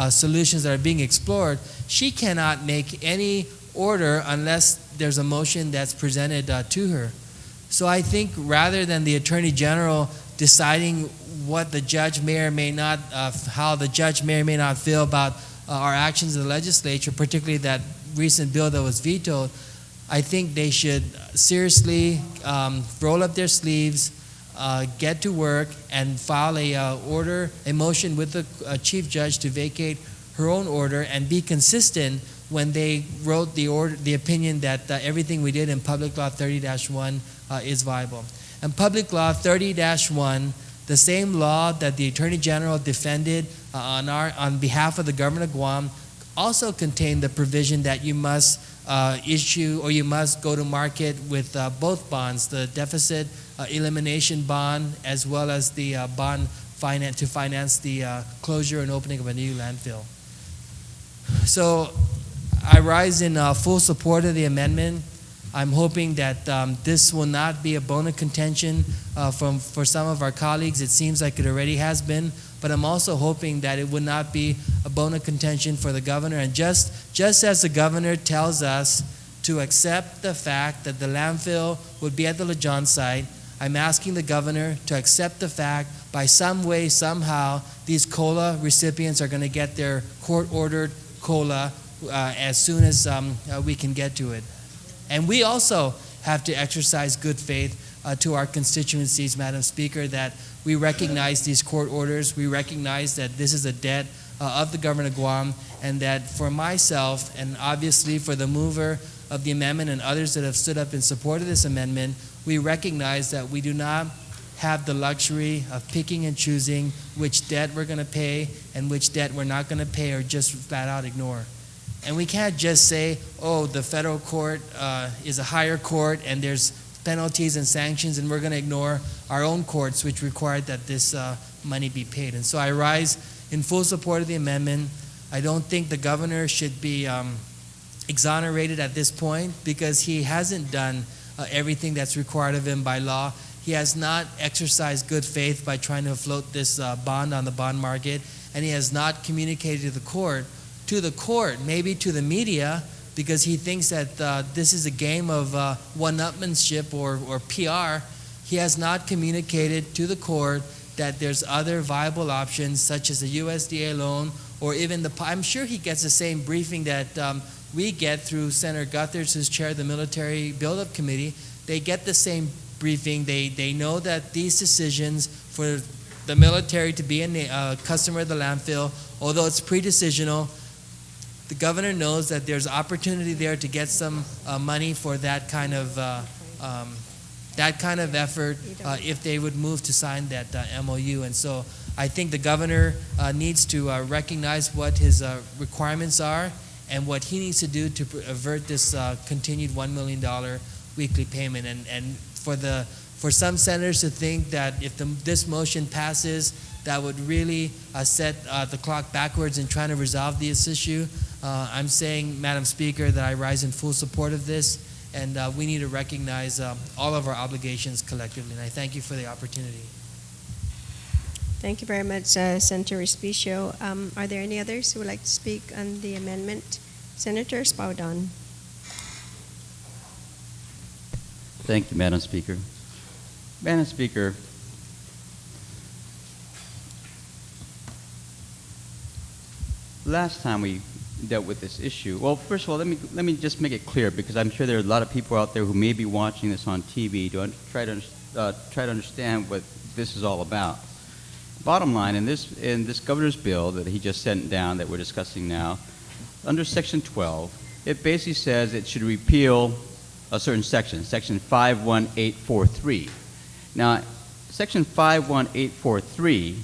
solutions that are being explored, she cannot make any order unless there's a motion that's presented to her. So I think rather than the Attorney General deciding what the judge may or may not, how the judge may or may not feel about our actions in the legislature, particularly that recent bill that was vetoed, I think they should seriously roll up their sleeves, get to work, and file a motion with the chief judge to vacate her own order and be consistent when they wrote the opinion that everything we did in Public Law 30-1 is viable. And Public Law 30-1, the same law that the Attorney General defended on behalf of the government of Guam, also contained the provision that you must issue or you must go to market with both bonds, the deficit elimination bond as well as the bond to finance the closure and opening of a new landfill. So I rise in full support of the amendment. I'm hoping that this will not be a bone of contention for some of our colleagues. It seems like it already has been, but I'm also hoping that it would not be a bone of contention for the governor. And just as the governor tells us to accept the fact that the landfill would be at the Lejon site, I'm asking the governor to accept the fact by some way, somehow, these COLA recipients are going to get their court-ordered COLA as soon as we can get to it. And we also have to exercise good faith to our constituencies, Madam Speaker, that we recognize these court orders, we recognize that this is a debt of the government of Guam, and that for myself, and obviously for the mover of the amendment and others that have stood up in support of this amendment, we recognize that we do not have the luxury of picking and choosing which debt we're going to pay and which debt we're not going to pay or just flat out ignore. And we can't just say, oh, the federal court is a higher court and there's penalties and sanctions, and we're going to ignore our own courts which require that this money be paid. And so I rise in full support of the amendment. I don't think the governor should be exonerated at this point because he hasn't done everything that's required of him by law. He has not exercised good faith by trying to float this bond on the bond market, and he has not communicated to the court, maybe to the media, because he thinks that this is a game of one-upmanship or PR. He has not communicated to the court that there's other viable options, such as a USDA loan, or even I'm sure he gets the same briefing that we get through Senator Guthers, who's chair of the Military Build-Up Committee. They get the same briefing. They know that these decisions for the military to be a customer of the landfill, although it's pre-decisional, the governor knows that there's opportunity there to get some money for that kind of effort if they would move to sign that MOU. And so I think the governor needs to recognize what his requirements are and what he needs to do to avert this continued $1 million weekly payment. And for some senators to think that if this motion passes, that would really set the clock backwards in trying to resolve this issue. I'm saying, Madam Speaker, that I rise in full support of this, and we need to recognize all of our obligations collectively. And I thank you for the opportunity. Thank you very much, Senator Respicio. Are there any others who would like to speak on the amendment? Senator Spaudon. Thank you, Madam Speaker. Madam Speaker, last time we dealt with this issue, well, first of all, let me just make it clear, because I'm sure there are a lot of people out there who may be watching this on TV to try to understand what this is all about. Bottom line, in this governor's bill that he just sent down that we're discussing now, under Section 12, it basically says it should repeal a certain section, Section 51843. Now, Section 51843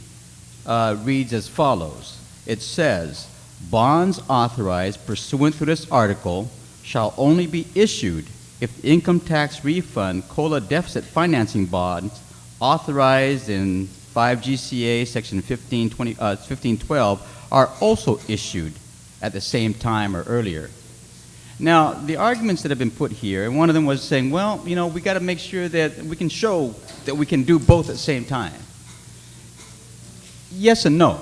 reads as follows. It says, bonds authorized pursuant to this article shall only be issued if the income tax refund COLA deficit financing bonds authorized in 5 GCA Section 1512 are also issued at the same time or earlier. Now, the arguments that have been put here, and one of them was saying, well, you know, we got to make sure that we can show that we can do both at the same time. Yes and no.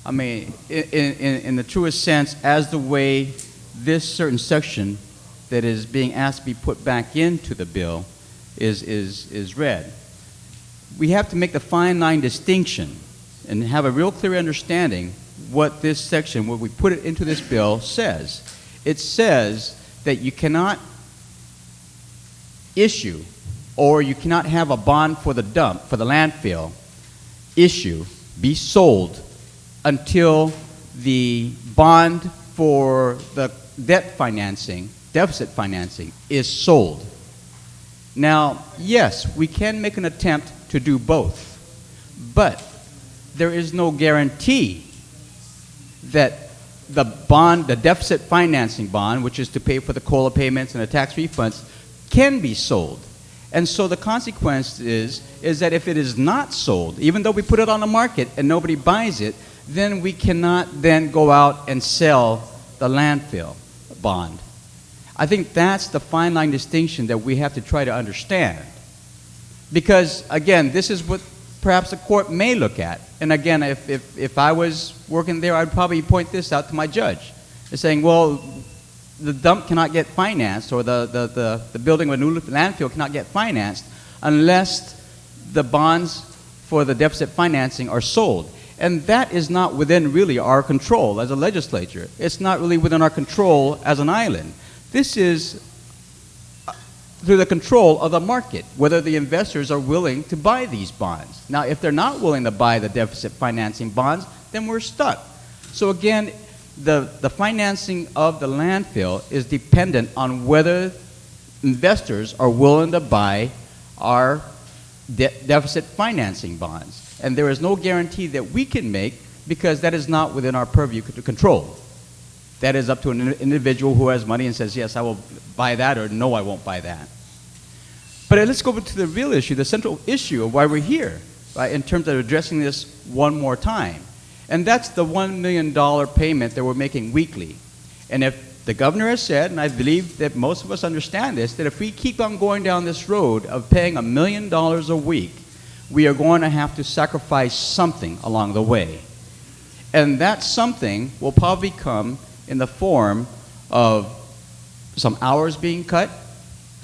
I mean, in the truest sense, as the way this certain section that is being asked to be put back into the bill is read. We have to make the fine line distinction and have a real clear understanding what this section, what we put it into this bill, says. It says that you cannot issue, or you cannot have a bond for the dump, for the landfill, be sold until the bond for the deficit financing is sold. Now, yes, we can make an attempt to do both, but there is no guarantee that the bond, the deficit financing bond, which is to pay for the COLA payments and the tax refunds, can be sold. And so the consequence is that if it is not sold, even though we put it on the market and nobody buys it, then we cannot then go out and sell the landfill. bond. I think that's the fine line distinction that we have to try to understand. Because, again, this is what perhaps the court may look at. And again, if I was working there, I'd probably point this out to my judge. They're saying, well, the dump cannot get financed, or the building of a new landfill cannot get financed unless the bonds for the deficit financing are sold. And that is not within really our control as a legislature. It's not really within our control as an island. This is through the control of the market, whether the investors are willing to buy these bonds. Now, if they're not willing to buy the deficit financing bonds, then we're stuck. So again, the financing of the landfill is dependent on whether investors are willing to buy our deficit financing bonds. And there is no guarantee that we can make, because that is not within our purview to control. That is up to an individual who has money and says, yes, I will buy that, or no, I won't buy that. But let's go to the real issue, the central issue of why we're here, right, in terms of addressing this one more time. And that's the $1 million payment that we're making weekly. And if the governor has said, and I believe that most of us understand this, that if we keep on going down this road of paying $1 million a week, we are going to have to sacrifice something along the way. And that something will probably come in the form of some hours being cut,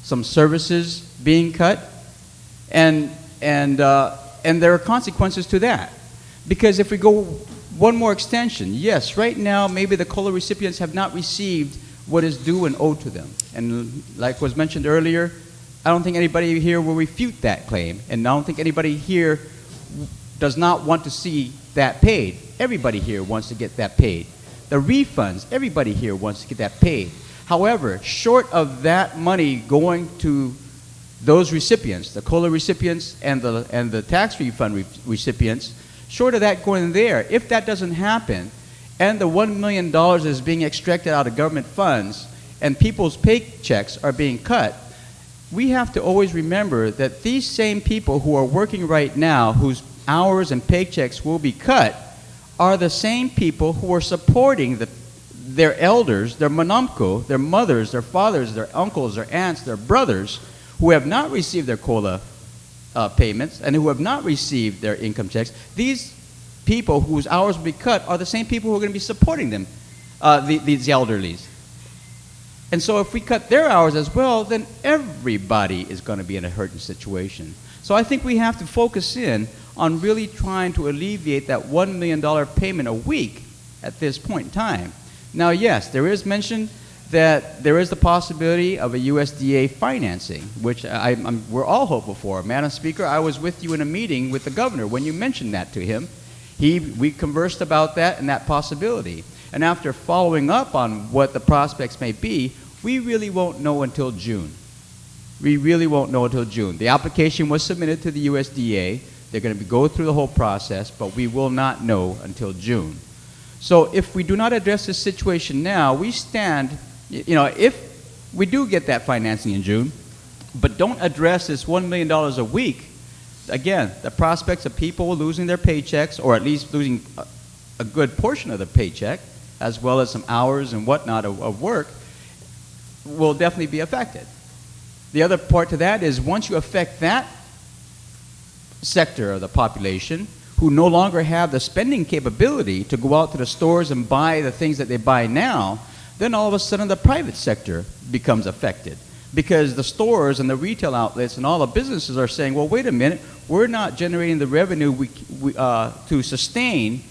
some services being cut, and there are consequences to that. Because if we go one more extension, yes, right now maybe the COLA recipients have not received what is due and owed to them. And like was mentioned earlier, I don't think anybody here will refute that claim, and I don't think anybody here does not want to see that paid. Everybody here wants to get that paid. The refunds, everybody here wants to get that paid. However, short of that money going to those recipients, the COLA recipients and the tax refund recipients, short of that going there, if that doesn't happen, and the $1 million is being extracted out of government funds, and people's paychecks are being cut, we have to always remember that these same people who are working right now, whose hours and paychecks will be cut, are the same people who are supporting their elders, their manamko, their mothers, their fathers, their uncles, their aunts, their brothers, who have not received their COLA payments and who have not received their income checks. These people whose hours will be cut are the same people who are going to be supporting them, these elderlies. And so if we cut their hours as well, then everybody is going to be in a hurting situation. So I think we have to focus in on really trying to alleviate that $1 million payment a week at this point in time. Now, yes, there is mention that there is the possibility of a USDA financing, which we're all hopeful for. Madam Speaker, I was with you in a meeting with the governor when you mentioned that to him. We conversed about that and that possibility. And after following up on what the prospects may be, we really won't know until June. We really won't know until June. The application was submitted to the USDA. They're going to go through the whole process, but we will not know until June. So if we do not address this situation now, we stand, if we do get that financing in June, but don't address this $1 million a week, again, the prospects of people losing their paychecks, or at least losing a good portion of their paycheck, as well as some hours and whatnot of work, will definitely be affected. The other part to that is once you affect that sector of the population who no longer have the spending capability to go out to the stores and buy the things that they buy now, then all of a sudden the private sector becomes affected. Because the stores and the retail outlets and all the businesses are saying, well, wait a minute, we're not generating the revenue to sustain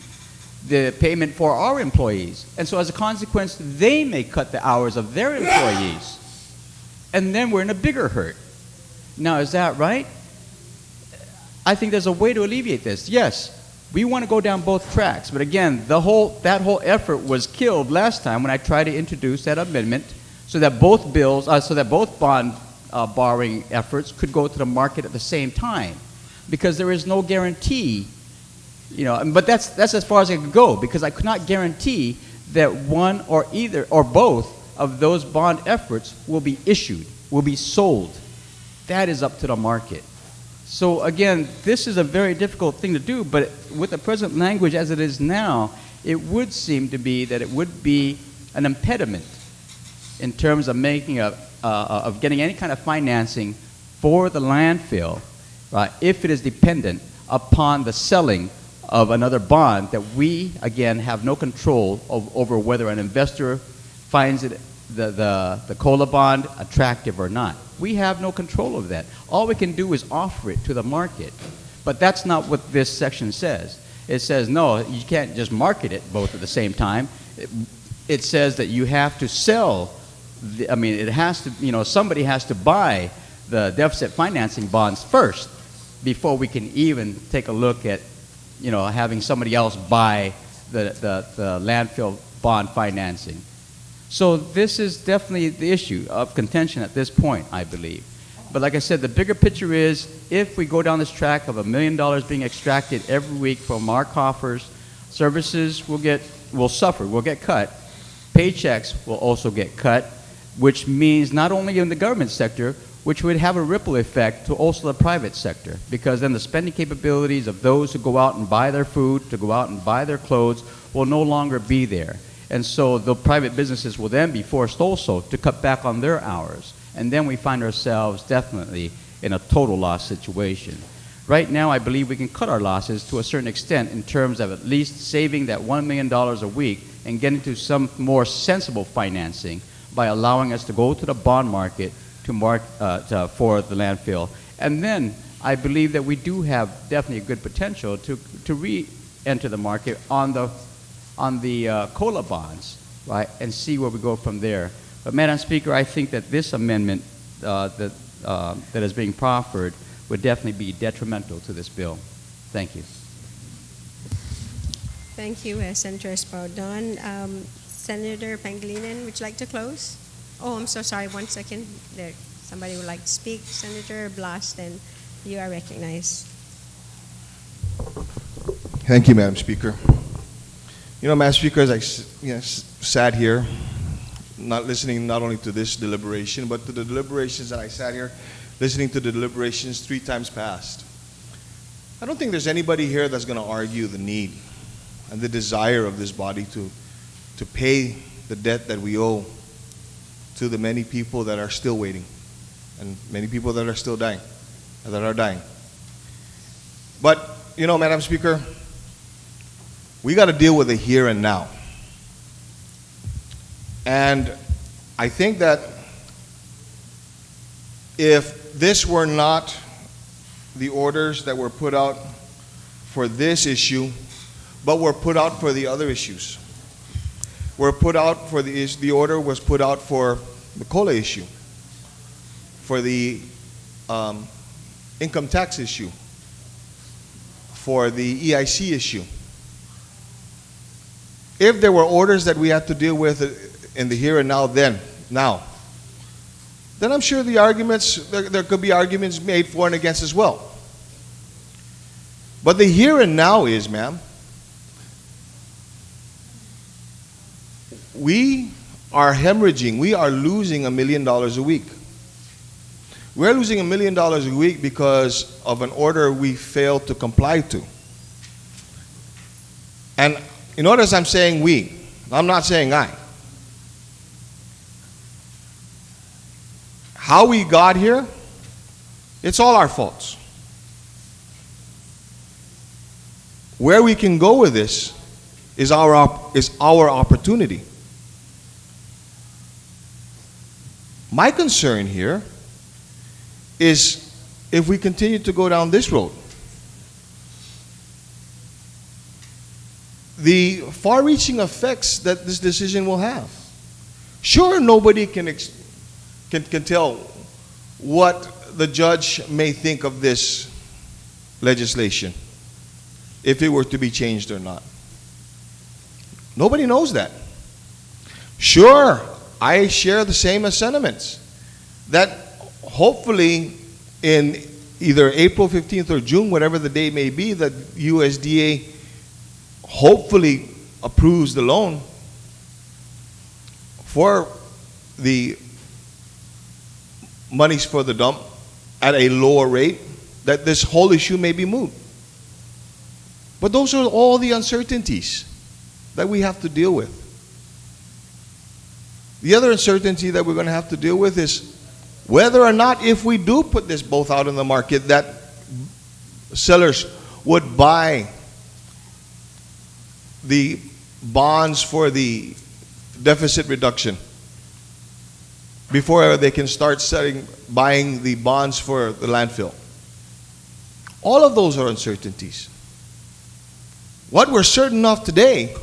the payment for our employees. And so as a consequence, they may cut the hours of their employees. And then we're in a bigger hurt. Now, is that right? I think there's a way to alleviate this. Yes, we want to go down both tracks. But again, that whole effort was killed last time when I tried to introduce that amendment so that both bills, so that both bond borrowing efforts could go to the market at the same time. Because there is no guarantee, but that's as far as I could go, because I could not guarantee that one or either or both of those bond efforts will be issued, will be sold. That is up to the market. So again, this is a very difficult thing to do, but with the present language as it is now, it would seem to be that it would be an impediment in terms of making of getting any kind of financing for the landfill, right, if it is dependent upon the selling of another bond that we, again, have no control over whether an investor finds it, the COLA bond attractive or not. We have no control of that. All we can do is offer it to the market. But that's not what this section says. It says, no, you can't just market it both at the same time. It says that you have to sell, it has to, somebody has to buy the deficit financing bonds first before we can even take a look at, having somebody else buy the landfill bond financing. So this is definitely the issue of contention at this point, I believe. But like I said, the bigger picture is if we go down this track of $1 million being extracted every week from our coffers, services will suffer, will get cut. Paychecks will also get cut, which means not only in the government sector, which would have a ripple effect to also the private sector, because then the spending capabilities of those who go out and buy their food, to go out and buy their clothes, will no longer be there. And so the private businesses will then be forced also to cut back on their hours. And then we find ourselves definitely in a total loss situation. Right now, I believe we can cut our losses to a certain extent in terms of at least saving that $1 million a week and getting to some more sensible financing by allowing us to go to the bond market for the landfill. And then I believe that we do have definitely a good potential to re-enter the market on the COLA bonds, right, and see where we go from there. But Madam Speaker, I think that this amendment that is being proffered would definitely be detrimental to this bill. Thank you. Thank you, Senator Espaldon. Senator Pangilinan, would you like to close? Oh, I'm so sorry. 1 second. There, somebody would like to speak. Senator Blas, then you are recognized. Thank you, Madam Speaker. Madam Speaker, as I sat here, not listening not only to this deliberation, but to the deliberations that I sat here, listening to the deliberations 3 times past, I don't think there's anybody here that's going to argue the need and the desire of this body to pay the debt that we owe to the many people that are still waiting and many people that are still dying, that are dying. But, Madam Speaker, we got to deal with the here and now. And I think that if this were not the orders that were put out for this issue, but were put out for the other issues, were put out for the order was put out for the COLA issue, for the income tax issue, for the EIC issue. If there were orders that we had to deal with in the here and now, then I'm sure the arguments, there could be arguments made for and against as well. But the here and now is, ma'am, we are hemorrhaging, we are losing $1 million a week. We're losing $1 million a week because of an order we failed to comply to. And you notice I'm saying we, I'm not saying I. How we got here, it's all our faults. Where we can go with this is our opportunity. My concern here is if we continue to go down this road, the far-reaching effects that this decision will have. Sure, nobody can tell what the judge may think of this legislation, if it were to be changed or not. Nobody knows that. Sure, I share the same sentiments that hopefully in either April 15th or June, whatever the day may be, that USDA hopefully approves the loan for the monies for the dump at a lower rate, that this whole issue may be moved. But those are all the uncertainties that we have to deal with. The other uncertainty that we're going to have to deal with is whether or not, if we do put this both out in the market, that sellers would buy the bonds for the deficit reduction before they can start buying the bonds for the landfill. All of those are uncertainties. What we're certain of today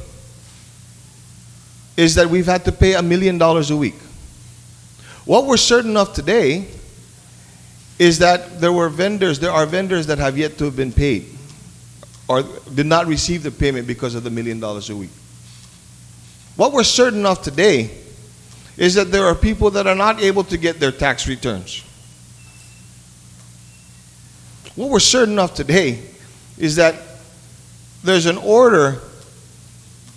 is that we've had to pay $1 million a week. What we're certain of today is that there are vendors that have yet to have been paid or did not receive the payment because of the $1 million a week. What we're certain of today is that there are people that are not able to get their tax returns. What we're certain of today is that there's an order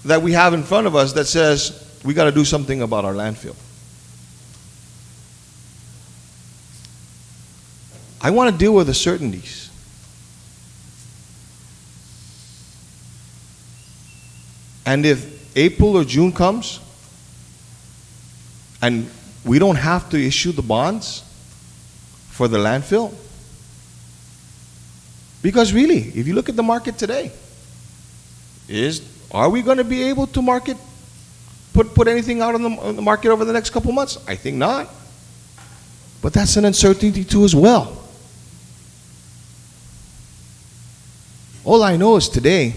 that we have in front of us that says we got to do something about our landfill. I want to deal with the certainties. And if April or June comes and we don't have to issue the bonds for the landfill, because really, if you look at the market today, are we going to be able to put anything out on the market over the next couple months? I think not. But that's an uncertainty too as well. All I know is today,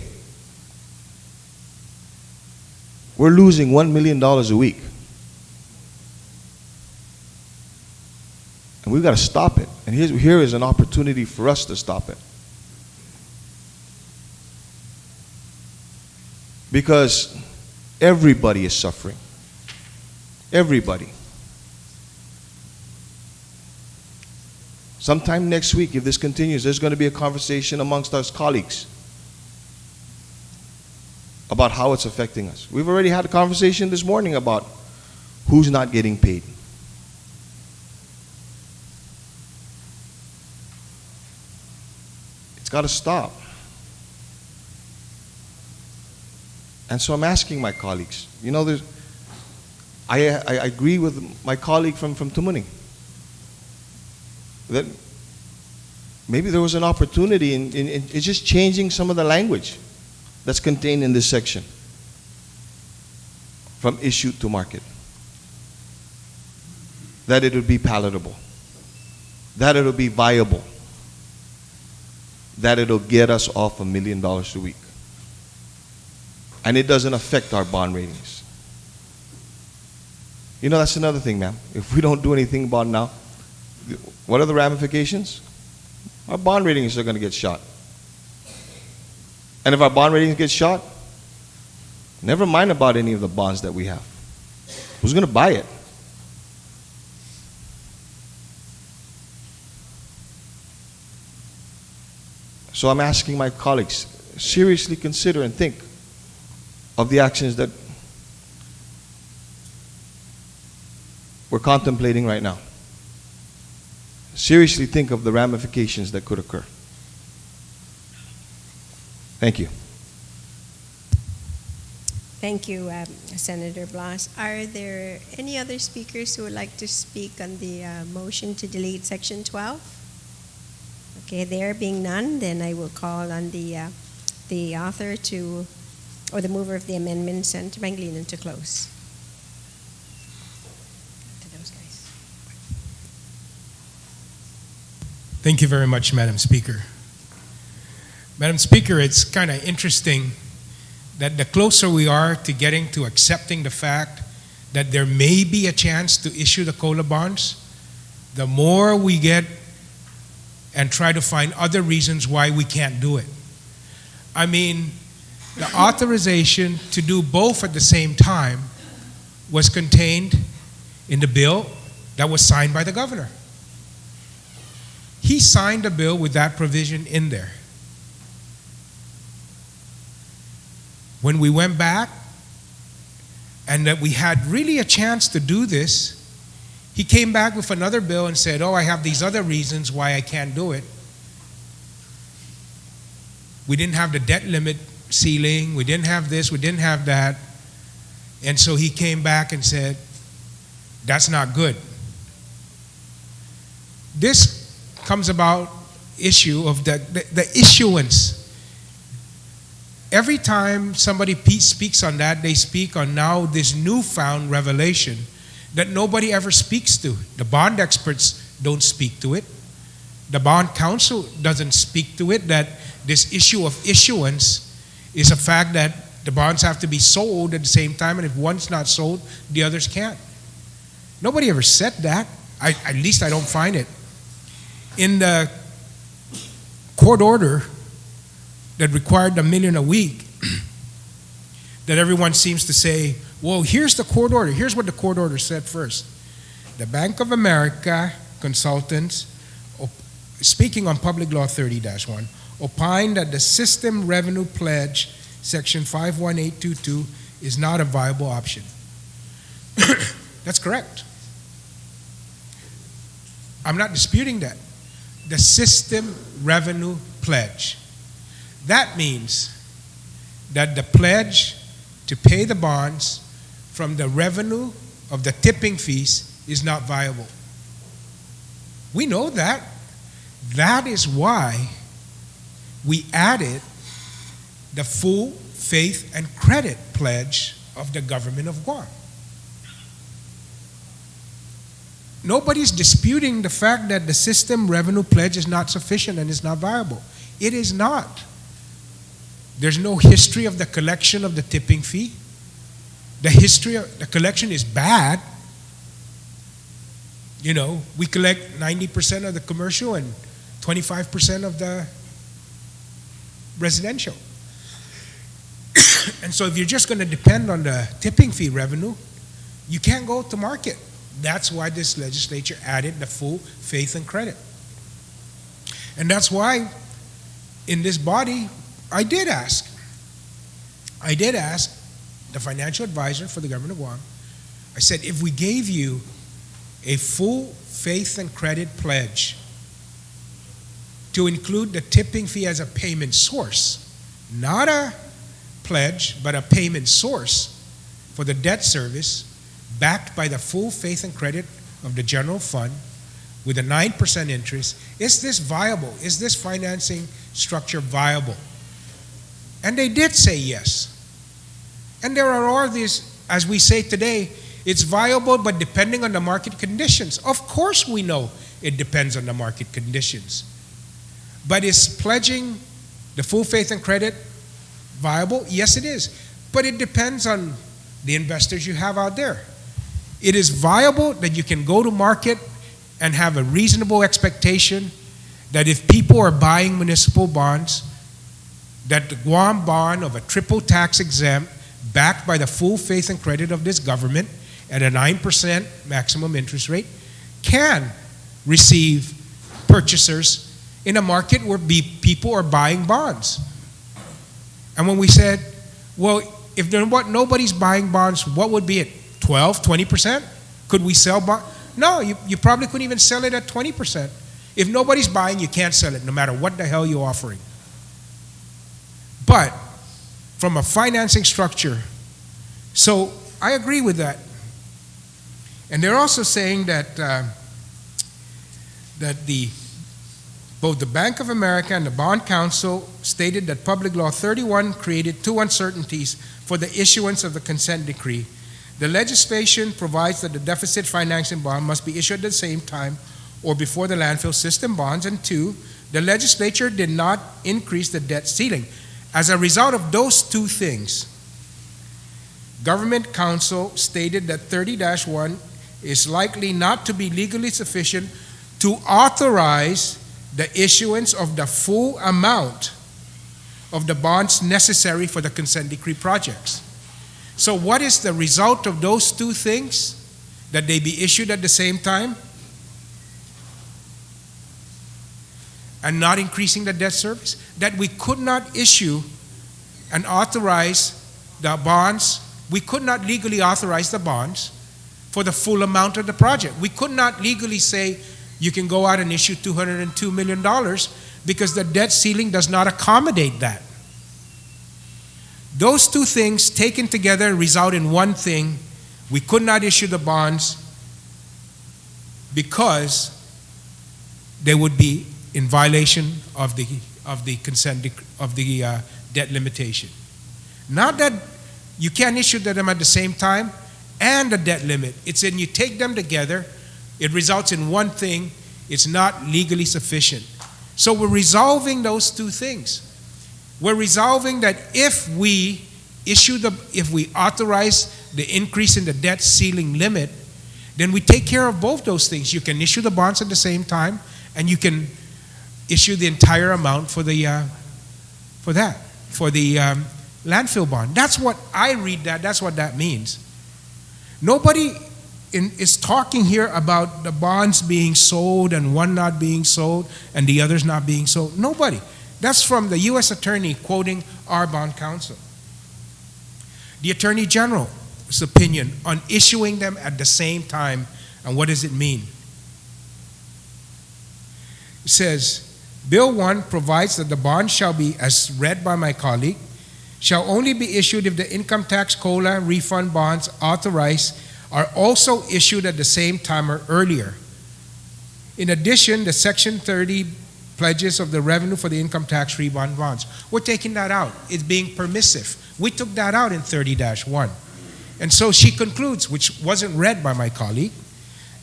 we're losing $1 million a week. And we've got to stop it. And here is an opportunity for us to stop it. Because everybody is suffering. Everybody. Sometime next week, if this continues, there's going to be a conversation amongst us colleagues about how it's affecting us. We've already had a conversation this morning about who's not getting paid. It's got to stop. And so I'm asking my colleagues, I agree with my colleague from Tumuning that maybe there was an opportunity in just changing some of the language that's contained in this section from issue to market. That it would be palatable, that it would be viable, that it'll get us off $1 million a week. And it doesn't affect our bond ratings. That's another thing, ma'am. If we don't do anything about it now, what are the ramifications? Our bond ratings are going to get shot. And if our bond ratings get shot, never mind about any of the bonds that we have. Who's going to buy it? So I'm asking my colleagues, seriously consider and think of the actions that we're contemplating right now. Seriously think of the ramifications that could occur. Thank you. Thank you, Senator Blas. Are there any other speakers who would like to speak on the motion to delete Section 12? Okay, there being none, then I will call on the author or the mover of the amendment, Senator Pangilinan, to close. To those guys. Thank you very much, Madam Speaker. Madam Speaker, it's kind of interesting that the closer we are to getting to accepting the fact that there may be a chance to issue the COLA bonds, the more we get and try to find other reasons why we can't do it. I mean, the authorization to do both at the same time was contained in the bill that was signed by the governor. He signed a bill with that provision in there. When we went back and that we had really a chance to do this, he came back with another bill and said, I have these other reasons why I can't do it. We didn't have the debt limit ceiling, we didn't have this, we didn't have that. And so he came back and said, That's not good. This comes about issue of the issuance. Every time somebody speaks on that, they speak on now this newfound revelation that nobody ever speaks to. The bond experts don't speak to it. The bond counsel doesn't speak to it, that this issue of issuance is a fact that the bonds have to be sold at the same time, and if one's not sold, the others can't. Nobody ever said that. At least I don't find it. In the court order that required $1 million a week, that everyone seems to say, well, here's the court order. Here's what the court order said first. The Bank of America consultants, speaking on Public Law 30-1, opined that the system revenue pledge, section 51822, is not a viable option. That's correct. I'm not disputing that. The system revenue pledge. That means that the pledge to pay the bonds from the revenue of the tipping fees is not viable. We know that. That is why we added the full faith and credit pledge of the government of Guam. Nobody's disputing the fact that the system revenue pledge is not sufficient and is not viable. It is not. There's no history of the collection of the tipping fee. The history of the collection is bad. You know, we collect 90% of the commercial and 25% of the residential. And so if you're just going to depend on the tipping fee revenue, you can't go to market. That's why this legislature added the full faith and credit. And that's why in this body, I did ask the financial advisor for the government of Guam, I said, if we gave you a full faith and credit pledge to include the tipping fee as a payment source, not a pledge, but a payment source for the debt service, backed by the full faith and credit of the general fund with a 9% interest, is this viable? Is this financing structure viable? And they did say yes. And there are all these, as we say today, it's viable, but depending on the market conditions. Of course we know it depends on the market conditions. But is pledging the full faith and credit viable? Yes, it is. But it depends on the investors you have out there. It is viable that you can go to market and have a reasonable expectation that if people are buying municipal bonds, that the Guam bond of a triple tax exempt, backed by the full faith and credit of this government at a 9% maximum interest rate, can receive purchasers in a market where people are buying bonds. And when we said, well, if nobody's buying bonds, what would be it? 12, 20%? Could we sell bonds? No, you probably couldn't even sell it at 20%. If nobody's buying, you can't sell it, no matter what the hell you're offering. But from a financing structure, so I agree with that. And they're also saying that both the Bank of America and the Bond Council stated that Public Law 31 created two uncertainties for the issuance of the consent decree. The legislation provides that the deficit financing bond must be issued at the same time or before the landfill system bonds. And two, the legislature did not increase the debt ceiling. As a result of those two things, Government Counsel stated that 30-1 is likely not to be legally sufficient to authorize the issuance of the full amount of the bonds necessary for the consent decree projects. So what is the result of those two things? That they be issued at the same time and not increasing the debt service? That we could not issue and authorize the bonds, we could not legally authorize the bonds for the full amount of the project. We could not legally say you can go out and issue $202 million because the debt ceiling does not accommodate that. Those two things taken together result in one thing: we could not issue the bonds because they would be in violation of the consent of the debt limitation. Not that you can't issue them at the same time and the debt limit. It's in you take them together, it results in one thing, it's not legally sufficient. So we're resolving those two things. We're resolving that if we authorize the increase in the debt ceiling limit, then we take care of both those things. You can issue the bonds at the same time, and you can issue the entire amount for the landfill bond. That's what I read that. That's what that means. Nobody is talking here about the bonds being sold and one not being sold and the others not being sold. Nobody. That's from the U.S. Attorney quoting our bond counsel. The Attorney General's opinion on issuing them at the same time, and what does it mean? It says, Bill 1 provides that the bond shall be, as read by my colleague, shall only be issued if the income tax COLA refund bonds authorized are also issued at the same time or earlier. In addition, the Section 30 pledges of the revenue for the income tax refund bonds, we're taking that out. It's being permissive. We took that out in 30-1. And so she concludes, which wasn't read by my colleague,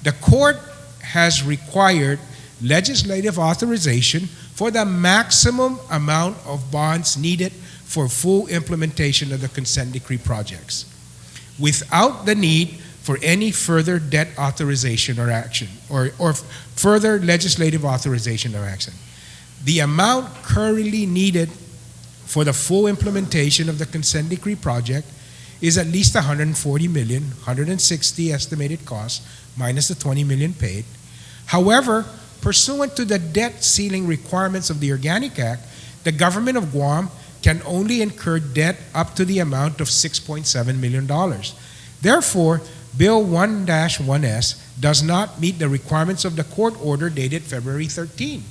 the court has required legislative authorization for the maximum amount of bonds needed for full implementation of the consent decree projects, without the need for any further debt authorization or action, or further legislative authorization or action. The amount currently needed for the full implementation of the consent decree project is at least $140 million, 160 estimated costs, minus the $20 million paid. However, pursuant to the debt ceiling requirements of the Organic Act, the government of Guam can only incur debt up to the amount of $6.7 million. Therefore, Bill 1-1S does not meet the requirements of the court order dated February 13.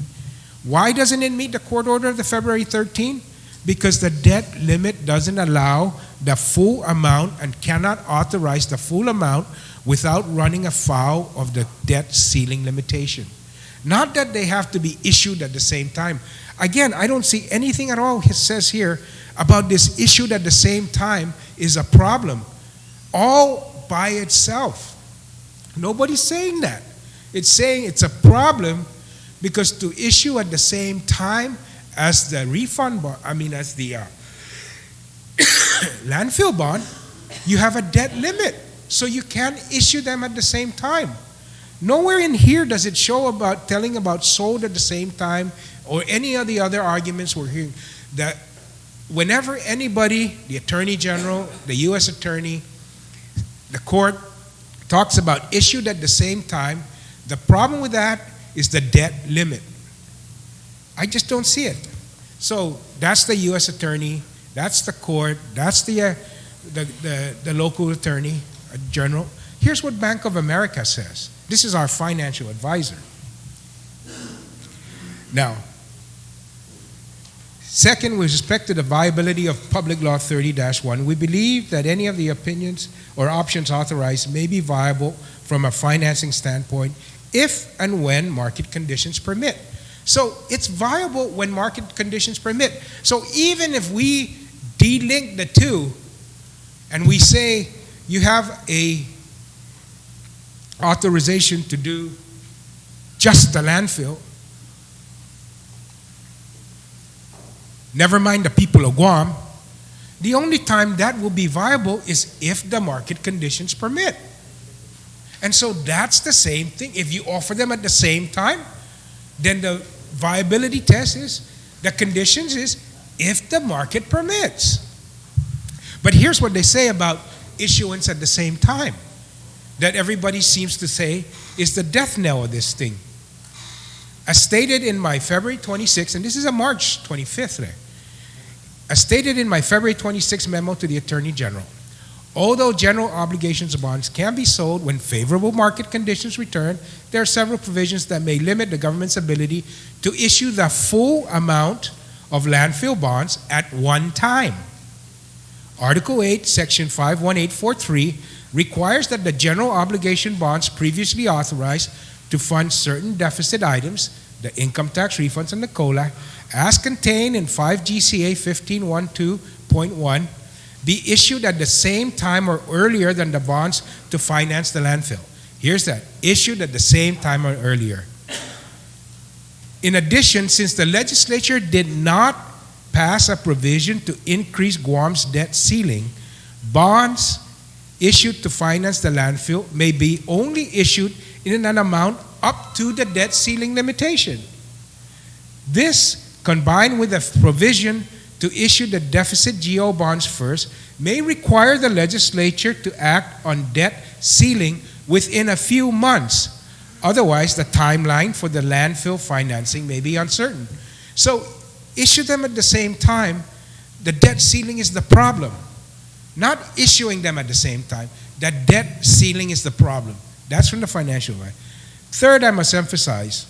Why doesn't it meet the court order of the February 13? Because the debt limit doesn't allow the full amount and cannot authorize the full amount without running afoul of the debt ceiling limitation. Not that they have to be issued at the same time. Again, I don't see anything at all it says here about this issued at the same time is a problem all by itself. Nobody's saying that. It's saying it's a problem because to issue at the same time as the refund bond, as the landfill bond, you have a debt limit. So you can't issue them at the same time. Nowhere in here does it show about telling about sold at the same time or any of the other arguments we're hearing. That whenever anybody, the Attorney General, the U.S. Attorney, the court talks about issued at the same time, the problem with that is the debt limit. I just don't see it. So that's the U.S. Attorney, that's the court, that's the local Attorney General. Here's what Bank of America says. This is our financial advisor. Now, second, with respect to the viability of Public Law 30-1, we believe that any of the opinions or options authorized may be viable from a financing standpoint if and when market conditions permit. So it's viable when market conditions permit. So even if we delink the two and we say you have a authorization to do just the landfill, never mind the people of Guam, the only time that will be viable is if the market conditions permit. And so that's the same thing. If you offer them at the same time, then the viability test is, the conditions is if the market permits. But here's what they say about issuance at the same time, that everybody seems to say is the death knell of this thing. As stated in my February 26th, and this is a March 25th there, as stated in my February 26th memo to the Attorney General, although general obligations bonds can be sold when favorable market conditions return, there are several provisions that may limit the government's ability to issue the full amount of landfill bonds at one time. Article 8, Section 51843 requires that the general obligation bonds previously authorized to fund certain deficit items, the income tax refunds and the COLA, as contained in 5 GCA 1512.1, be issued at the same time or earlier than the bonds to finance the landfill. Here's that, issued at the same time or earlier. In addition, since the legislature did not pass a provision to increase Guam's debt ceiling, bonds issued to finance the landfill may be only issued in an amount up to the debt ceiling limitation. This, combined with a provision to issue the deficit GO bonds first, may require the legislature to act on debt ceiling within a few months. Otherwise, the timeline for the landfill financing may be uncertain. So, issue them at the same time. The debt ceiling is the problem. Not issuing them at the same time. The debt ceiling is the problem. That's from the financial line. Third, I must emphasize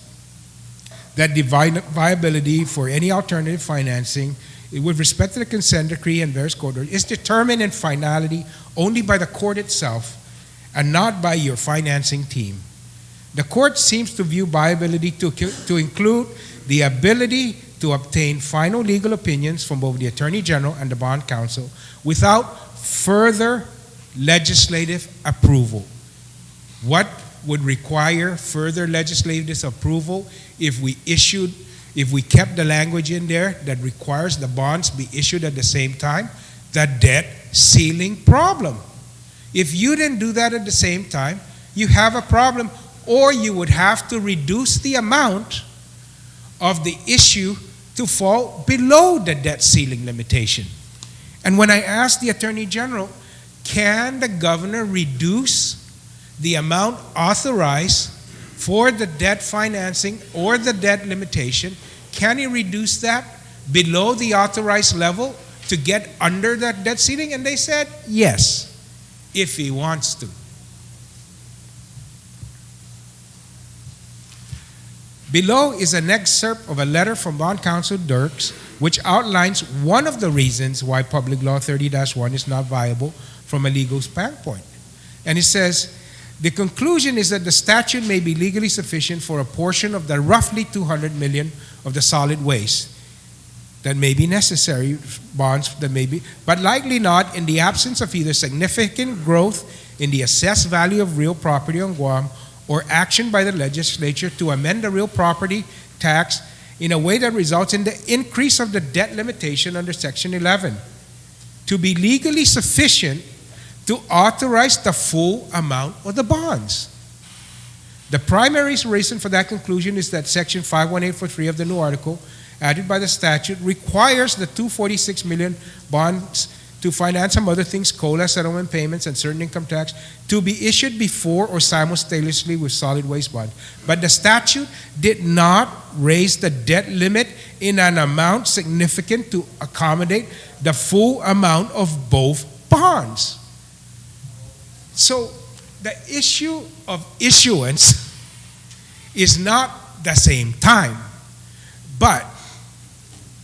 that the viability for any alternative financing with respect to the consent decree and various court orders is determined in finality only by the court itself and not by your financing team. The court seems to view viability to include the ability to obtain final legal opinions from both the Attorney General and the Bond Counsel without further legislative approval. What would require further legislative approval if we kept the language in there that requires the bonds be issued at the same time? The debt ceiling problem. If you didn't do that at the same time, you have a problem, or you would have to reduce the amount of the issue to fall below the debt ceiling limitation. And when I asked the Attorney General, can the governor reduce the amount authorized for the debt financing or the debt limitation, can he reduce that below the authorized level to get under that debt ceiling? And they said yes, if he wants to. Below is an excerpt of a letter from Bond Counsel Dirks, which outlines one of the reasons why Public Law 30-1 is not viable from a legal standpoint. And it says, the conclusion is that the statute may be legally sufficient for a portion of the roughly 200 million of the solid waste that may be necessary, bonds that may be, but likely not in the absence of either significant growth in the assessed value of real property on Guam or action by the legislature to amend the real property tax in a way that results in the increase of the debt limitation under Section 11 to be legally sufficient to authorize the full amount of the bonds. The primary reason for that conclusion is that Section 51843 of the new article added by the statute requires the 246 million bonds to finance, some other things, COLA, settlement payments, and certain income tax, to be issued before or simultaneously with solid waste bond. But the statute did not raise the debt limit in an amount significant to accommodate the full amount of both bonds. So the issue of issuance is not the same time. But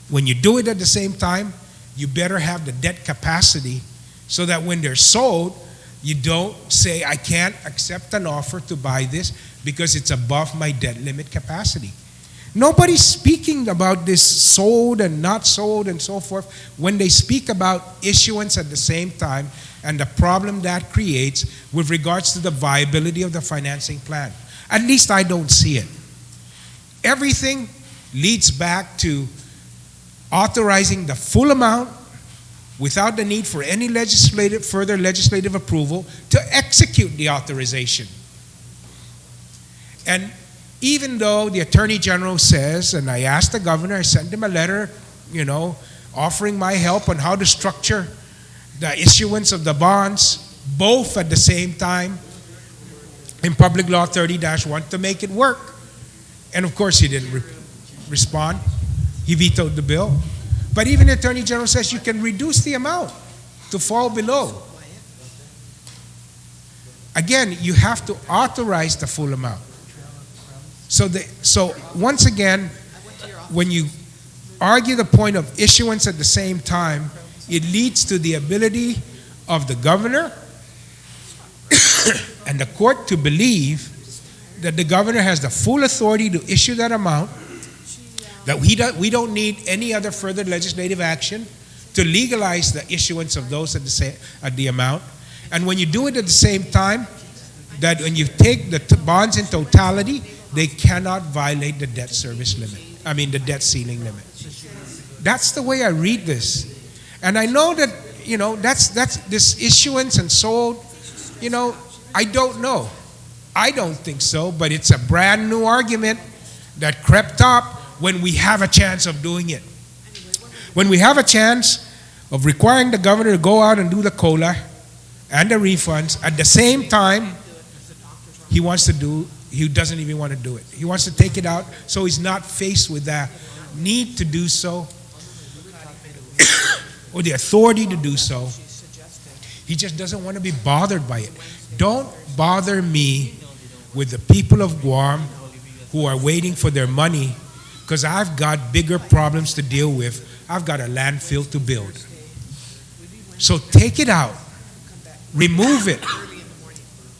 when you do it at the same time, you better have the debt capacity so that when they're sold, you don't say, I can't accept an offer to buy this because it's above my debt limit capacity. Nobody's speaking about this sold and not sold and so forth when they speak about issuance at the same time and the problem that creates with regards to the viability of the financing plan. At least I don't see it. Everything leads back to authorizing the full amount without the need for any further legislative approval to execute the authorization. And even though the Attorney General says, and I asked the governor, I sent him a letter, offering my help on how to structure the issuance of the bonds, both at the same time in Public Law 30-1 to make it work. And of course he didn't respond. He vetoed the bill. But even the Attorney General says you can reduce the amount to fall below. Again, you have to authorize the full amount. So once again, when you argue the point of issuance at the same time, it leads to the ability of the governor and the court to believe that the governor has the full authority to issue that amount, that we don't need any other further legislative action to legalize the issuance of those at the amount. And when you do it at the same time, that when you take the bonds in totality, they cannot violate the debt service limit. I mean, the debt ceiling limit. That's the way I read this. And I know that, that's this issuance and sold, I don't know. I don't think so, but it's a brand new argument that crept up when we have a chance of doing it. When we have a chance of requiring the governor to go out and do the COLA and the refunds, at the same time, he doesn't even want to do it. He wants to take it out so he's not faced with the need to do so or the authority to do so. He just doesn't want to be bothered by it. Don't bother me with the people of Guam who are waiting for their money, because I've got bigger problems to deal with. I've got a landfill to build. So take it out. Remove it.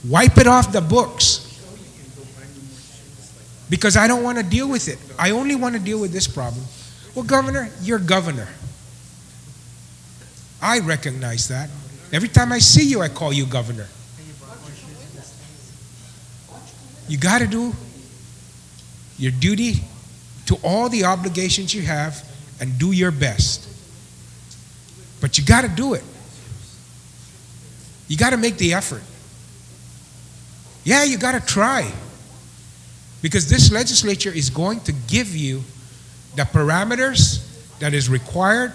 Wipe it off the books. Because I don't want to deal with it. I only want to deal with this problem. Well, Governor, you're governor. I recognize that. Every time I see you, I call you governor. You got to do your duty to all the obligations you have and do your best. But you got to do it. You got to make the effort. Yeah, you got to try. Because this legislature is going to give you the parameters that is required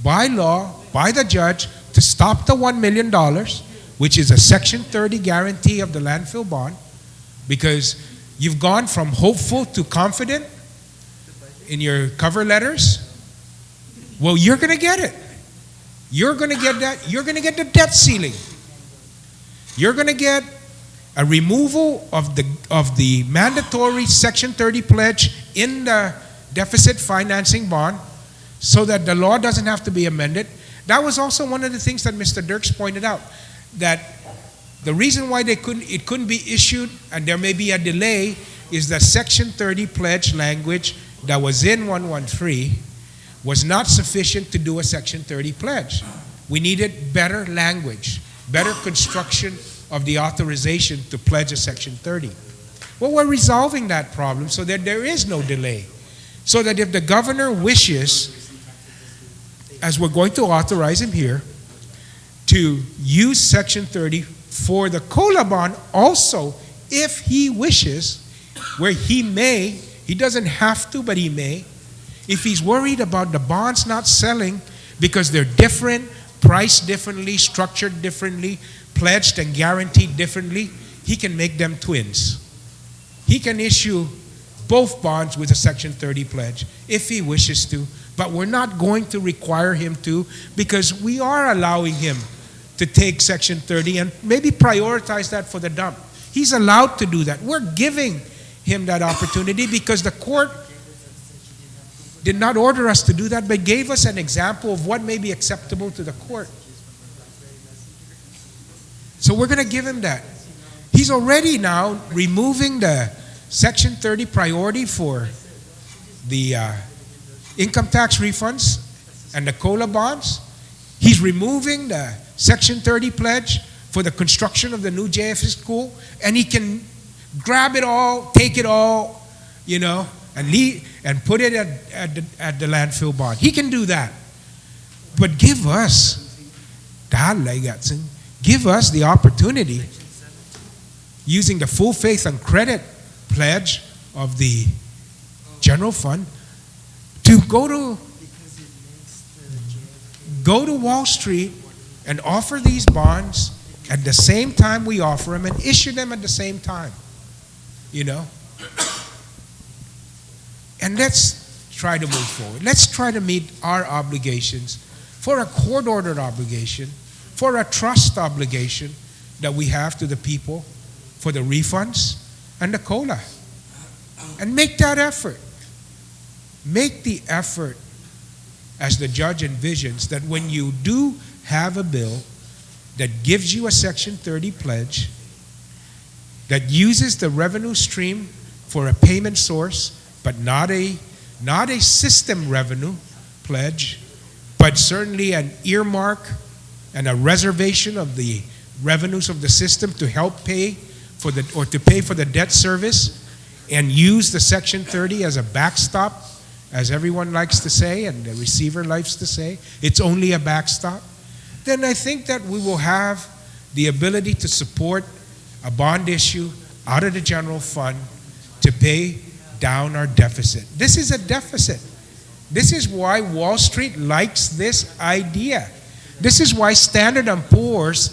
by law, by the judge, to stop the $1 million, which is a Section 30 guarantee of the landfill bond, because you've gone from hopeful to confident in your cover letters. Well, you're going to get it. You're going to get that. You're going to get the debt ceiling. You're going to get a removal of the mandatory Section 30 pledge in the deficit financing bond so that the law doesn't have to be amended. That was also one of the things that Mr. Dirks pointed out, that the reason why it couldn't be issued and there may be a delay is that Section 30 pledge language that was in 113 was not sufficient to do a Section 30 pledge. We needed better language, better construction of the authorization to pledge a Section 30. Well, we're resolving that problem so that there is no delay. So that if the governor wishes, as we're going to authorize him here, to use Section 30 for the COLA bond also, if he wishes, where he may, he doesn't have to, but he may, if he's worried about the bonds not selling because they're different, priced differently, structured differently, pledged and guaranteed differently, he can make them twins. He can issue both bonds with a Section 30 pledge if he wishes to, but we're not going to require him to, because we are allowing him to take Section 30 and maybe prioritize that for the dump. He's allowed to do that. We're giving him that opportunity because the court did not order us to do that, but gave us an example of what may be acceptable to the court. So we're going to give him that. He's already now removing the Section 30 priority for the income tax refunds and the COLA bonds. He's removing the Section 30 pledge for the construction of the new JFS school, and he can grab it all, take it all, and put it at the landfill bond. He can do that. But give us the opportunity, using the full faith and credit pledge of the general fund, to go to Wall Street and offer these bonds at the same time we offer them and issue them at the same time. And let's try to move forward. Let's try to meet our obligations, for a court-ordered obligation, for a trust obligation that we have to the people, for the refunds and the COLA. And make that effort. Make the effort, as the judge envisions, that when you do have a bill that gives you a Section 30 pledge, that uses the revenue stream for a payment source, but not a system revenue pledge, but certainly an earmark and a reservation of the revenues of the system to help pay for the debt service, and use the Section 30 as a backstop, as everyone likes to say and the receiver likes to say, it's only a backstop, then I think that we will have the ability to support a bond issue out of the general fund to pay down our deficit. This is a deficit. This is why Wall Street likes this idea. This is why Standard & Poor's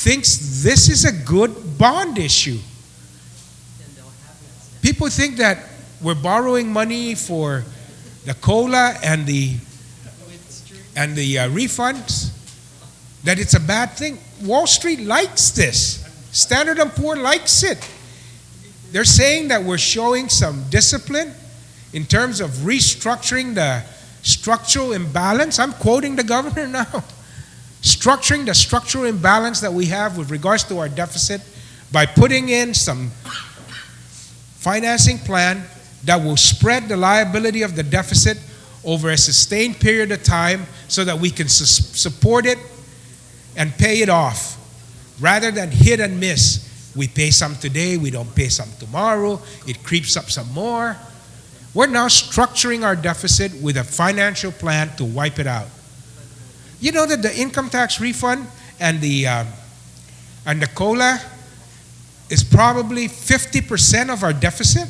thinks this is a good bond issue. People think that we're borrowing money for the COLA and the refunds, that it's a bad thing. Wall Street likes this. Standard & Poor likes it. They're saying that we're showing some discipline in terms of restructuring the structural imbalance. I'm quoting the governor now. Structuring the structural imbalance that we have with regards to our deficit by putting in some financing plan that will spread the liability of the deficit over a sustained period of time so that we can support it and pay it off, rather than hit and miss. We pay some today, we don't pay some tomorrow, it creeps up some more. We're now structuring our deficit with a financial plan to wipe it out. You know that the income tax refund and the COLA is probably 50% of our deficit?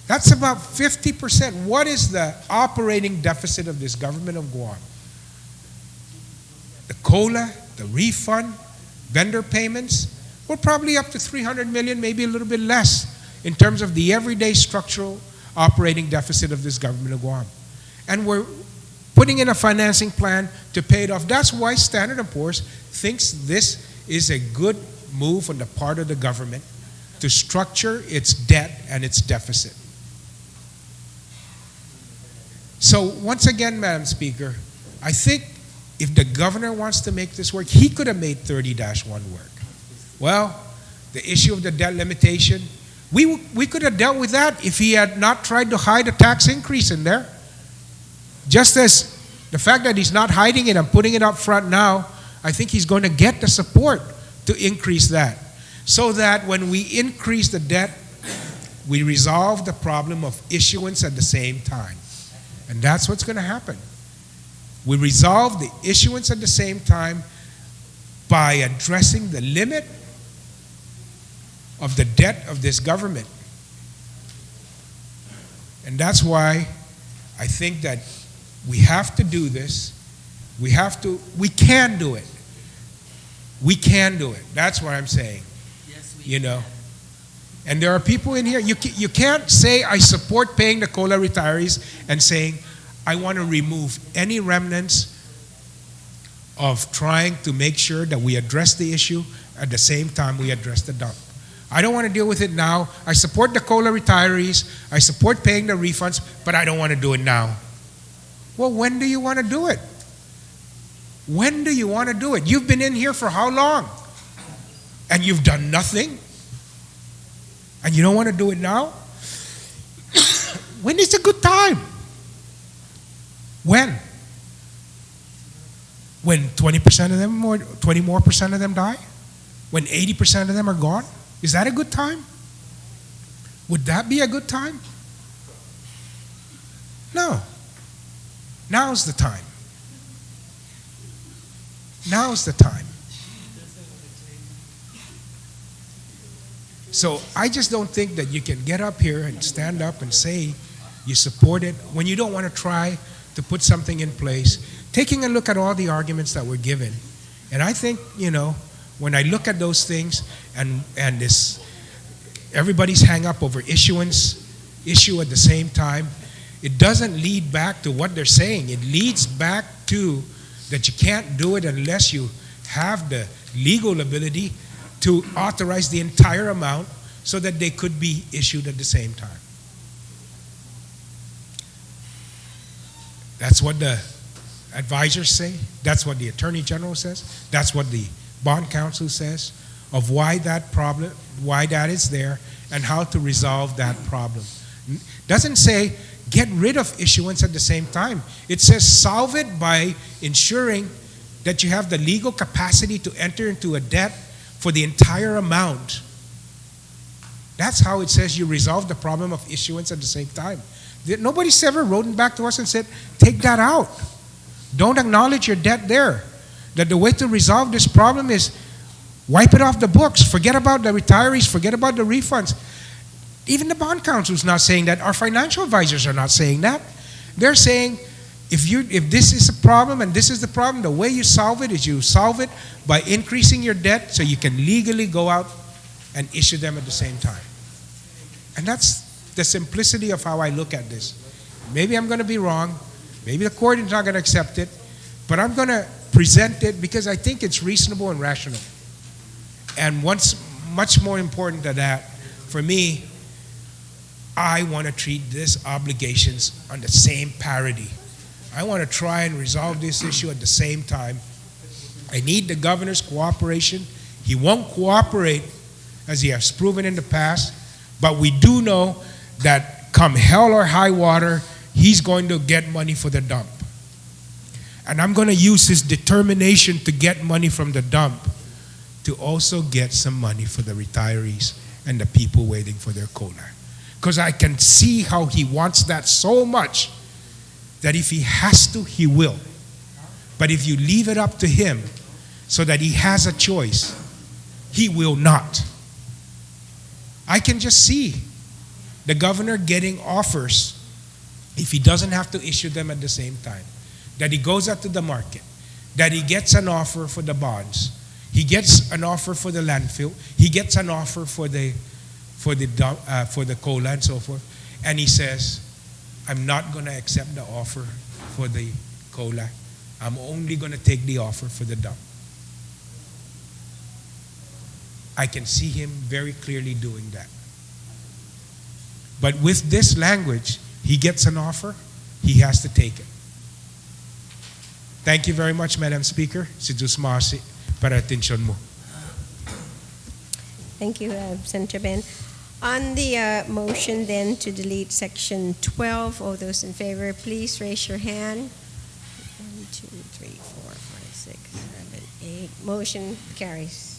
That's about 50%. What is the operating deficit of this government of Guam? The COLA, the refund, vendor payments, we're probably up to 300 million, maybe a little bit less in terms of the everyday structural operating deficit of this government of Guam. And we're putting in a financing plan to pay it off. That's why Standard & Poor's thinks this is a good move on the part of the government to structure its debt and its deficit. So once again, Madam Speaker, I think if the governor wants to make this work, he could have made 30-1 work. Well, the issue of the debt limitation, we could have dealt with that if he had not tried to hide a tax increase in there. Just as the fact that he's not hiding it and putting it up front now, I think he's going to get the support to increase that. So that when we increase the debt, we resolve the problem of issuance at the same time. And that's what's going to happen. We resolve the issuance at the same time by addressing the limit of the debt of this government. And that's why I think that we have to do this. We can do it. We can do it. That's what I'm saying. Yes, you know. And there are people in here, you can't say I support paying the COLA retirees and saying I want to remove any remnants of trying to make sure that we address the issue at the same time we address the dump. I don't want to deal with it now. I support the COLA retirees. I support paying the refunds, but I don't want to do it now. Well, when do you want to do it? When do you want to do it? You've been in here for how long? And you've done nothing? And you don't want to do it now? When is a good time? When? When 20% of them or 20 more percent of them die? When 80% of them are gone? Is that a good time? Would that be a good time? No. Now's the time. Now's the time. So I just don't think that you can get up here and stand up and say you support it when you don't want to try to put something in place, taking a look at all the arguments that were given. And I think, you know, when I look at those things and this, everybody's hang up over issue at the same time, it doesn't lead back to what they're saying. It leads back to that you can't do it unless you have the legal ability to authorize the entire amount so that they could be issued at the same time. That's what the advisors say. That's what the Attorney General says. That's what the Bond Counsel says. of why that is there, and how to resolve that problem. Doesn't say get rid of issuance at the same time. It says solve it by ensuring that you have the legal capacity to enter into a debt for the entire amount. That's how it says you resolve the problem of issuance at the same time. Nobody's ever written back to us and said, take that out. Don't acknowledge your debt there. That the way to resolve this problem is wipe it off the books. Forget about the retirees. Forget about the refunds. Even the bond counsel is not saying that. Our financial advisors are not saying that. They're saying, if this is a problem and this is the problem, the way you solve it is you solve it by increasing your debt so you can legally go out and issue them at the same time. And that's the simplicity of how I look at this. Maybe I'm going to be wrong. Maybe the court is not going to accept it. But I'm going to present it because I think it's reasonable and rational. And what's much more important than that, for me, I want to treat these obligations on the same parity. I want to try and resolve this issue at the same time. I need the governor's cooperation. He won't cooperate as he has proven in the past, but we do know that come hell or high water, he's going to get money for the dump. And I'm going to use his determination to get money from the dump to also get some money for the retirees and the people waiting for their COLA. Because I can see how he wants that so much that if he has to, he will. But if you leave it up to him so that he has a choice, he will not. I can just see the governor getting offers if he doesn't have to issue them at the same time. That he goes out to the market, that he gets an offer for the bonds, he gets an offer for the landfill, he gets an offer for the COLA and so forth, and he says, I'm not going to accept the offer for the COLA. I'm only going to take the offer for the dump. I can see him very clearly doing that. But with this language, he gets an offer, he has to take it. Thank you very much, Madam Speaker. Si Diyos maasi para atensyon mo. Thank you, Senator Ben. On the motion then to delete section 12, all those in favor, please raise your hand. 1, 2, 3, 4, 5, 6, 7, 8. Motion carries.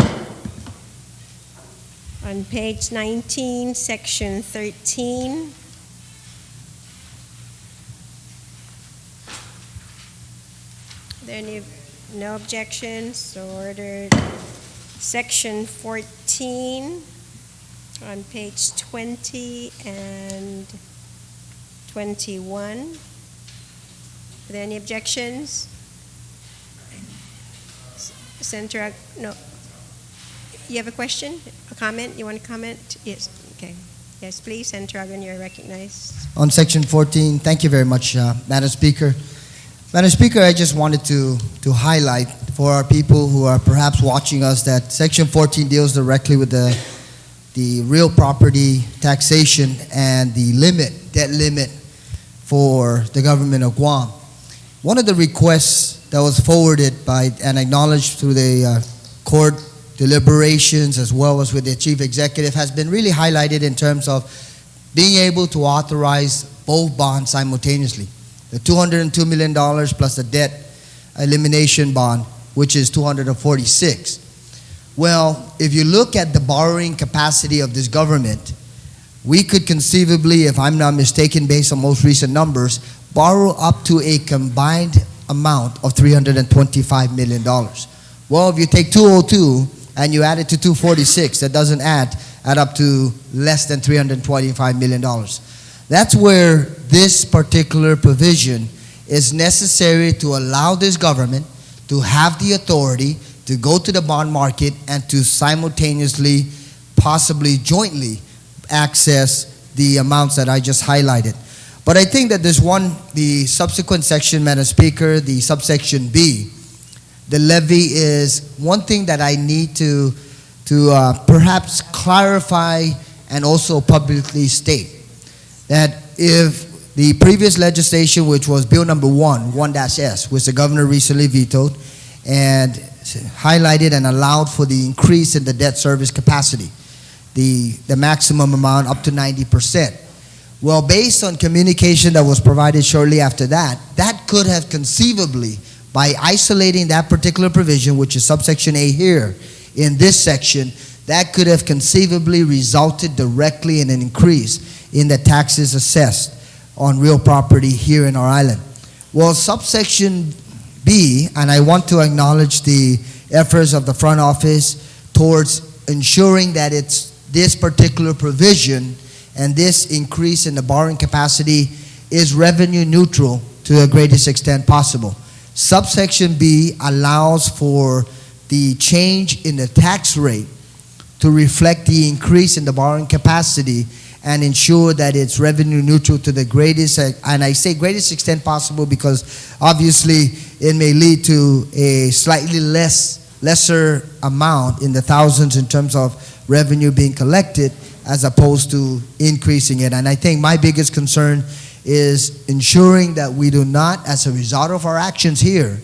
On page 19, section 13. There any no objections, so ordered. Section 14 on page 20 and 21. Are there any objections? Senator, no. You have a question? A comment? You want to comment? Yes. Okay. Yes, please, Senator Agon, you're recognized. On section 14, thank you very much, Madam Speaker. Madam Speaker, I just wanted to highlight for our people who are perhaps watching us that section 14 deals directly with the real property taxation and the debt limit for the government of Guam. One of the requests that was forwarded by and acknowledged through the court deliberations as well as with the chief executive has been really highlighted in terms of being able to authorize both bonds simultaneously. The $202 million plus the debt elimination bond, which is $246. Well, if you look at the borrowing capacity of this government, we could conceivably, if I'm not mistaken, based on most recent numbers, borrow up to a combined amount of $325 million. Well, if you take 202 and you add it to 246, that doesn't add up to less than $325 million. That's where this particular provision is necessary to allow this government to have the authority to go to the bond market and to simultaneously, possibly jointly, access the amounts that I just highlighted. But I think that the subsequent section, Madam Speaker, the subsection B, the levy is one thing that I need to perhaps clarify and also publicly state. That if the previous legislation, which was Bill number 1-S, which the governor recently vetoed, and highlighted and allowed for the increase in the debt service capacity, the maximum amount up to 90%. Well, based on communication that was provided shortly after that, that could have conceivably, by isolating that particular provision, which is subsection A here, in this section, that could have conceivably resulted directly in an increase in the taxes assessed on real property here in our island. Well, subsection B, and I want to acknowledge the efforts of the front office towards ensuring that it's this particular provision and this increase in the borrowing capacity is revenue neutral to the greatest extent possible. Subsection B allows for the change in the tax rate to reflect the increase in the borrowing capacity and ensure that it's revenue neutral to the greatest, and I say greatest extent possible because obviously it may lead to a slightly lesser amount in the thousands in terms of revenue being collected as opposed to increasing it. And I think my biggest concern is ensuring that we do not, as a result of our actions here,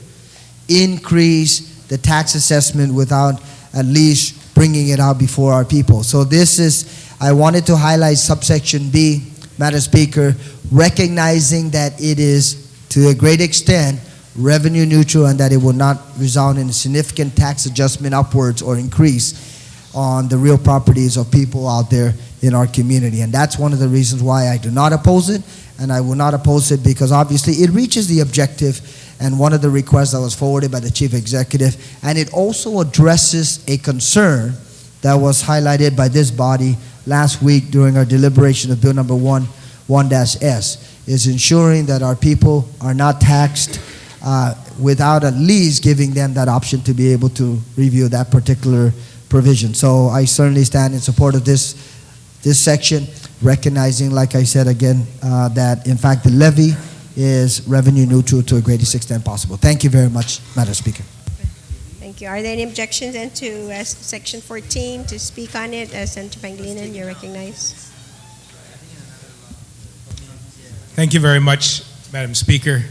increase the tax assessment without at least bringing it out before our people. So this is, I wanted to highlight subsection B, Madam Speaker, recognizing that it is to a great extent revenue neutral and that it will not result in a significant tax adjustment upwards or increase on the real properties of people out there in our community. And that's one of the reasons why I do not oppose it, and I will not oppose it because obviously it reaches the objective and one of the requests that was forwarded by the Chief Executive, and it also addresses a concern that was highlighted by this body last week during our deliberation of Bill number 1-S, is ensuring that our people are not taxed without at least giving them that option to be able to review that particular provision. So I certainly stand in support of this section, recognizing, like I said again, that in fact the levy is revenue neutral to a greatest extent possible. Thank you very much, Madam Speaker. Thank you. Are there any objections then to Section 14 to speak on it? Senator Pangilinan, you're recognized. Thank you very much, Madam Speaker.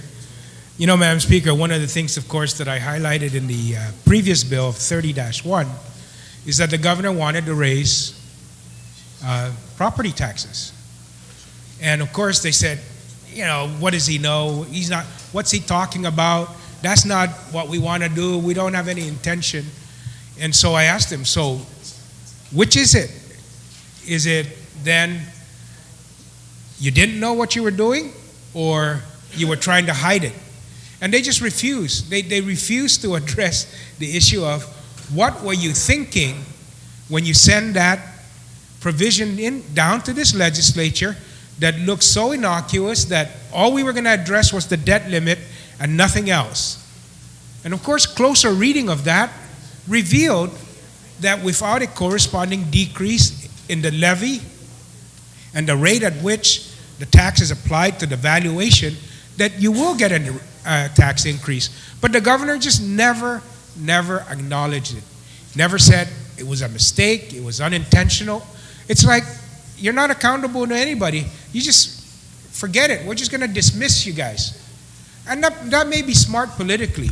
You know, Madam Speaker, one of the things, of course, that I highlighted in the previous bill of 30-1 is that the governor wanted to raise property taxes. And of course they said, you know, what does he know? He's not, what's he talking about? That's not what we want to do. We don't have any intention. And so I asked him, so which is it? Is it then you didn't know what you were doing or you were trying to hide it? And they just refused. They refused to address the issue of what were you thinking when you send that provision down to this legislature that looked so innocuous that all we were going to address was the debt limit and nothing else. And of course, closer reading of that revealed that without a corresponding decrease in the levy and the rate at which the tax is applied to the valuation, that you will get a tax increase. But the governor just never acknowledged it. Never said it was a mistake, it was unintentional. It's like you're not accountable to anybody. You just forget it. We're just going to dismiss you guys. And that may be smart politically,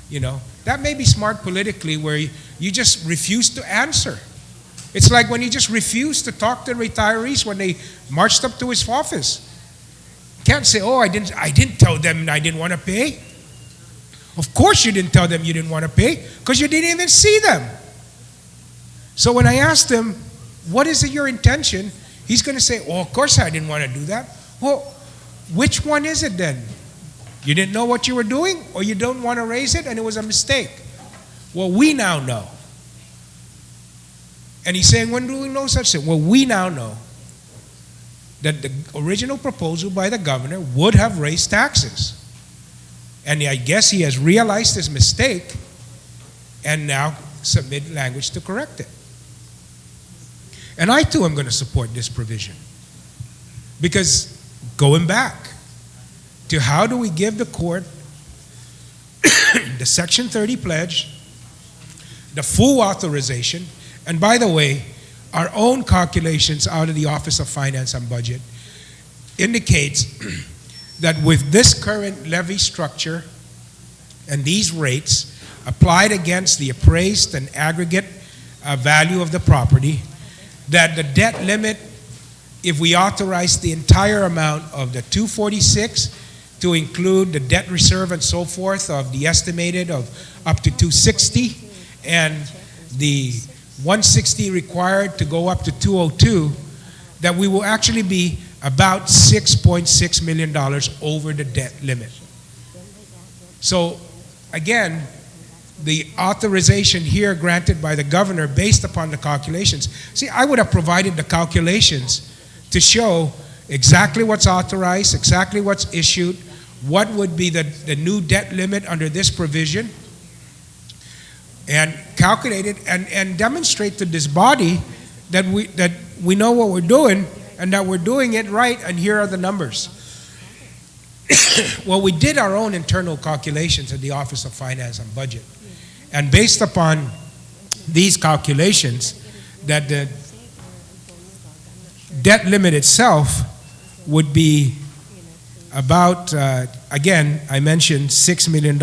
you know. That may be smart politically where you just refuse to answer. It's like when you just refuse to talk to retirees when they marched up to his office. Can't say, oh, I didn't tell them I didn't want to pay. Of course you didn't tell them you didn't want to pay because you didn't even see them. So when I asked him, what is your intention? He's going to say, well, of course I didn't want to do that. Well, which one is it then? You didn't know what you were doing or you don't want to raise it and it was a mistake? Well, we now know. And he's saying, when do we know such thing? Well, we now know that the original proposal by the governor would have raised taxes. And I guess he has realized his mistake and now submitted language to correct it. And I too am going to support this provision. Because going back to how do we give the court the Section 30 pledge, the full authorization, and by the way, our own calculations out of the Office of Finance and Budget indicates that with this current levy structure and these rates, applied against the appraised and aggregate value of the property, that the debt limit, if we authorize the entire amount of the 246 to include the debt reserve and so forth of the estimated of up to 260 and the 160 required to go up to 202, that we will actually be about $6.6 million over the debt limit. So again, the authorization here granted by the governor based upon the calculations. See, I would have provided the calculations to show exactly what's authorized, exactly what's issued, what would be the new debt limit under this provision, and calculate it and demonstrate to this body that we know what we're doing and that we're doing it right, and here are the numbers. Well, we did our own internal calculations at the Office of Finance and Budget. And based upon these calculations, that the debt limit itself would be about, again, I mentioned $6 million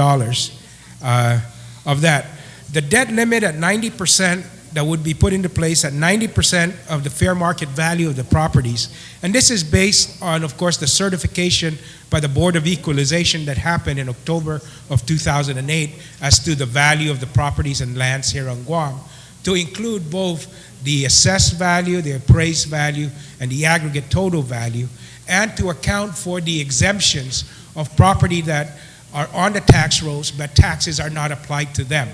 of that. The debt limit at 90%, that would be put into place at 90% of the fair market value of the properties. And this is based on, of course, the certification by the Board of Equalization that happened in October of 2008 as to the value of the properties and lands here on Guam, to include both the assessed value, the appraised value, and the aggregate total value, and to account for the exemptions of property that are on the tax rolls, but taxes are not applied to them.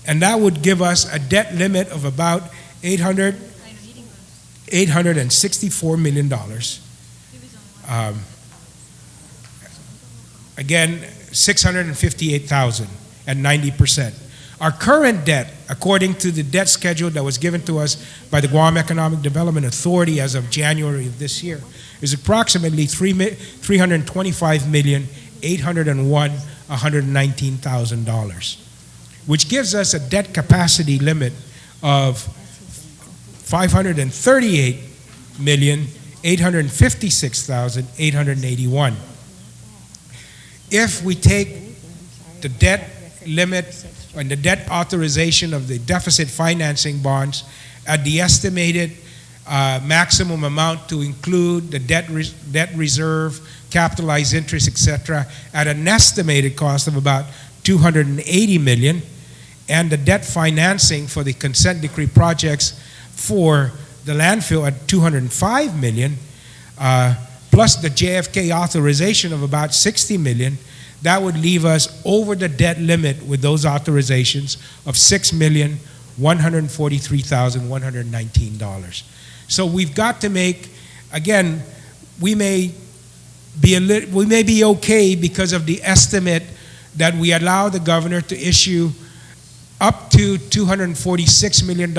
And that would give us a debt limit of about $864 million. Again, $658,000 at 90%. Our current debt, according to the debt schedule that was given to us by the Guam Economic Development Authority as of January of this year, is approximately $325,801,119,000, which gives us a debt capacity limit of $538,856,881. If we take the debt limit and the debt authorization of the deficit financing bonds at the estimated maximum amount to include the debt reserve, capitalized interest, etc., at an estimated cost of about $280 million, and the debt financing for the consent decree projects for the landfill at $205 million, plus the JFK authorization of about $60 million, that would leave us over the debt limit with those authorizations of $6,143,119. So we've got to make, again, we may be okay because of the estimate that we allow the governor to issue up to $246 million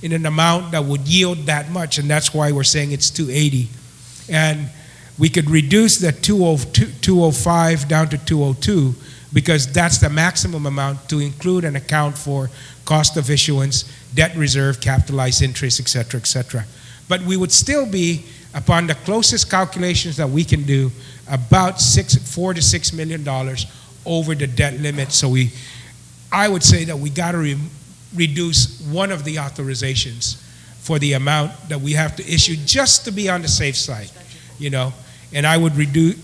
in an amount that would yield that much, and that's why we're saying it's 280. And we could reduce the 205 down to 202 because that's the maximum amount to include and account for cost of issuance, debt reserve, capitalized interest, etc., etc. But we would still be, upon the closest calculations that we can do, about $4 to $6 million over the debt limit. So I would say that we got to reduce one of the authorizations for the amount that we have to issue just to be on the safe side, you know. And I would reduce,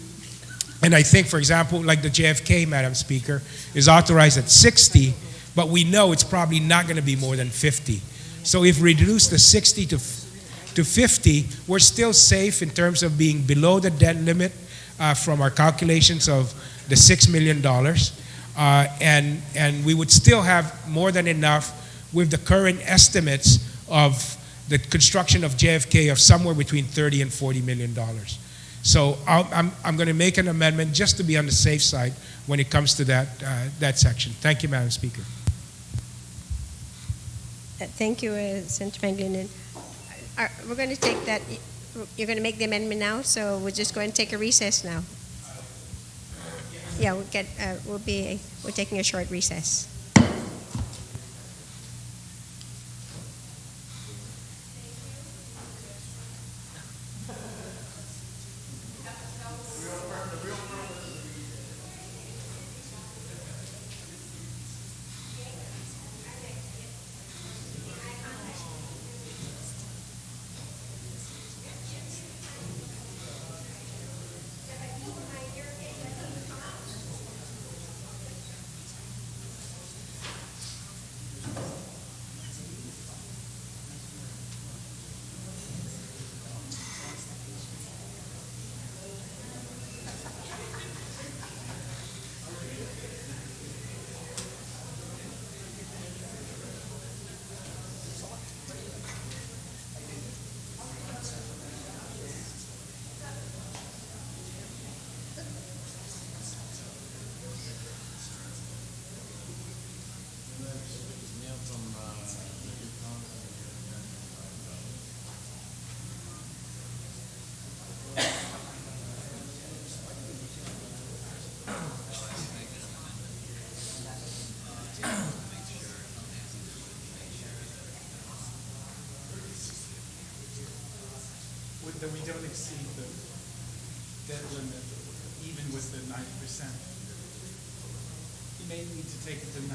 and I think, for example, like the JFK, Madam Speaker, is authorized at 60, but we know it's probably not going to be more than 50. So if we reduce the 60 to 50, we're still safe in terms of being below the debt limit from our calculations of the $6 million. And we would still have more than enough with the current estimates of the construction of JFK of somewhere between $30 and $40 million. So I'm going to make an amendment just to be on the safe side when it comes to that section. Thank you, Madam Speaker. Thank you, Senator Pangilinan. We're going to take that. You're going to make the amendment now, so we're just going to take a recess now. Yeah, we're taking a short recess. that we don't exceed the debt limit, even with the 90%. You may need to take it to 91%.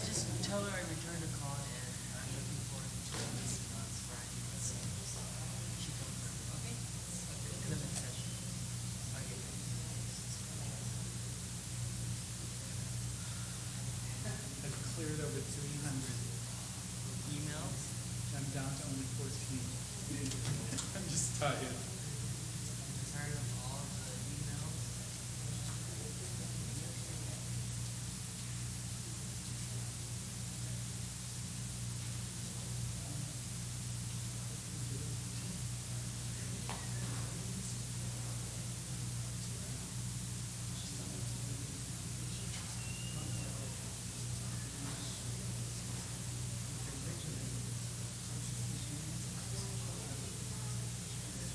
Just tell her I returned a call and I'm looking forward to this Friday. She confirmed. Okay? In the next session. Okay. I've cleared over 300 emails. I'm down to only 14. I'm just tired. Tired of all the emails?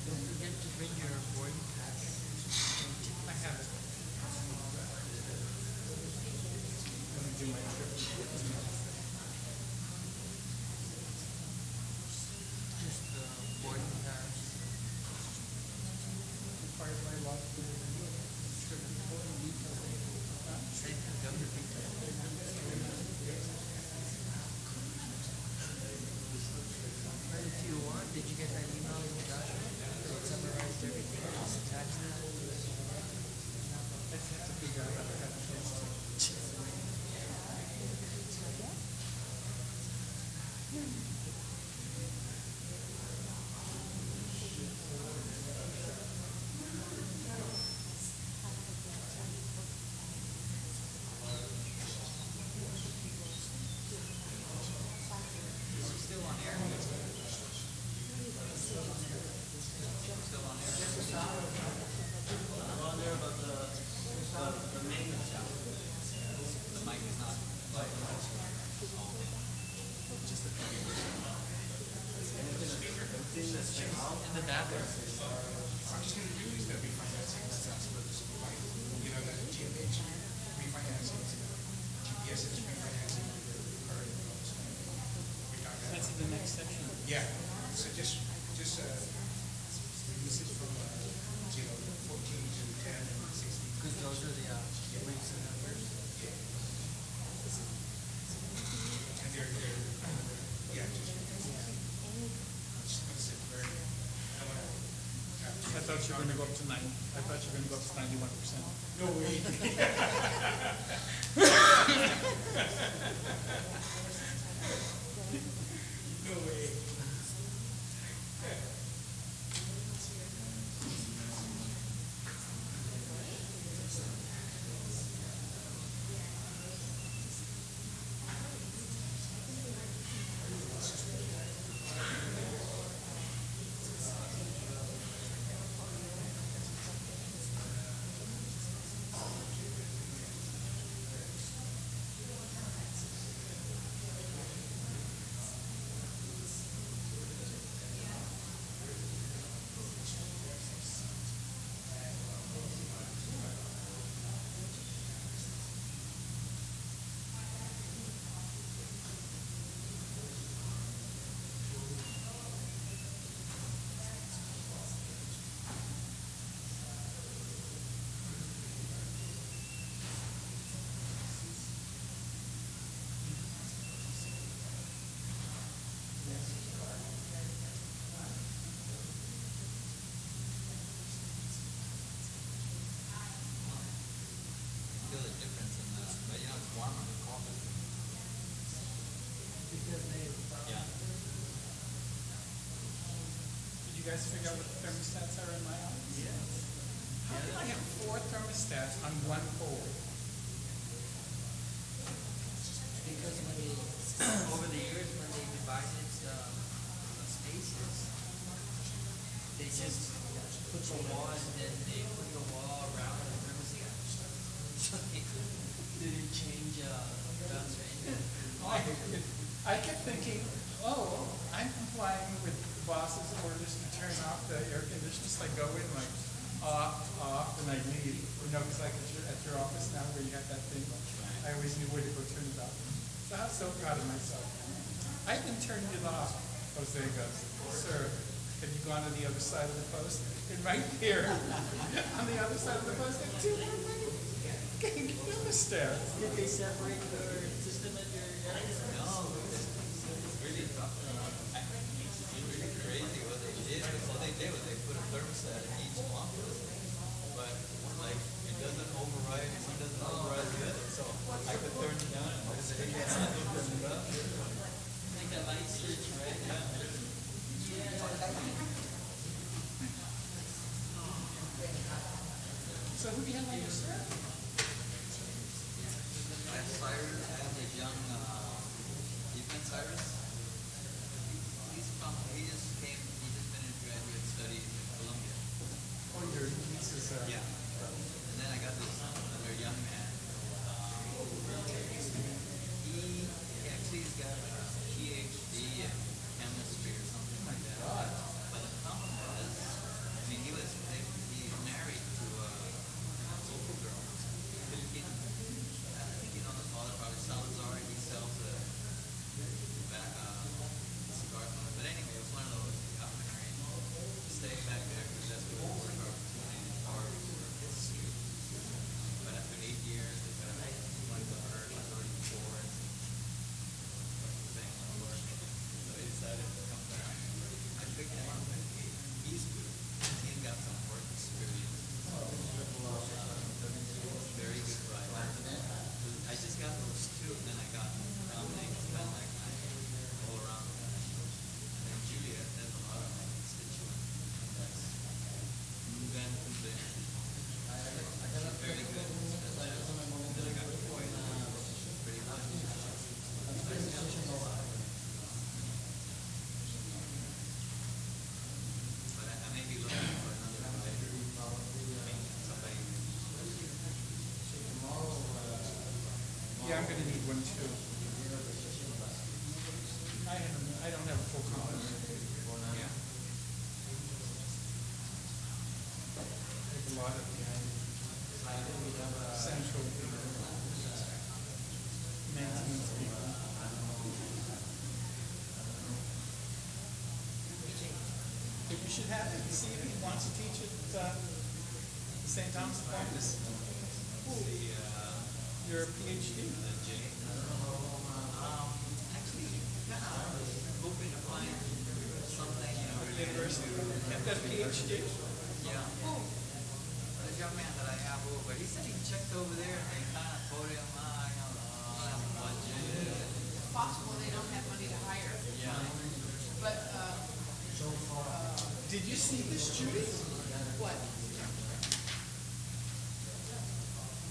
Don't forget to bring your boarding pass. I have it. Let me do my trip. Just the boarding pass. Required by law to do the trip. Same for government details. But if you want, did you get that email from Joshua? It summarized everything, it's attached to it. I just have to figure out how to have a chance to. In the bathroom. I'm just going to do is that refinancing, that's what this is like. You know, that GMH refinancing, GPS is refinancing. That's in the next section. Yeah, so just this is from, 14 to 10 and 16. Because those are the rates and numbers. And they're yeah, just very, I thought you were going to go up to 9. I thought you were going to go up to 91%. no way. No way. Feel the difference in the, but it's warmer than coffee. Yeah. Did you guys figure out what the thermostats are in my office? Yes. How can I have 4 thermostats on one pole? Because when they, over the years, when they divided the spaces, they just put the wall and then they put the wall around the thermostat. So they didn't change guns or anything. I kept thinking, oh, I'm complying with boss's orders to turn off the air conditioners. I go in like off, and I leave. You know, because like at your office now where you have that thing, I always knew where to go turn it off. So I was so proud of myself. I can turn it off. Jose goes, sir, have you gone to the other side of the post? And right here, on the other side of the post, there are two more thermostats. Did they separate their system at your area? No, it's really tough. It's really crazy what they did. What they did was they put a thermostat in each office, but like it doesn't override, one doesn't override the other. So I could turn it down and Jose can turn it up. Like a light switch, right? Yeah. So who do you have on your staff? I have Cyrus, I have the young, Ethan Cyrus. He just finished graduate studies in Columbia. Oh, your niece is Yeah. And then I got this other young man. He actually's got a PhD in chemistry or something like that. But the problem was, I mean, he's married to a local girl, Filipino. I think you know the father, probably Salazar. He sells cigars. But anyway, it was one of those opportunities. Stay back there because that's where the work opportunity are for his street. But after 8 years, they got one to her, she's already 4. Thing on work. So he decided to come back. I picked him up. He's good. He's got some work experience. Very good writer. I just got those two, and then I got Dominic, kind of like my all around guy. And then Julia, there's a lot of my constituents. That's Mugan Kumbe. She's very good. And then I got Koy. Pretty much. But I may be looking for another writer. Somebody. Yeah, I'm going to need one too. I don't have a full complement. Yeah. I have a lot of central maintenance people. But you should have it. See if he wants to teach at St. Thomas Aquinas. Your PhD. Actually, hoping to find something, University. You've got a PhD. Yeah. The young man that I have over, he said he checked over there and they kind of told him, I don't have a budget. It's possible they don't have money to hire. Yeah. But, Did you see this, Judy? what?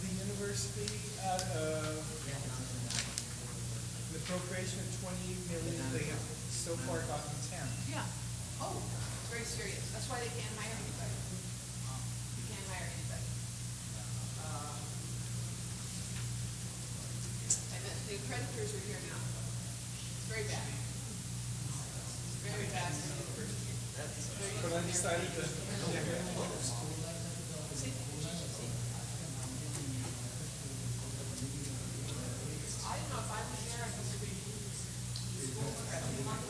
The university, the appropriation of 28 million, they have so far gotten 10. Yeah. Oh, it's very serious. That's why they can't hire anybody. You can't hire anybody. And the creditors are here now. It's very bad. It's very bad for the university. But I decided to, I don't know if I was there, I was going to be schools for every month.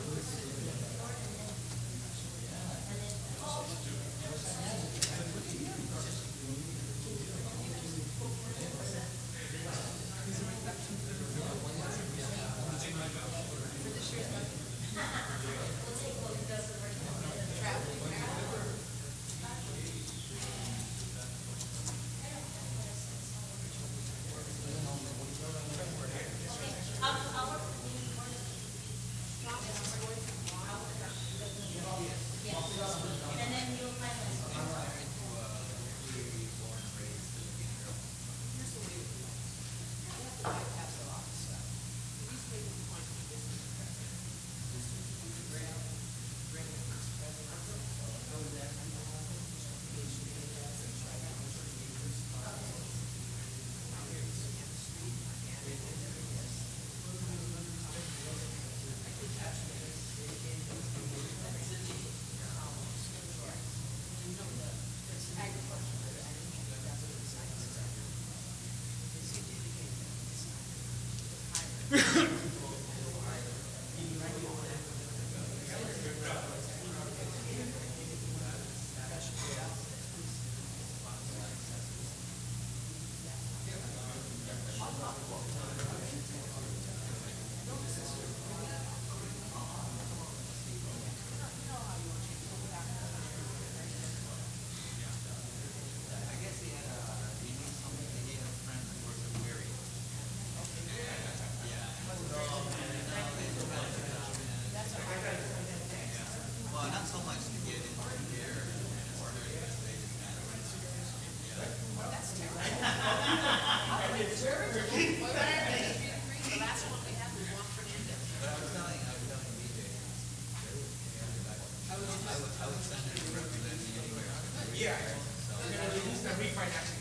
Yeah, we're going to use the refinancing.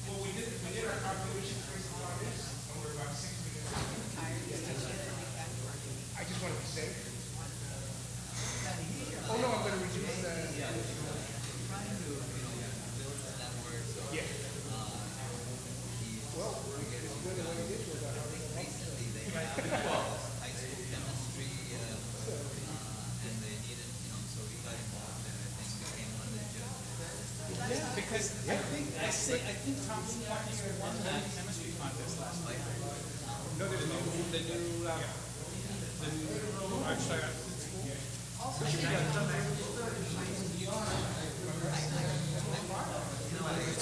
Well, we did our calculations based on this, and we're about $6 million. I just want to be safe. Oh, no, I'm going to reduce the. Yeah. Well, it's good the way it is with recently they have high school chemistry, and they needed, so we got involved and I think became one of the judges. Yeah, because I think Thompson County won the chemistry contest last night. No, the new art style.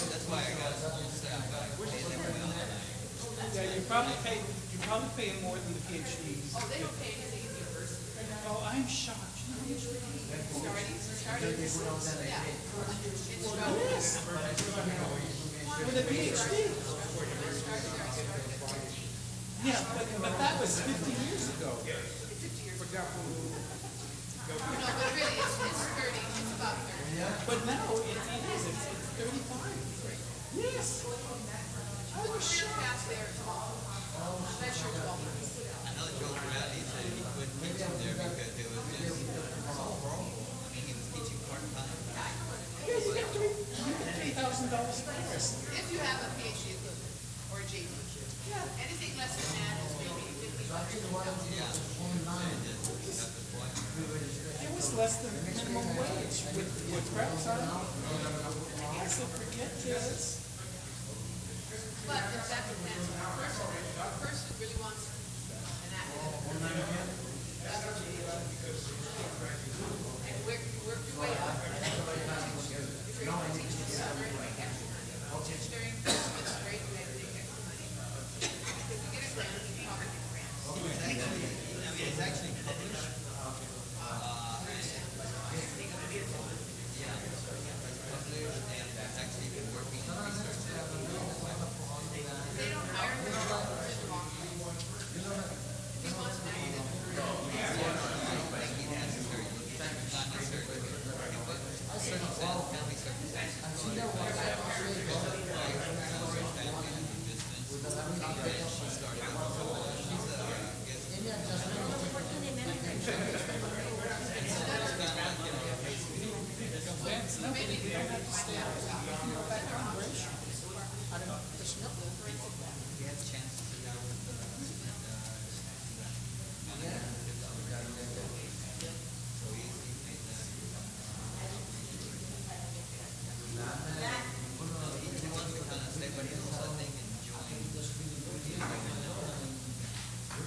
That's why I got a whole staff, I pay them well. Yeah, you probably pay them more than the PhDs. Oh, they don't pay anything in university. Oh, I'm shocked. Yes. With a PhD. Yeah, but that was 50 years ago. 50 years ago. No, but really, it's 30. It's about 30. But now it's 35. Yes. I was shocked. Past there is all. That's your 12 months. I know Joe Bradley said he quit teaching there because it was just so horrible. I mean, he was teaching part-time. Yeah, you get $3,000 for this. If you have a PhD equivalent or a JD. Yeah. Anything less than that is maybe $50. Yeah. It was less than minimum wage with reps on it. I said, forget this. But if that depends on the person, if the person really wants an academic, that's what you do. And work your way up. If you're going to teach in the summer, you make extra money. Teach during Christmas break, you have to make extra money. If you get a grant, you probably get a grant. It's actually published. And that's actually been working in research. They don't hire them for the long term. If he wants to make it. Not necessarily. Family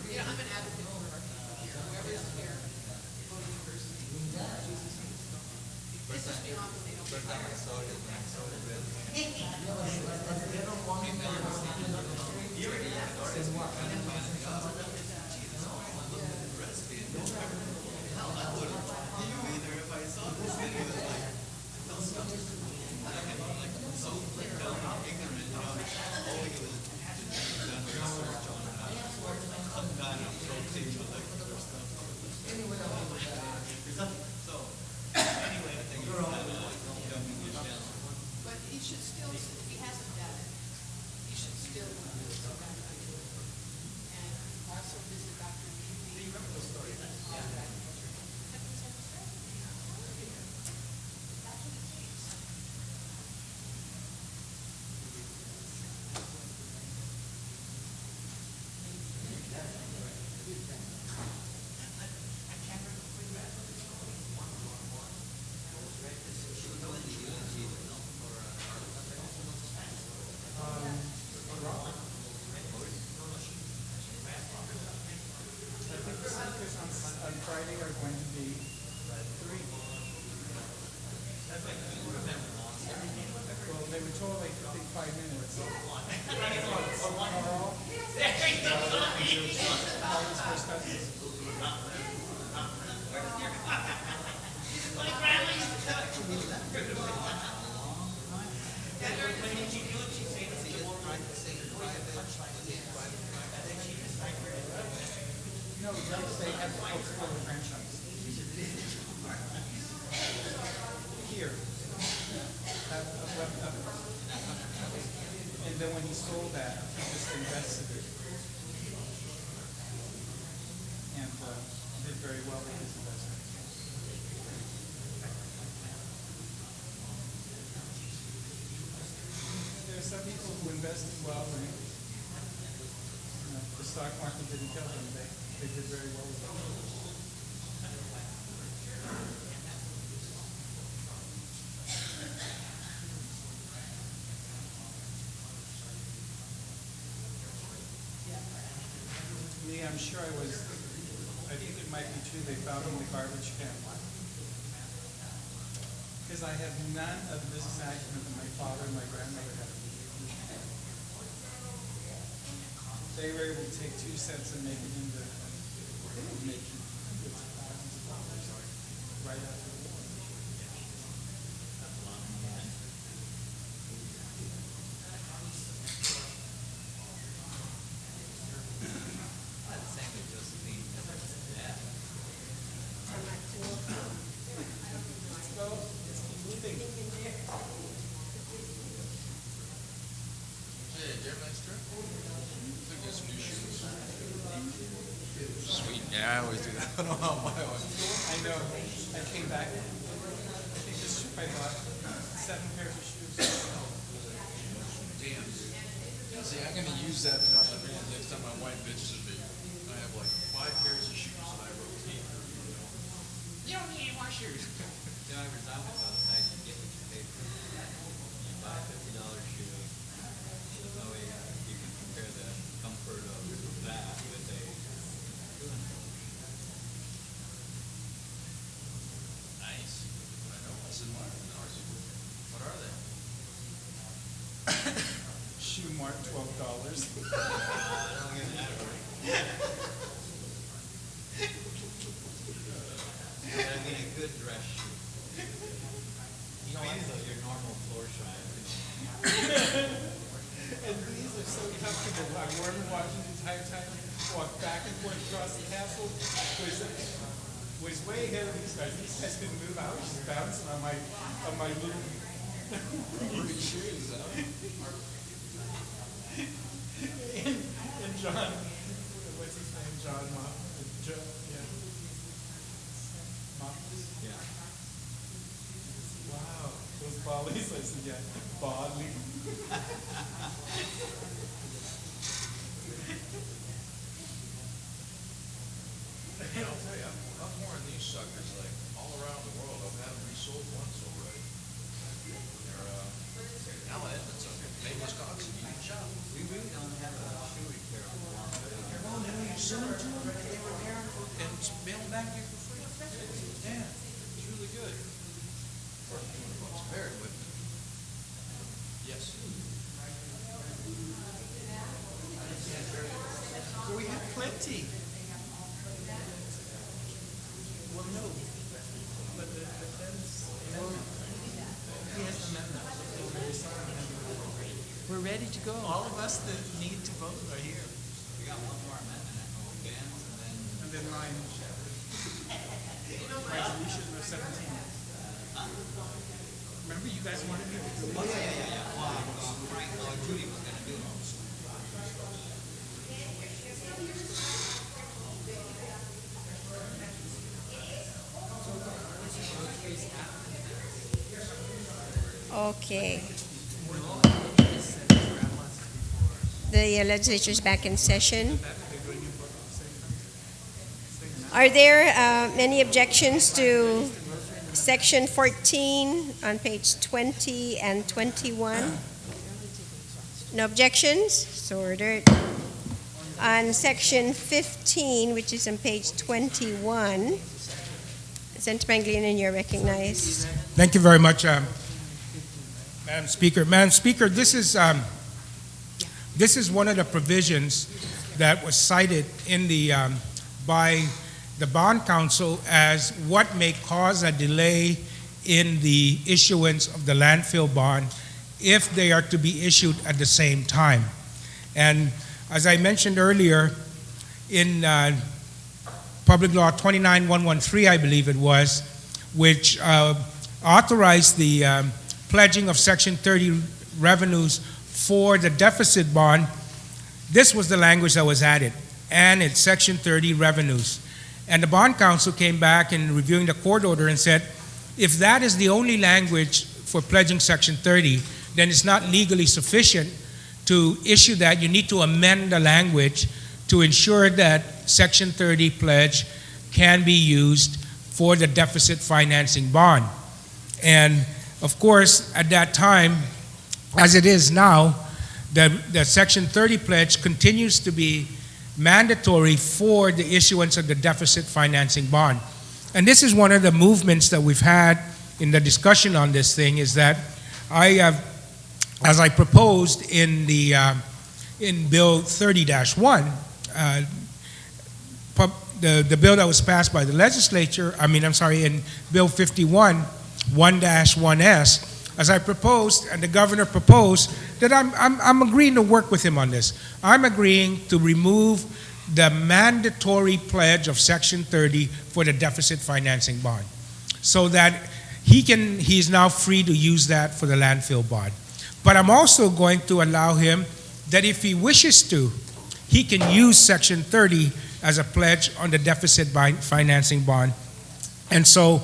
You know, I'm an advocate for whoever is here, go to university. This is beyond what they don't get hired. But he should still, if he hasn't done it, he should still go back to school. And also visit Dr. Levy. Do you remember the story? On Friday are going to be 3. Well, they were told like to take 5 minutes. Carl's first cousins. No, have the Coca-Cola franchise. Here. And then when he sold that, he just invested it. And did very well with his investment. There are some people who invested well and the stock market didn't kill them. They did very well with it. Me, I'm sure I think it might be true they found in the garbage can. Because I have none of this acumen that my father and my grandmother had. They were able to take 2 cents and make it into making hundreds of thousands of dollars right after the war. Sweet. Yeah, I always do that. I don't know why I always. I know. I came back. I think this trip I bought 7 pairs of shoes. Damn. Yeah, see, I'm gonna use that in my van next time my wife bitches at me. I have like 5 pairs of shoes and I rotate. You don't need any more shoes. You know, every time I go outside, you get what you pay for. You buy a $50 shoe. That way you can compare the comfort of that with a $200 shoe. Nice. I know. What's in mine? What are they? Shoe mark $12. Don't get that right. Gotta get a good dress shoe. You know, your normal floor shoe. And these are so comfortable. I wore them watching the entire time. Walked back and forth across the castle. Was way ahead of these guys. These guys didn't move. I was just bouncing on my little rubbery shoes. And John, what's his name? John Mop. Yeah. Moppus? Yeah. Wow. Those volleys. I said, yeah. Bodley. Hey, I'll tell you, I'm more in these suckers, like, all around the world. I've had them resold once already. They're, Alan Edmonds, Maine, Wisconsin, you can shop. We really don't have a shoe repair on the wall. Well, then you send them to them, and they repair them and mail them back to you for free. Yeah, it's really good. For $200, bear with me. Yes. So we have plenty. Well, no. But that's he has an amendment. We're ready to go. All of us that need to vote are here. We got one more amendment that will bands And then mine. Resolution number 17. Remember you guys wanted me to do it? yeah. Well, Frank or Judy was gonna do it. Okay. The legislature is back in session. Are there any objections to section 14 on page 20 and 21? No objections? So ordered. On section 15, which is on page 21, Senator Pangilinan, you're recognized. Thank you very much, Madam Speaker. Madam Speaker, this is one of the provisions that was cited in the by the Bond Council as what may cause a delay in the issuance of the landfill bond if they are to be issued at the same time. And as I mentioned earlier, in Public Law 29113, I believe it was, which authorized the pledging of Section 30 revenues for the deficit bond. This was the language that was added, and it's Section 30 revenues. And the Bond Council came back in reviewing the court order and said, if that is the only language for pledging Section 30, then it's not legally sufficient to issue that. You need to amend the language to ensure that Section 30 pledge can be used for the deficit financing bond. And of course, at that time, as it is now, the Section 30 pledge continues to be mandatory for the issuance of the deficit financing bond. And this is one of the movements that we've had in the discussion on this thing, is that I have, as I proposed in the in Bill 30-1, the bill that was passed by the legislature, in Bill 51, 1-1S, as I proposed, and the governor proposed, that I'm agreeing to work with him on this. I'm agreeing to remove the mandatory pledge of Section 30 for the deficit financing bond, so that he's now free to use that for the landfill bond. But I'm also going to allow him that if he wishes to, he can use Section 30 as a pledge on the deficit financing bond. And so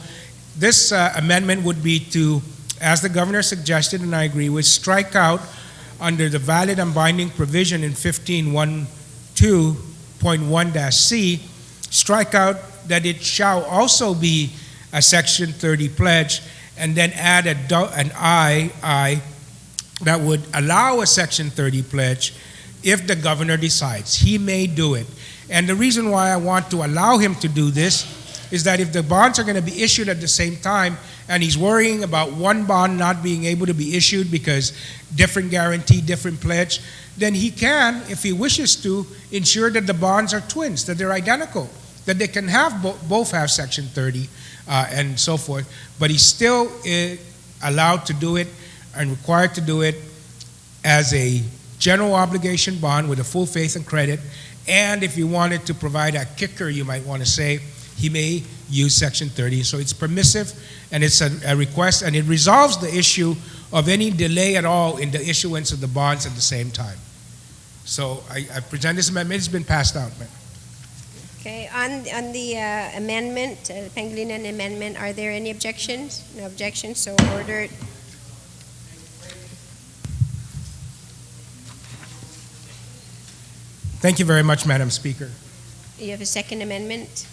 this amendment would be to, as the governor suggested, and I agree with, strike out under the valid and binding provision in 15.1.2.1-C, strike out that it shall also be a Section 30 pledge, and then add an I that would allow a Section 30 pledge if the governor decides. He may do it. And the reason why I want to allow him to do this is that if the bonds are going to be issued at the same time, and he's worrying about one bond not being able to be issued because different guarantee, different pledge, then he can, if he wishes to, ensure that the bonds are twins, that they're identical, that they can have both have Section 30 and so forth. But he's still allowed to do it and required to do it as a general obligation bond with a full faith and credit. And if you wanted to provide a kicker, you might want to say, he may use Section 30. So it's permissive, and it's a request, and it resolves the issue of any delay at all in the issuance of the bonds at the same time. So I present this amendment. It's been passed out. Okay, on the amendment, Pangilinan amendment, are there any objections? No objections, so ordered. Thank you very much, Madam Speaker. You have a second amendment?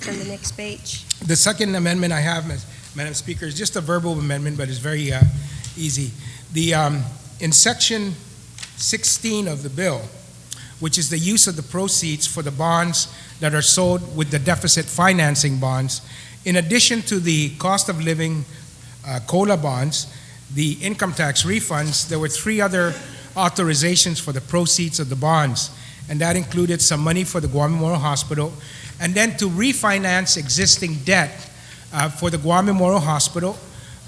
On the next page. The second amendment I have, Madam Speaker, is just a verbal amendment, but it's very easy. In Section 16 of the bill, which is the use of the proceeds for the bonds that are sold with the deficit financing bonds, in addition to the cost of living COLA bonds, the income tax refunds, there were three other authorizations for the proceeds of the bonds, and that included some money for the Guam Memorial Hospital, and then to refinance existing debt for the Guam Memorial Hospital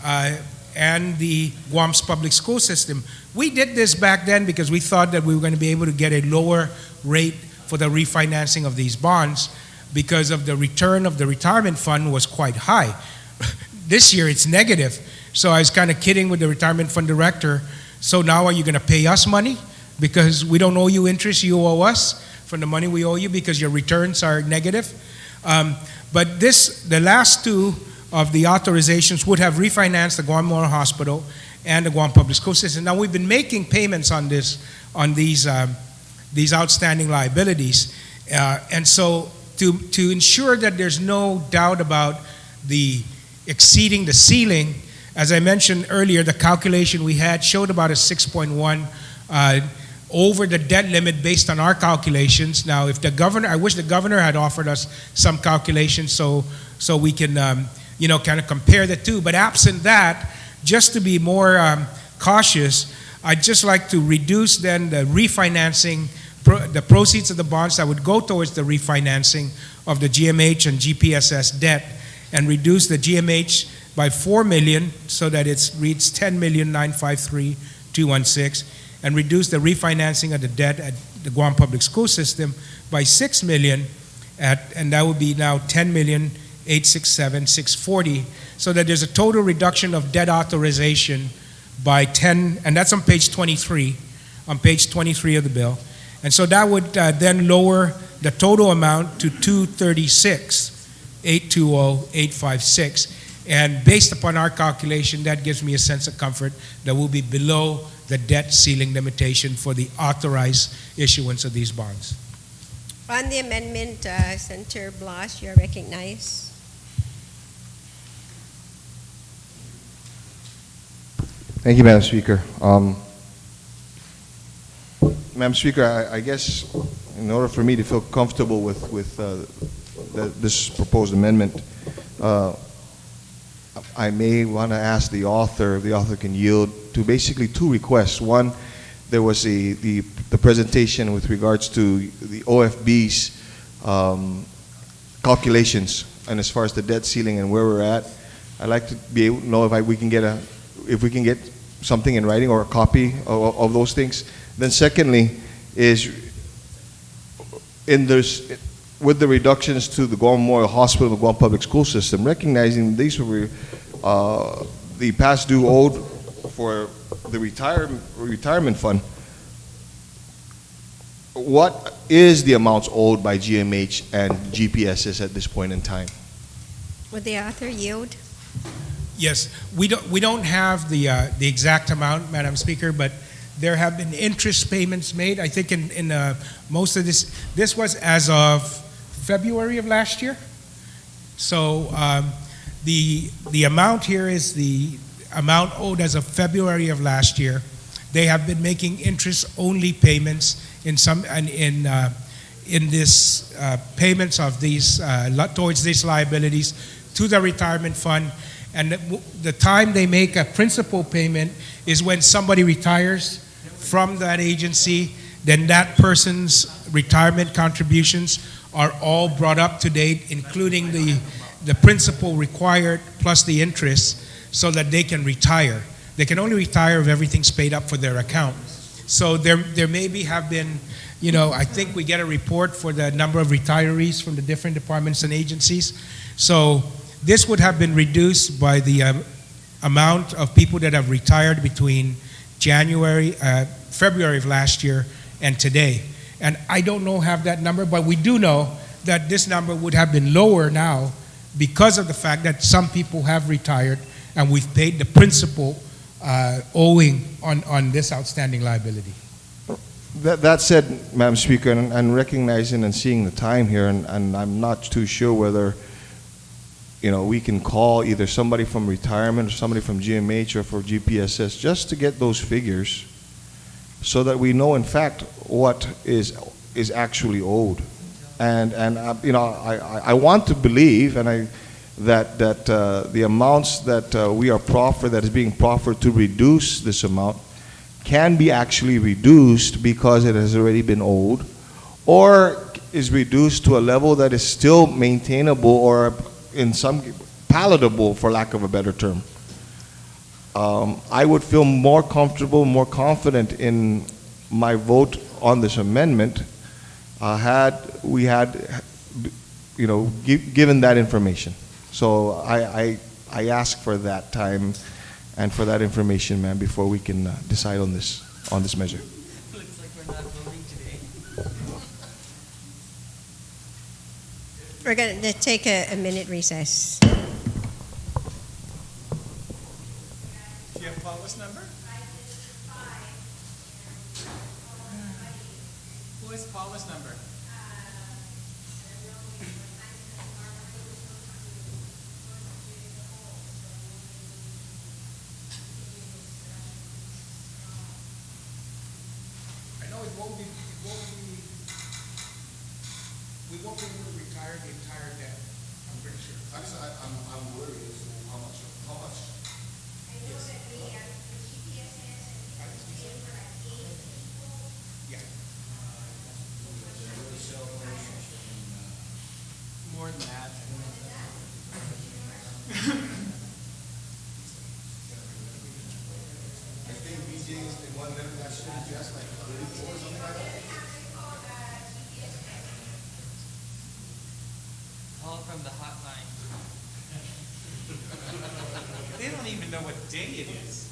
and the Guam's public school system. We did this back then because we thought that we were going to be able to get a lower rate for the refinancing of these bonds because of the return of the retirement fund was quite high. This year it's negative. So I was kind of kidding with the retirement fund director. So now are you going to pay us money? Because we don't owe you interest, you owe us from the money we owe you because your returns are negative. But the last two of the authorizations would have refinanced the Guam Memorial Hospital and the Guam Public School System. Now we've been making payments on these outstanding liabilities. And so to ensure that there's no doubt about the exceeding the ceiling, as I mentioned earlier, the calculation we had showed about a 6.1 over the debt limit based on our calculations. Now, if the governor, I wish the governor had offered us some calculations so we can, kind of compare the two. But absent that, just to be more cautious, I'd just like to reduce then the refinancing, the proceeds of the bonds that would go towards the refinancing of the GMH and GPSS debt, and reduce the GMH by $4 million so that it reads $10,953,216, and reduce the refinancing of the debt at the Guam Public School System by $6 million, and that would be now $10,867,640, so that there's a total reduction of debt authorization by 10, and that's on page 23 of the bill. And so that would then lower the total amount to $236,820,856. And based upon our calculation, that gives me a sense of comfort that we'll be below the debt ceiling limitation for the authorized issuance of these bonds. On the amendment, Senator Blas, you're recognized. Thank you, Madam Speaker. Madam Speaker, I guess in order for me to feel comfortable with this proposed amendment, I may want to ask the author, if the author can yield, to basically two requests. One, there was the presentation with regards to the OFB's calculations, and as far as the debt ceiling and where we're at, I'd like to be able to know if we can get something in writing or a copy of those things. Then secondly is with the reductions to the Guam Memorial Hospital and the Guam Public School System, recognizing these were the past due owed for the retirement fund, what is the amounts owed by GMH and GPSS at this point in time? Would the author yield? Yes, we don't have the exact amount, Madam Speaker, but there have been interest payments made. I think in most of this was as of February of last year. So the amount here is the amount owed as of February of last year. They have been making interest-only payments in this payments of these towards these liabilities to the retirement fund. And the time they make a principal payment is when somebody retires from that agency. Then that person's retirement contributions are all brought up to date, including the principal required plus the interest, so that they can retire. They can only retire if everything's paid up for their account. So there maybe have been, I think we get a report for the number of retirees from the different departments and agencies. So this would have been reduced by the amount of people that have retired between February of last year and today. And I don't have that number, but we do know that this number would have been lower now because of the fact that some people have retired and we've paid the principal owing on this outstanding liability. That said, Madam Speaker, and recognizing and seeing the time here, and I'm not too sure whether we can call either somebody from retirement or somebody from GMH or for GPSS just to get those figures so that we know in fact what is actually owed. And I want to believe that the amounts that that is being proffered to reduce this amount can be actually reduced because it has already been owed, or is reduced to a level that is still maintainable or in some palatable, for lack of a better term. I would feel more comfortable, more confident in my vote on this amendment had we given that information. So I ask for that time and for that information, ma'am, before we can decide on this measure. Looks like we're not voting today. We're going to take a minute recess. Do you have Paula's number? Who is Paula's number? I know we won't be able to retire the entire debt, I'm pretty sure. Actually, I'm worried as to how much. I know that the GPSS and for like 8 people. Yeah. More than that. I think BJ is the one that should from the hotline. They don't even know what day it is.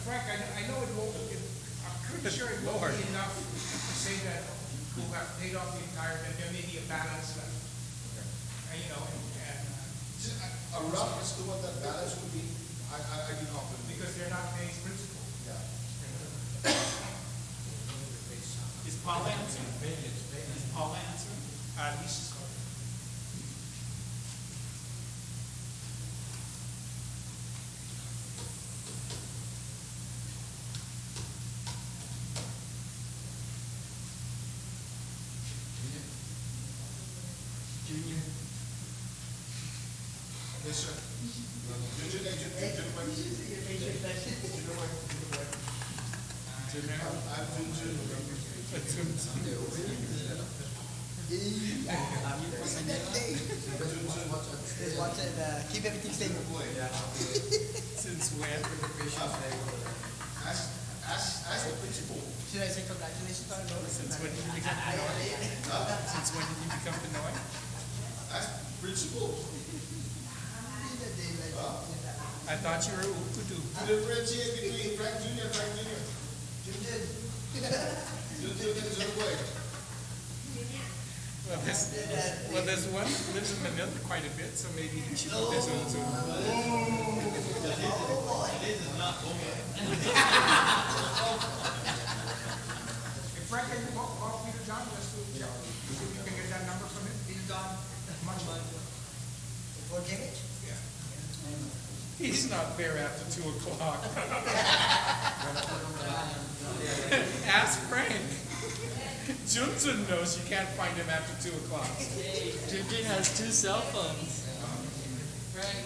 Frank, I know it won't, I'm pretty sure it won't be enough to say that we'll have paid off the entire, that there may be a balance left. You know, A rough as to what that balance would be, I'd be confident. because they're not paying principal. Yeah. Is Paul answering? Is Paul answering? He's Yes, sir. Keep everything stable. Since when? Ask the principal. Should I say congratulations on it? Since when did you become Pinoy? Since when did you become Pinoy? Ask principal. I thought you were Ukudu. To differentiate between Frank Jr. and Frank Jr. Junjun and Zurboy. Well, there's one who lives in Manila quite a bit, so maybe he should put this on Zoom. If Frank can call Peter John, just to check, see if you can get that number from him. Peter John, much money. For damage? He's not there after 2 o'clock. Ask Frank. Junjun knows you can't find him after 2 o'clock. Hey, Junjun has 2 cell phones. Frank,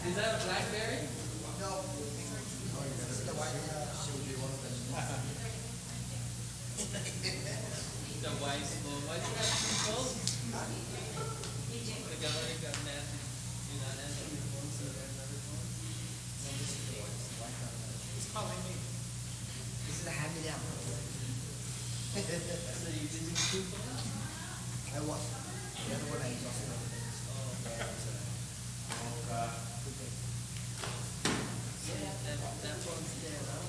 is that a BlackBerry? No. This is the white, should be one of them. The wife's phone. Why do you have 2 phones? The government got mad. You're not answering your phone, so there's another phone. He's calling me. This is a hand-me-down. So you using 2 phones? I was. The other one I lost. That phone's dead, huh?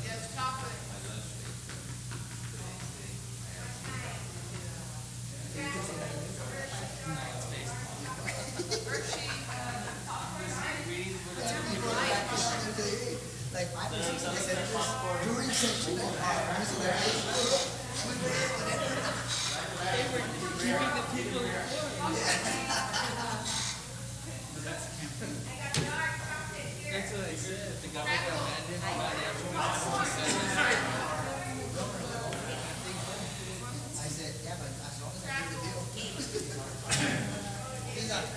Yes, chocolate. Like 5 or 6 senators during session. Keeping the people informed. That's what I said. The government got mad at him about I said, yeah, but as long as I do the deal. He's not. Is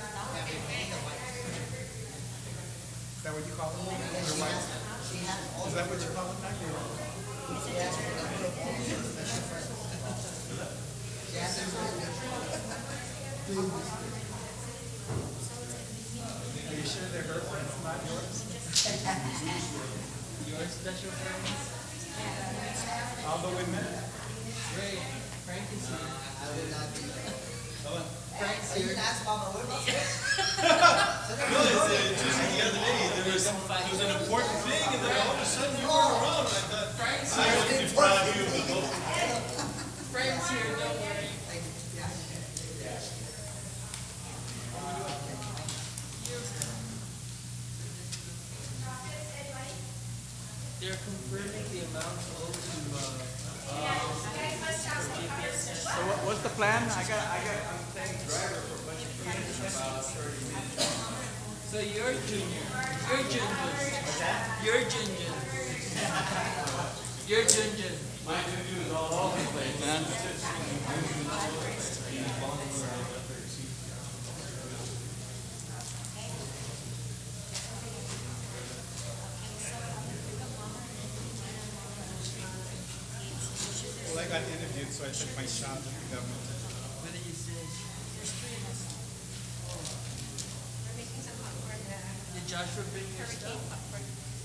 that what you call him? Your wife? Is that what you call him now? Are you sure they're her friends, not yours? your special friends. All the women? Great. Frank is here. I will not be there. Frank's You here. can ask Mama Wilma. No, it's just the other day, there was an important thing, and then all of a sudden you weren't around, and I thought, Frank's I here. wasn't proud of you, but no. Frank's here. Don't worry. They're confirming the amount owed to So what's the plan? I'm playing driver for a bunch of years, about 30 minutes. So you're junior. You're Junjun. You're Junjun. You're Junjun. My dude is all over the place, man. Well, I I got interviewed, so I took my shot at the government. What did you say? Did Joshua bring your stuff?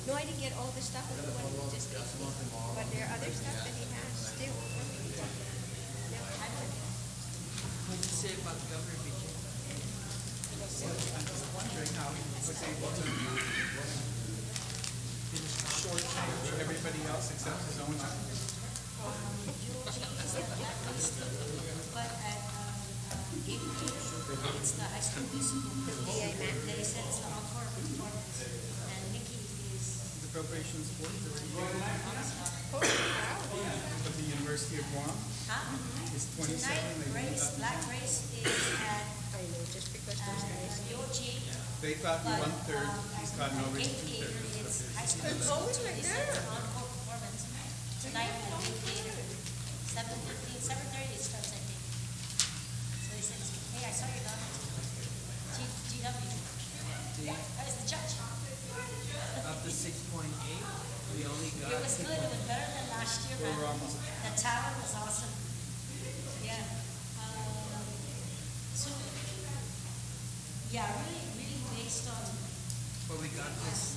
No, I didn't get all the stuff of the one he just gave me, but there are other stuff that he has still. What did you say about the governor, BJ? I'm just wondering how he was able to shortchange everybody else except his own house. But it's the high school musical. They said it's the encore performance, and Nikki is The appropriations board on the spot. of the University of Guam is 27. Tonight, They moved race, up. black race is at, I know, just because there's nice. They thought 1/3. He's got no reason to It's high school. It's always right there. It's an encore performance tonight at the theater. 7:15, 7:30 it starts, I think. So he says, hey, I saw your daughter. GW. That is the judge. Up to 6.8, we only It got. was good. It was better than last year, We were man. almost. The talent was awesome. Yeah. So, yeah, really based on, But we got this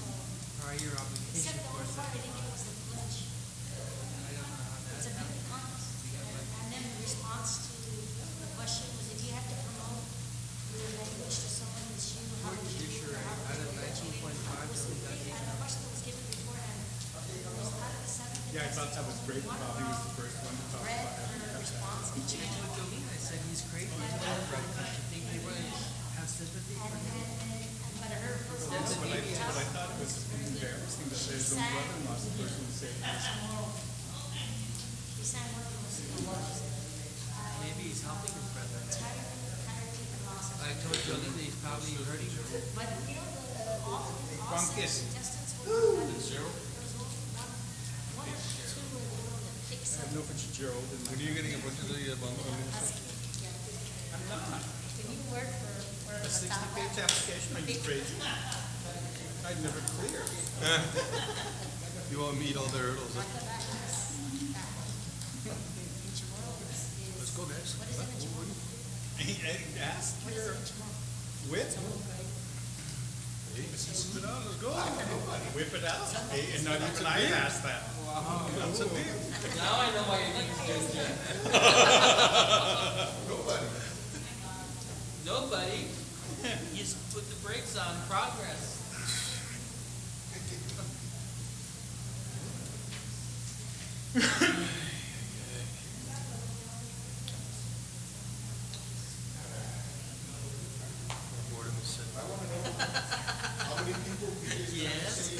prior obligation except the only course. part I didn't get was the pledge. I don't know how It's a that big happened. contest. And then the response to the question was if you had to promote your language to someone that's you, how would you do it? Out of 19.5, we got And the question that was given beforehand was out of the seven. Yeah, I thought that was great. Bobby was the first one to talk Read about it. the response. I told Jolene, I said he's crazy. I think they would have sympathy for him. But her But I thought it was embarrassing that his own brother-in-law's the person who said this. He sang one of the most melodious. Maybe he's helping his brother. Tired and lost. I told Jolene that he's probably hurting her. But you know, all Bunkis. contestants were zero. There was only one or two were the one that picked I some. don't know if it's Gerald. When are you getting a bunch of the I'm not. Can you work for A 60-page application? Are you crazy? I'd never clear. You won't meet all the hurdles. Let's go, guys. What is in a Chihuahua? Ask your whip. Spit out, let's go. Whip it out. Hey, and not even I asked that. That's a beer. Now I know why you think he's doing Nobody. Nobody. You just put the brakes on progress. Boredom is set. How many people Yes.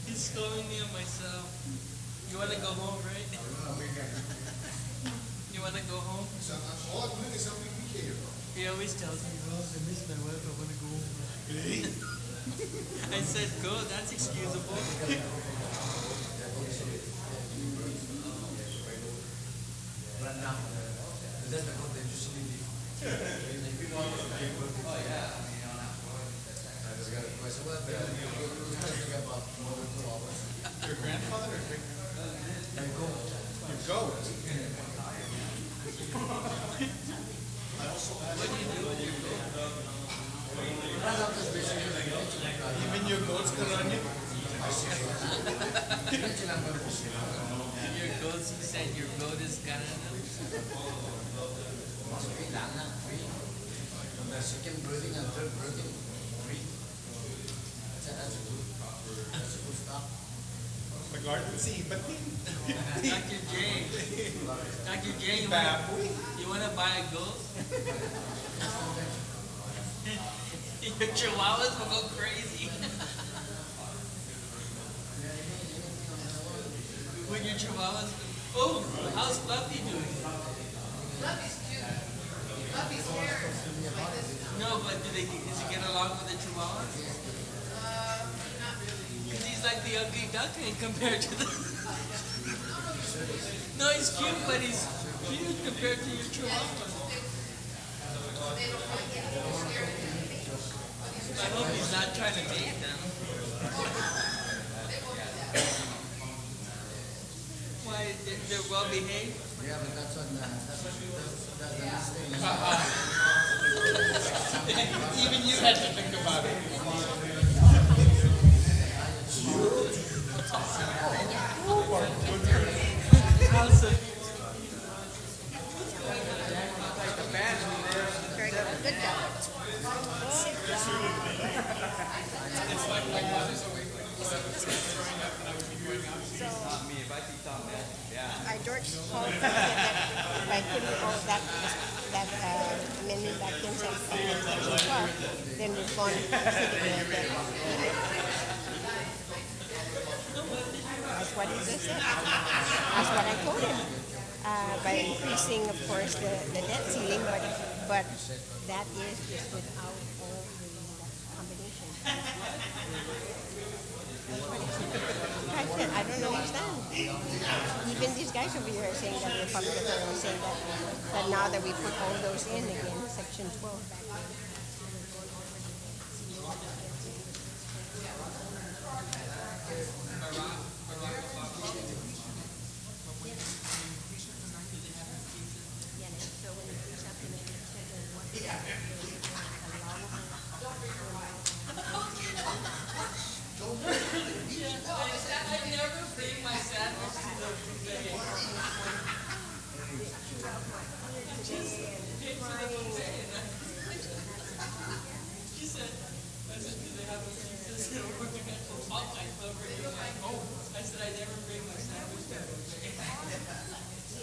He's scolding me on myself. You want to go home, right? You want to go home? All I'm doing is helping PK here. He always tells me, oh, I miss my wife, I want to go home. I said, go, that's excusable. Your grandfather? Your goat. What do you do with your goat? Even your goat's gonna run you? Your goat, he said, your goat is Canada. Second breathing and third breathing. The garden scene, but Dr. J. Dr. J, you want to buy a goat? Your chihuahuas will go crazy. When your chihuahuas, oh, how's Fluffy doing? Fluffy's cute. Fluffy's hair is like this. No, but does he get along with the chihuahuas? Not really. Because he's like the ugly duckling compared to the... No, he's cute, but he's cute compared to your chihuahua. They don't like it. They're scared of him. I hope he's not trying to mate them. They won't do that. Why, well behaved? Yeah, but that's what Even you had to think about it. Good job. Our George Paul by putting all that amendment back in section 12, then we've gone that's what he just said. That's what I told him. By increasing, of course, the debt ceiling, but that is just without all the combinations. I said, I don't understand. Even these guys over here are saying that the Republicans are saying that now that we put all those in again, section 12 back in.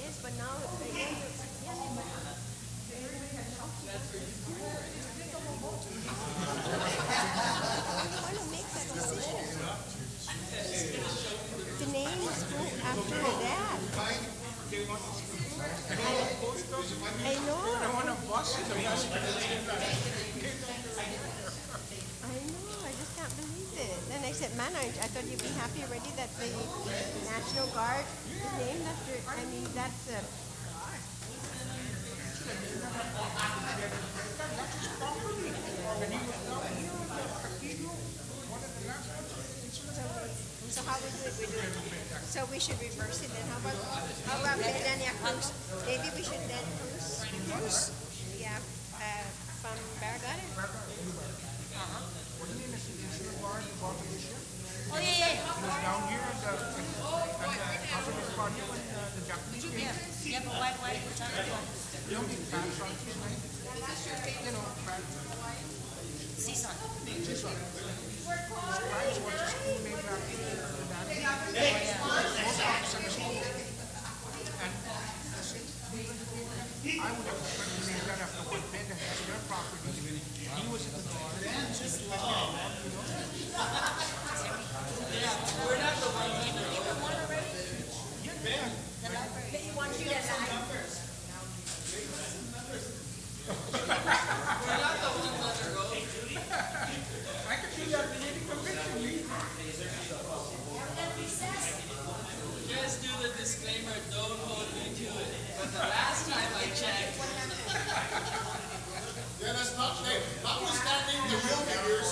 Yes, but now want to make that decision. The names go after that. I know. I know. I just can't believe it. Then I said, man, I thought you'd be happy already that the National Guard is named after. I mean, that's So how we do it? So we should reverse it then. How about Dania Cruz? Maybe we should then Cruz? Yeah, from Barragata. Oh, yeah. Down here at the Communist Party when the Japanese came. Yeah, but why we're talking about You don't need fat on his name. You know, fat. Season. Season. Scribes was a school named after the daddy. And I would have preferred to name that after one man that has their property. He was in the guard. Just let him along, you know. We're not the ones in the He wants you to lie. We're not the ones on the road. I can see that in any conviction. Just do the disclaimer, don't hold me to it. But the last time I checked. Yeah, that's notwithstanding the real figures.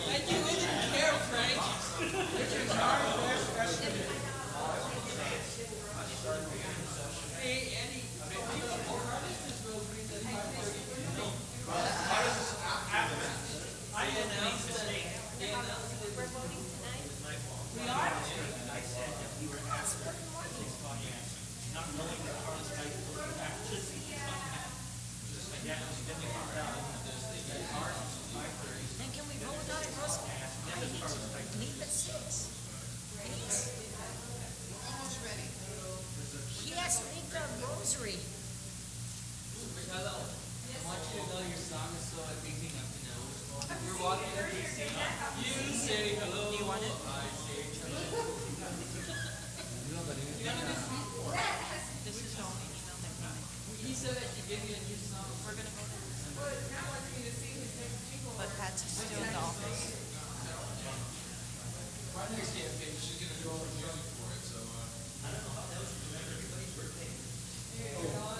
And you didn't care, Frank. Hey, Andy, I announced that we're voting tonight. We are? I said that we were asked not knowing that Carlos might actually Then can we vote on it, Rosa? Leave at 6. Please. Almost ready. Yes, leave the rosary. Hello. I want you to know your song is so addicting up to now. You're walking up to see you say hello. You want it? I say hello. This is the only email that came in. He said that you gave me a new song. We're going to vote on this. But Pat's still in the office. Right next campaign, she's going to do all the music for it, so. I don't know how that was everybody's birthday. Oh,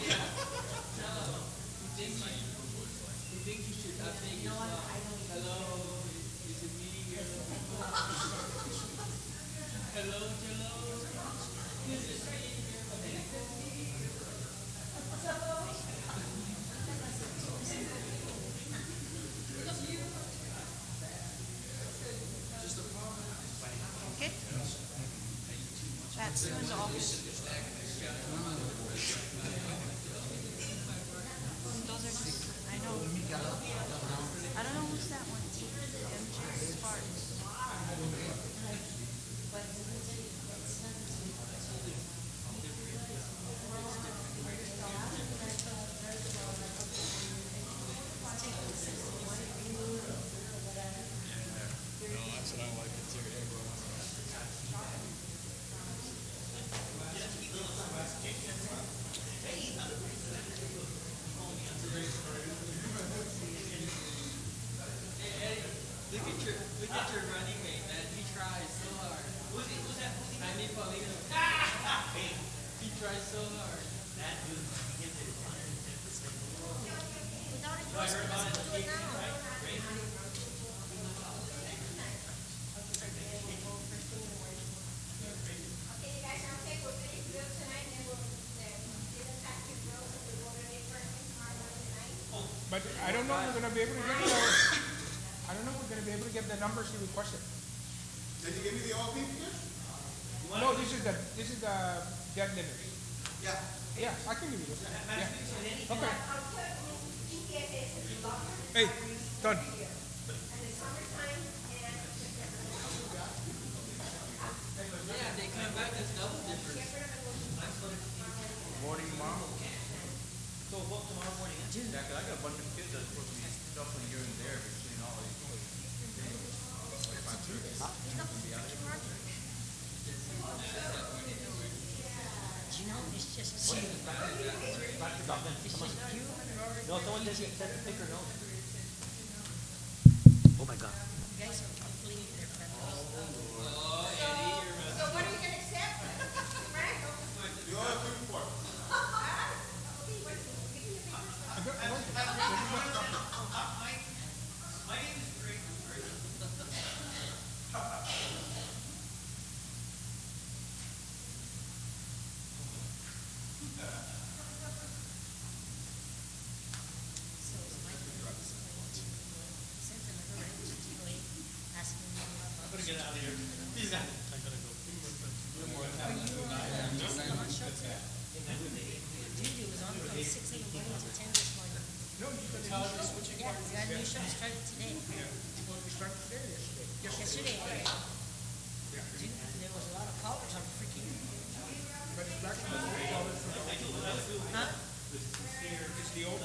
yeah. Okay. That's in the office. Those are just, I know. I don't know who's that one. MJ Sparks. Look at your running mate, man. He tries so hard. Who's that? Andy Paulino. He tries so hard. That dude, he gets it. I heard about it. But I don't know if we're gonna be able to get I don't know if we're gonna be able to get the numbers you requested. Did you give me the OP figures? No, this is the debt limit. Yeah. Yeah, I can give you this. Yeah. Okay. Hey, done. Yeah, they come back as double difference. Morning, Mom. So what tomorrow morning? Yeah, 'cause I got a bunch of kids that's supposed to be shuffling here and there between all these things. Like 5:30. You know, it's just. No, someone said to pick her nose. Oh my God. You guys are completely different. So what are you gonna accept? Frank? You all have to report. Duty was on from 6 a.m. to 10 this morning. Yeah, we got a new show started today. Yesterday. Dude, there was a lot of callers on freaking. Huh? It's the old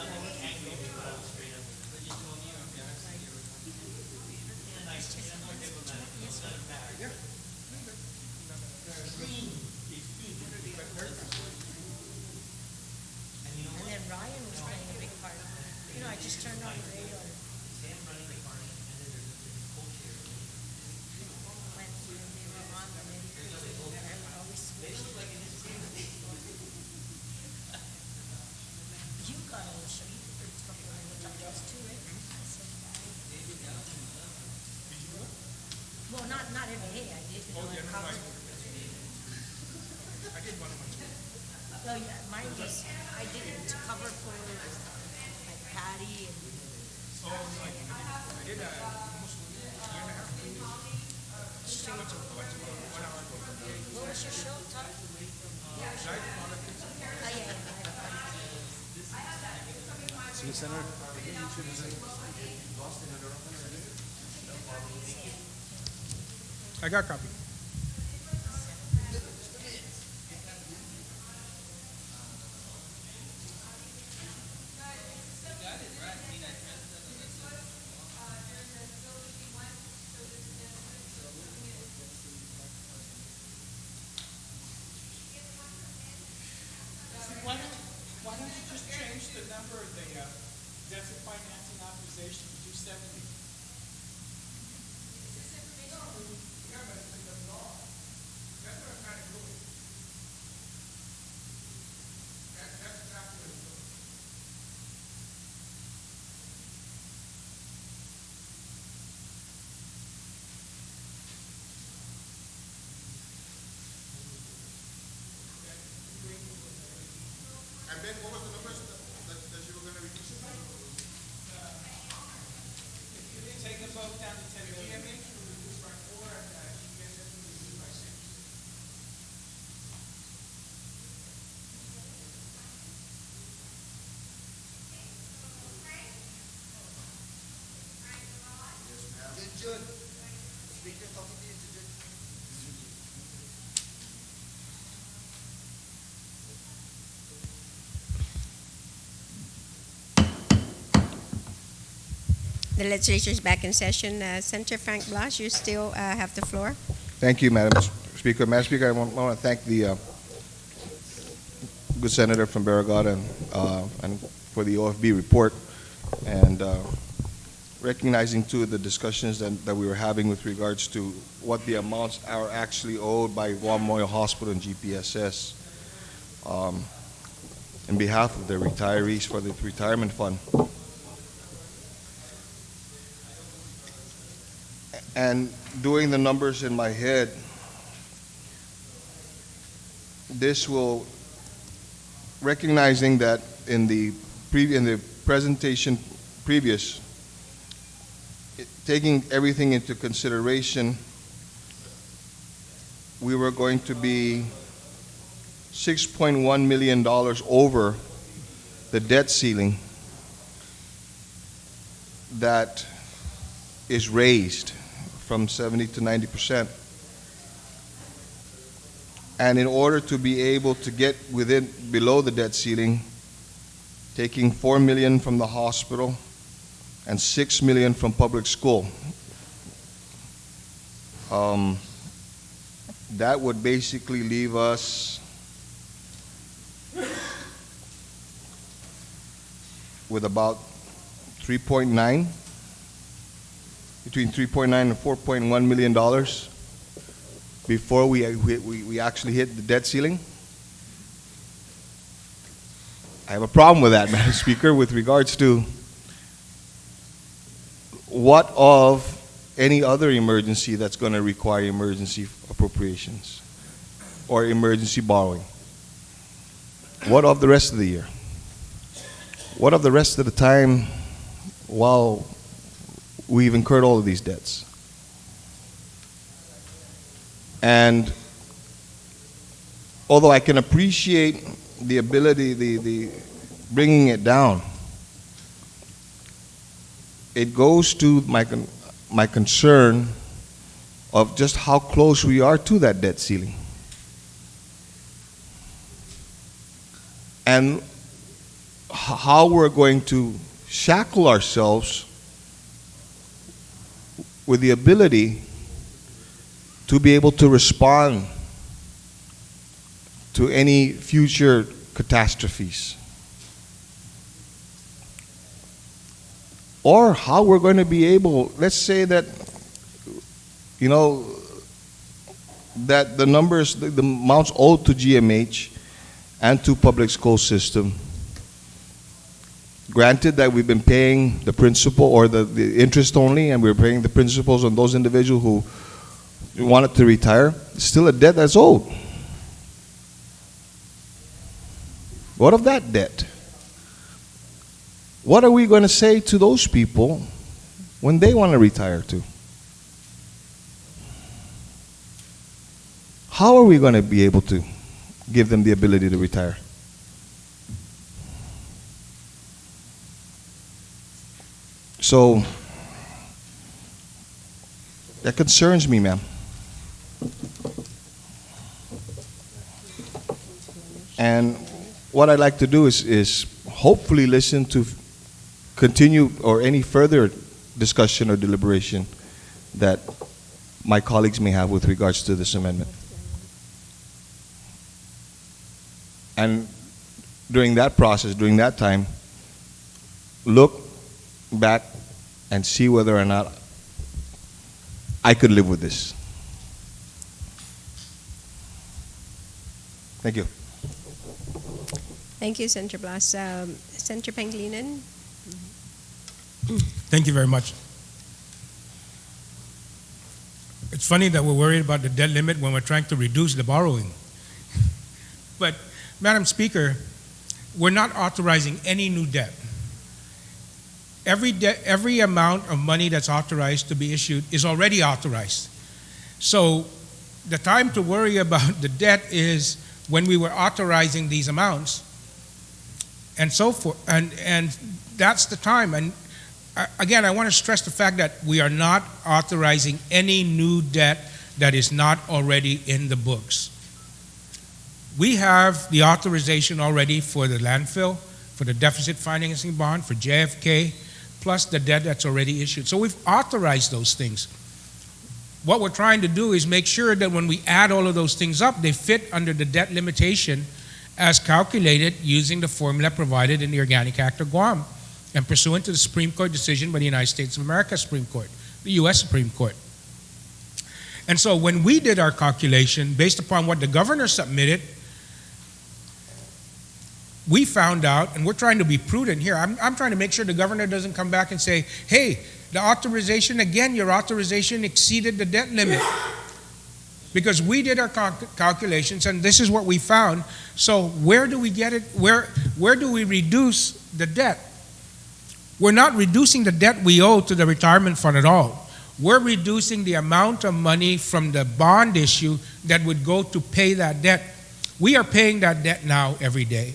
And then Ryan was playing a big part. You know, I just turned on the radio and went through and they were on and then I would always switch. You got on the show, you did a couple of minutes too, right? Well, not every day I did, you know, I covered. I did one of my. Well, yeah, mine was, I did it to cover for like Patty and. Oh, like, I did almost a year and a half. Straight. What's 1 hour ago. What was your show, Todd? Yeah. City Center. I got a copy. Why don't you just change the number of the deficit financing authorization to 270? The legislature is back in session. Senator Frank Blas, you still have the floor. Thank you, Madam Speaker. Madam Speaker, I want to thank the good senator from Barragata and for the OFB report, and recognizing too the discussions that we were having with regards to what the amounts are actually owed by Guam Memorial Hospital and GPSS in behalf of the retirees for the retirement fund. And doing the numbers in my head, this will, recognizing that in the presentation previous, taking everything into consideration, we were going to be $6.1 million over the debt ceiling that is raised from 70 to 90%. And in order to be able to get below the debt ceiling, taking $4 million from the hospital and $6 million from public school, that would basically leave us with about 3.9, between 3.9 and 4.1 million dollars before we actually hit the debt ceiling. I have a problem with that, Madam Speaker, with regards to what of any other emergency that's going to require emergency appropriations or emergency borrowing. What of the rest of the year? What of the rest of the time while we've incurred all of these debts? And although I can appreciate the ability, the bringing it down, it goes to my concern of just how close we are to that debt ceiling. And how we're going to shackle ourselves with the ability to be able to respond to any future catastrophes. Or how we're going to be able, let's say that, you know, that the numbers, the amounts owed to GMH and to public school system, granted that we've been paying the principal or the interest only, and we're paying the principals on those individuals who wanted to retire, it's still a debt that's owed. What of that debt? What are we going to say to those people when they want to retire too? How are we going to be able to give them the ability to retire? So that concerns me, ma'am. And what I'd like to do is hopefully listen to continue or any further discussion or deliberation that my colleagues may have with regards to this amendment. And during that process, during that time, look back and see whether or not I could live with this. Thank you. Thank you, Senator Blas. Senator Pangilinan. Thank you very much. It's funny that we're worried about the debt limit when we're trying to reduce the borrowing. But, Madam Speaker, we're not authorizing any new debt. Every amount of money that's authorized to be issued is already authorized. So the time to worry about the debt is when we were authorizing these amounts and so forth. And that's the time. And again, I want to stress the fact that we are not authorizing any new debt that is not already in the books. We have the authorization already for the landfill, for the deficit financing bond, for JFK, plus the debt that's already issued. So we've authorized those things. What we're trying to do is make sure that when we add all of those things up, they fit under the debt limitation as calculated using the formula provided in the Organic Act of Guam and pursuant to the Supreme Court decision by the United States of America Supreme Court, the U.S. Supreme Court. And so when we did our calculation, based upon what the governor submitted, we found out, and we're trying to be prudent here, I'm trying to make sure the governor doesn't come back and say, hey, the authorization, again, your authorization exceeded the debt limit. Because we did our calculations, and this is what we found. So where do we get it? Where do we reduce the debt? We're not reducing the debt we owe to the retirement fund at all. We're reducing the amount of money from the bond issue that would go to pay that debt. We are paying that debt now every day.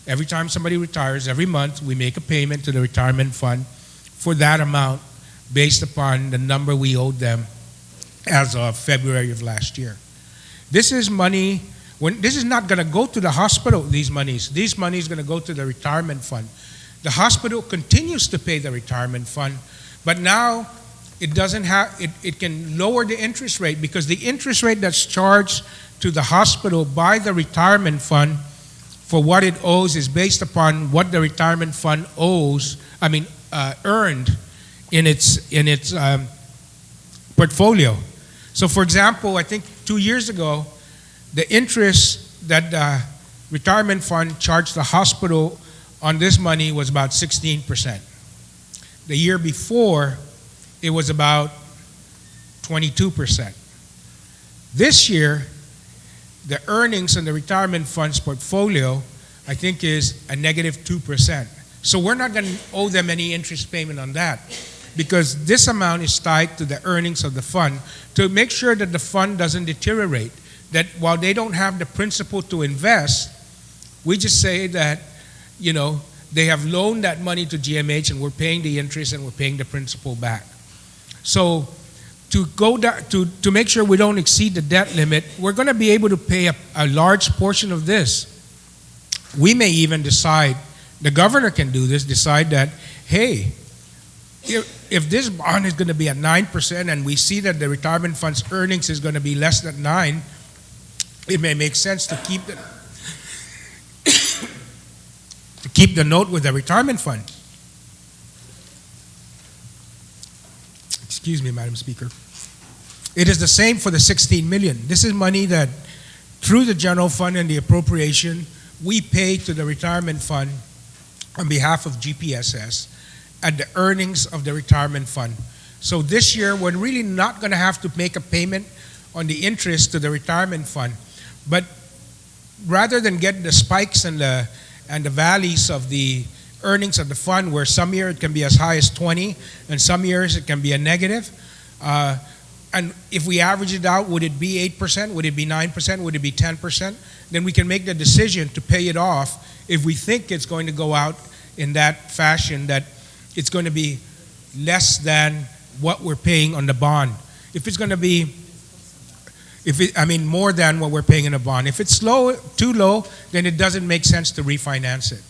Every time somebody retires, every month, we make a payment to the retirement fund for that amount based upon the number we owed them as of February of last year. This is money, this is not going to go to the hospital, these monies. These money is going to go to the retirement fund. The hospital continues to pay the retirement fund, but now it doesn't have, it can lower the interest rate because the interest rate that's charged to the hospital by the retirement fund for what it owes is based upon what the retirement fund earned in its portfolio. So for example, I think 2 years ago, the interest that the retirement fund charged the hospital on this money was about 16%. The year before, it was about 22%. This year, the earnings in the retirement fund's portfolio, I think, is a negative 2%. So we're not going to owe them any interest payment on that because this amount is tied to the earnings of the fund to make sure that the fund doesn't deteriorate, that while they don't have the principal to invest, we just say that, you know, they have loaned that money to GMH and we're paying the interest and we're paying the principal back. So to make sure we don't exceed the debt limit, we're going to be able to pay a large portion of this. We may even decide, the governor can do this, decide that, hey, if this bond is going to be at 9% and we see that the retirement fund's earnings is going to be less than 9%, it may make sense to keep the note with the retirement fund. Excuse me, Madam Speaker. It is the same for the $16 million. This is money that, through the general fund and the appropriation, we pay to the retirement fund on behalf of GPSS at the earnings of the retirement fund. So this year, we're really not going to have to make a payment on the interest to the retirement fund. But rather than get the spikes and the valleys of the earnings of the fund, where some years it can be as high as 20, and some years it can be a negative, and if we average it out, would it be 8%? Would it be 9%? Would it be 10%? Then we can make the decision to pay it off if we think it's going to go out in that fashion, that it's going to be less than what we're paying on the bond. If it's going to be, more than what we're paying in a bond. If it's too low, then it doesn't make sense to refinance it.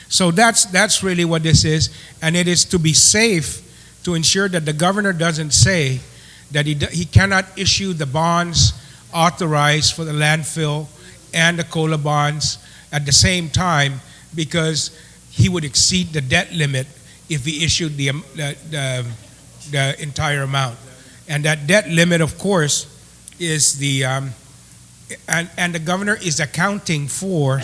So that's really what this is, and it is to be safe, to ensure that the governor doesn't say that he cannot issue the bonds authorized for the landfill and the COLA bonds at the same time, because he would exceed the debt limit if he issued the entire amount. And that debt limit, of course, is the and the governor is accounting for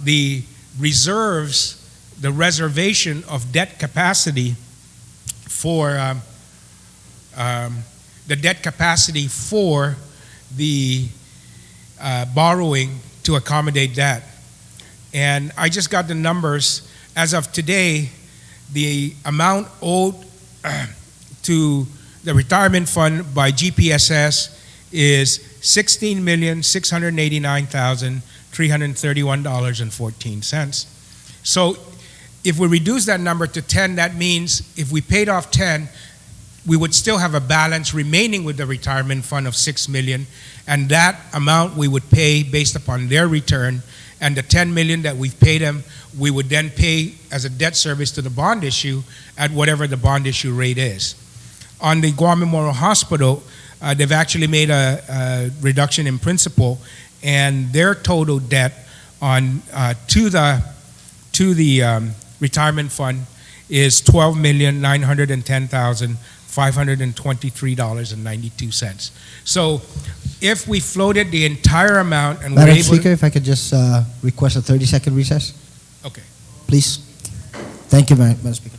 the reserves, the reservation of debt capacity for the debt capacity for the borrowing to accommodate that. And I just got the numbers. As of today, the amount owed to the retirement fund by GPSS is $16,689,331.14. So if we reduce that number to 10, that means if we paid off 10, we would still have a balance remaining with the retirement fund of $6 million, and that amount we would pay based upon their return, and the $10 million that we've paid them, we would then pay as a debt service to the bond issue at whatever the bond issue rate is. On the Guam Memorial Hospital, they've actually made a reduction in principal, and their total debt on to the retirement fund is $12,910,523.92. So if we floated the entire amount and we're Madam able Speaker, if I could just request a 30-second recess, Okay. please. Thank you, Madam Speaker.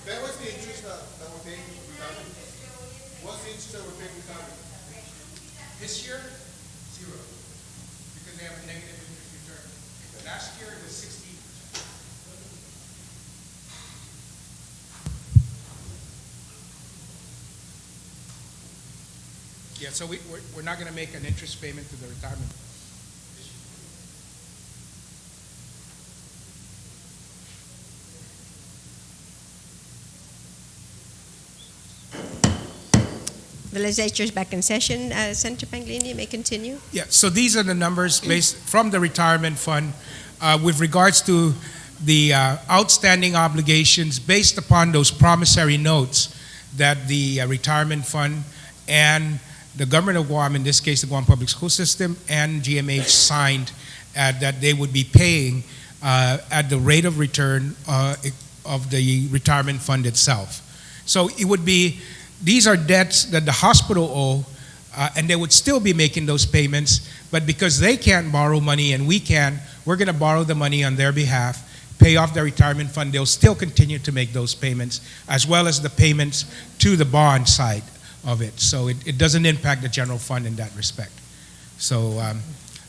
Ben, what's the interest that we're paying retirement? What's the interest that we're paying retirement? This year, 0, because they have a negative interest return. Last year it was 16%. Yeah, so we're not going to make an interest payment to the retirement. The legislature is back in session. Senator Panglini, you may continue. Yeah, so these are the numbers based from the retirement fund with regards to the outstanding obligations based upon those promissory notes that the retirement fund and the government of Guam, in this case the Guam Public School System, and GMH signed that they would be paying at the rate of return of the retirement fund itself. So it would be, these are debts that the hospital owe, and they would still be making those payments, but because they can't borrow money and we can, we're going to borrow the money on their behalf, pay off their retirement fund. They'll still continue to make those payments, as well as the payments to the bond side of it. So it doesn't impact the general fund in that respect. So,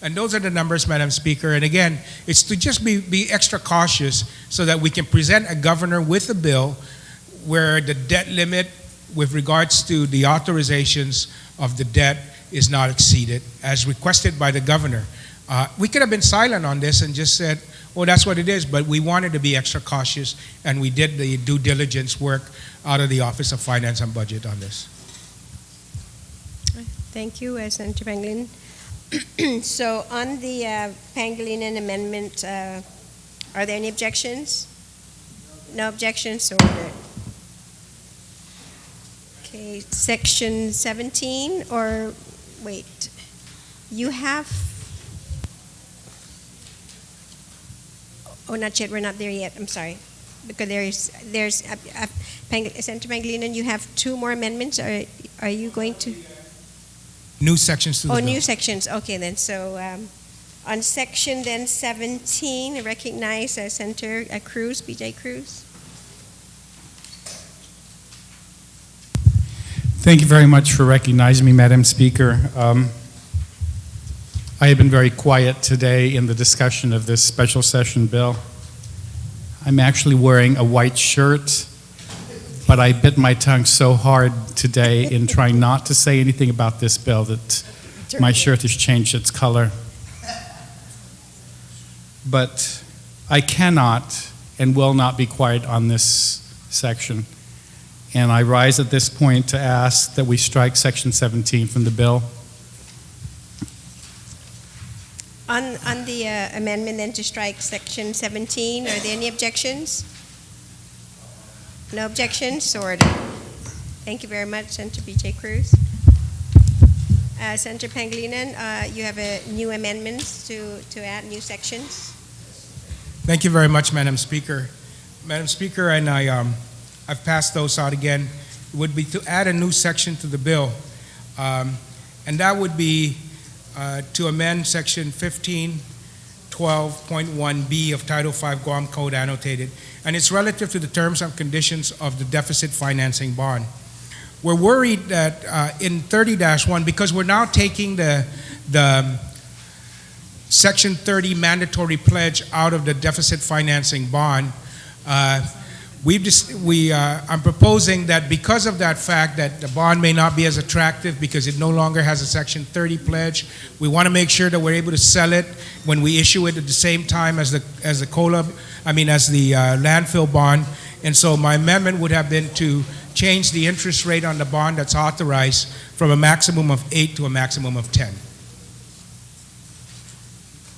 and those are the numbers, Madam Speaker. And again, it's to just be extra cautious so that we can present a governor with a bill where the debt limit with regards to the authorizations of the debt is not exceeded, as requested by the governor. We could have been silent on this and just said, oh, that's what it is, but we wanted to be extra cautious, and we did the due diligence work out of the Office of Finance and Budget on this. Thank you, Senator Panglin. So on the Pangilinan amendment, are there any objections? No objections, so ordered. Okay, section 17, or wait, you have, oh, not yet, we're not there yet, I'm sorry. Because there's Senator Pangilinan, you have 2 more amendments, are you going to? New sections to the bill. New sections, okay then, so on section then 17, I recognize Senator Cruz, BJ Cruz. Thank you very much for recognizing me, Madam Speaker. I have been very quiet today in the discussion of this special session bill. I'm actually wearing a white shirt, but I bit my tongue so hard today in trying not to say anything about this bill that my shirt has changed its color. But I cannot and will not be quiet on this section. And I rise at this point to ask that we strike section 17 from the bill. On the amendment then to strike section 17, are there any objections? No objections, so ordered. Thank you very much, Senator BJ Cruz. Senator Pangilinan, you have new amendments to add new sections. Thank you very much, Madam Speaker. Madam Speaker, and I've passed those out again. It would be to add a new section to the bill, and that would be to amend section 1512.1B of Title V Guam Code Annotated, and it's relative to the terms and conditions of the deficit financing bond. we're worried that in 30-1, because we're now taking the Section 30 mandatory pledge out of the deficit financing bond, I'm proposing that because of that fact that the bond may not be as attractive because it no longer has a Section 30 pledge, we want to make sure that we're able to sell it when we issue it at the same time as the landfill bond. And so my amendment would have been to change the interest rate on the bond that's authorized from a maximum of 8 to a maximum of 10.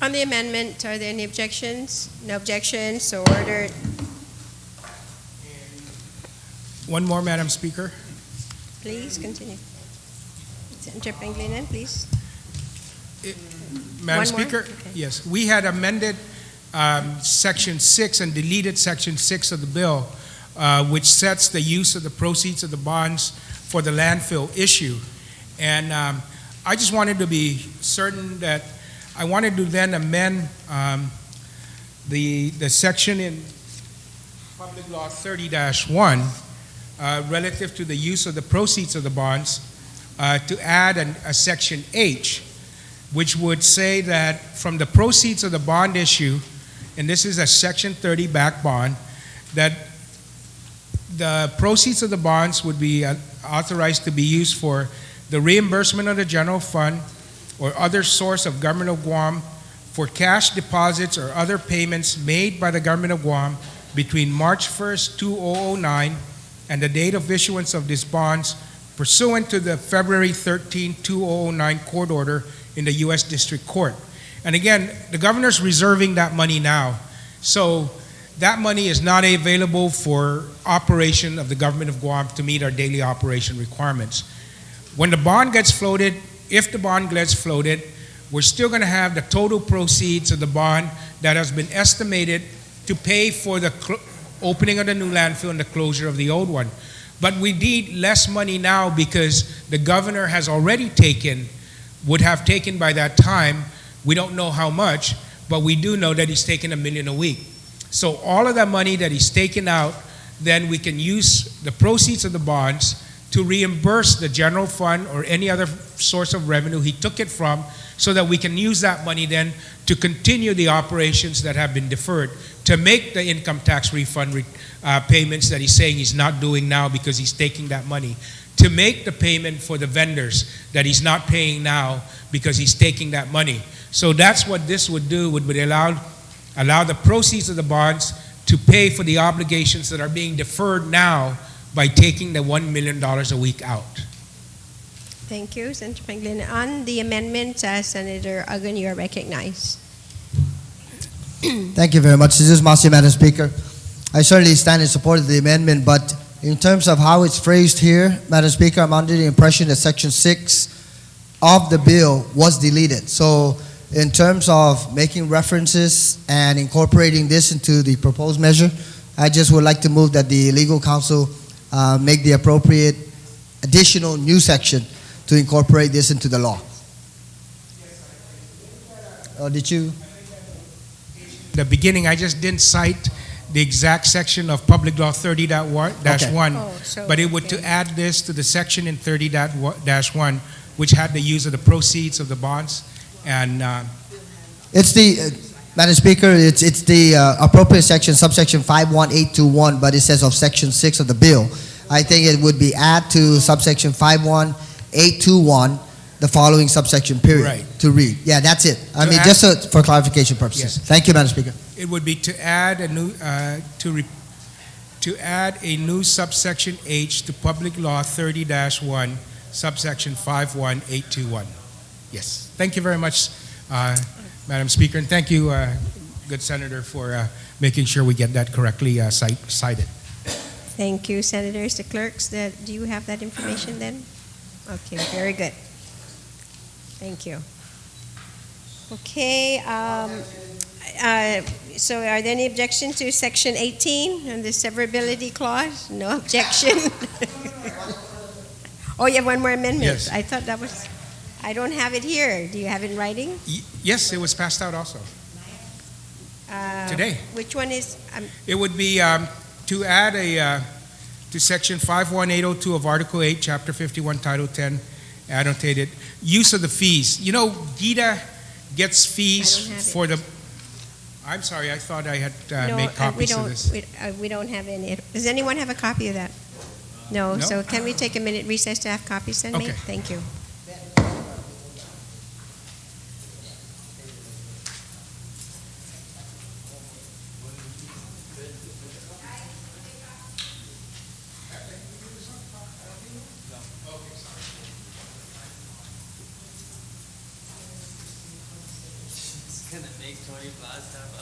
On the amendment, are there any objections? No objections, so ordered. One more, Madam Speaker. Please continue. Senator Pangilinan, please. Madam One Speaker, more? Okay. yes, we had amended Section 6 and deleted Section 6 of the bill, which sets the use of the proceeds of the bonds for the landfill issue. And I just wanted to be certain that I wanted to then amend the section in Public Law 30-1 relative to the use of the proceeds of the bonds to add a Section H, which would say that from the proceeds of the bond issue, and this is a Section 30 backed bond, that the proceeds of the bonds would be authorized to be used for the reimbursement of the general fund or other source of government of Guam for cash deposits or other payments made by the government of Guam between March 1st, 2009 and the date of issuance of these bonds pursuant to the February 13, 2009 court order in the U.S. District Court. And again, the governor's reserving that money now. So that money is not available for operation of the government of Guam to meet our daily operation requirements. When the bond gets floated, if the bond gets floated, we're still going to have the total proceeds of the bond that has been estimated to pay for the opening of the new landfill and the closure of the old one. But we need less money now because the governor has already taken, would have taken by that time, we don't know how much, but we do know that he's taken $1 million a week. So all of that money that he's taken out, then we can use the proceeds of the bonds to reimburse the general fund or any other source of revenue he took it from, so that we can use that money then to continue the operations that have been deferred, to make the income tax refund payments that he's saying he's not doing now because he's taking that money, to make the payment for the vendors that he's not paying now because he's taking that money. So that's what this would do, would allow the proceeds of the bonds to pay for the obligations that are being deferred now by taking the $1 million a week out. Thank you, Senator Pangilinan. On the amendment, Senator Agun, you are recognized. Thank you very much. This is Masi, Madam Speaker. I certainly stand in support of the amendment, but in terms of how it's phrased here, Madam Speaker, I'm under the impression that Section 6 of the bill was deleted. So in terms of making references and incorporating this into the proposed measure, I just would like to move that the legal counsel make the appropriate additional new section to incorporate this into the law. Oh, did you? The beginning, I just didn't cite the exact section of Public Law 30-1, Okay. but it would to add this to the section in 30-1, which had the use of the proceeds of the bonds. And It's the, Madam Speaker, it's the appropriate section, subsection 51821, but it says of Section 6 of the bill. I think it would be add to subsection 51821, the following subsection period, Right. to read. Yeah, that's it. I To mean, add- just for clarification purposes. Yes. Thank you, Madam Speaker. it would be to add a new to add a new subsection H to Public Law 30-1, subsection 51821. Yes. Thank you very much, Madam Speaker, and thank you, good Senator, for making sure we get that correctly cited. Thank you, Senators. The clerks, do you have that information then? Okay, very good. Thank you. Okay, so are there any objection to Section 18 and the severability clause? No objection. Oh, you have one more amendment? Yes. I thought that was, I don't have it here. Do you have it in writing? Yes, it was passed out also. Today. Which one is, It would be to add to Section 51802 of Article 8, Chapter 51, Title 10, annotated, use of the fees. You know, Gita gets fees for the... I'm sorry, I thought I had made copies of this. We don't have any. Does anyone have a copy of that? No? No? So can we take a minute recess to have copies then, made? Okay. Thank you. Gonna make Tony Blas have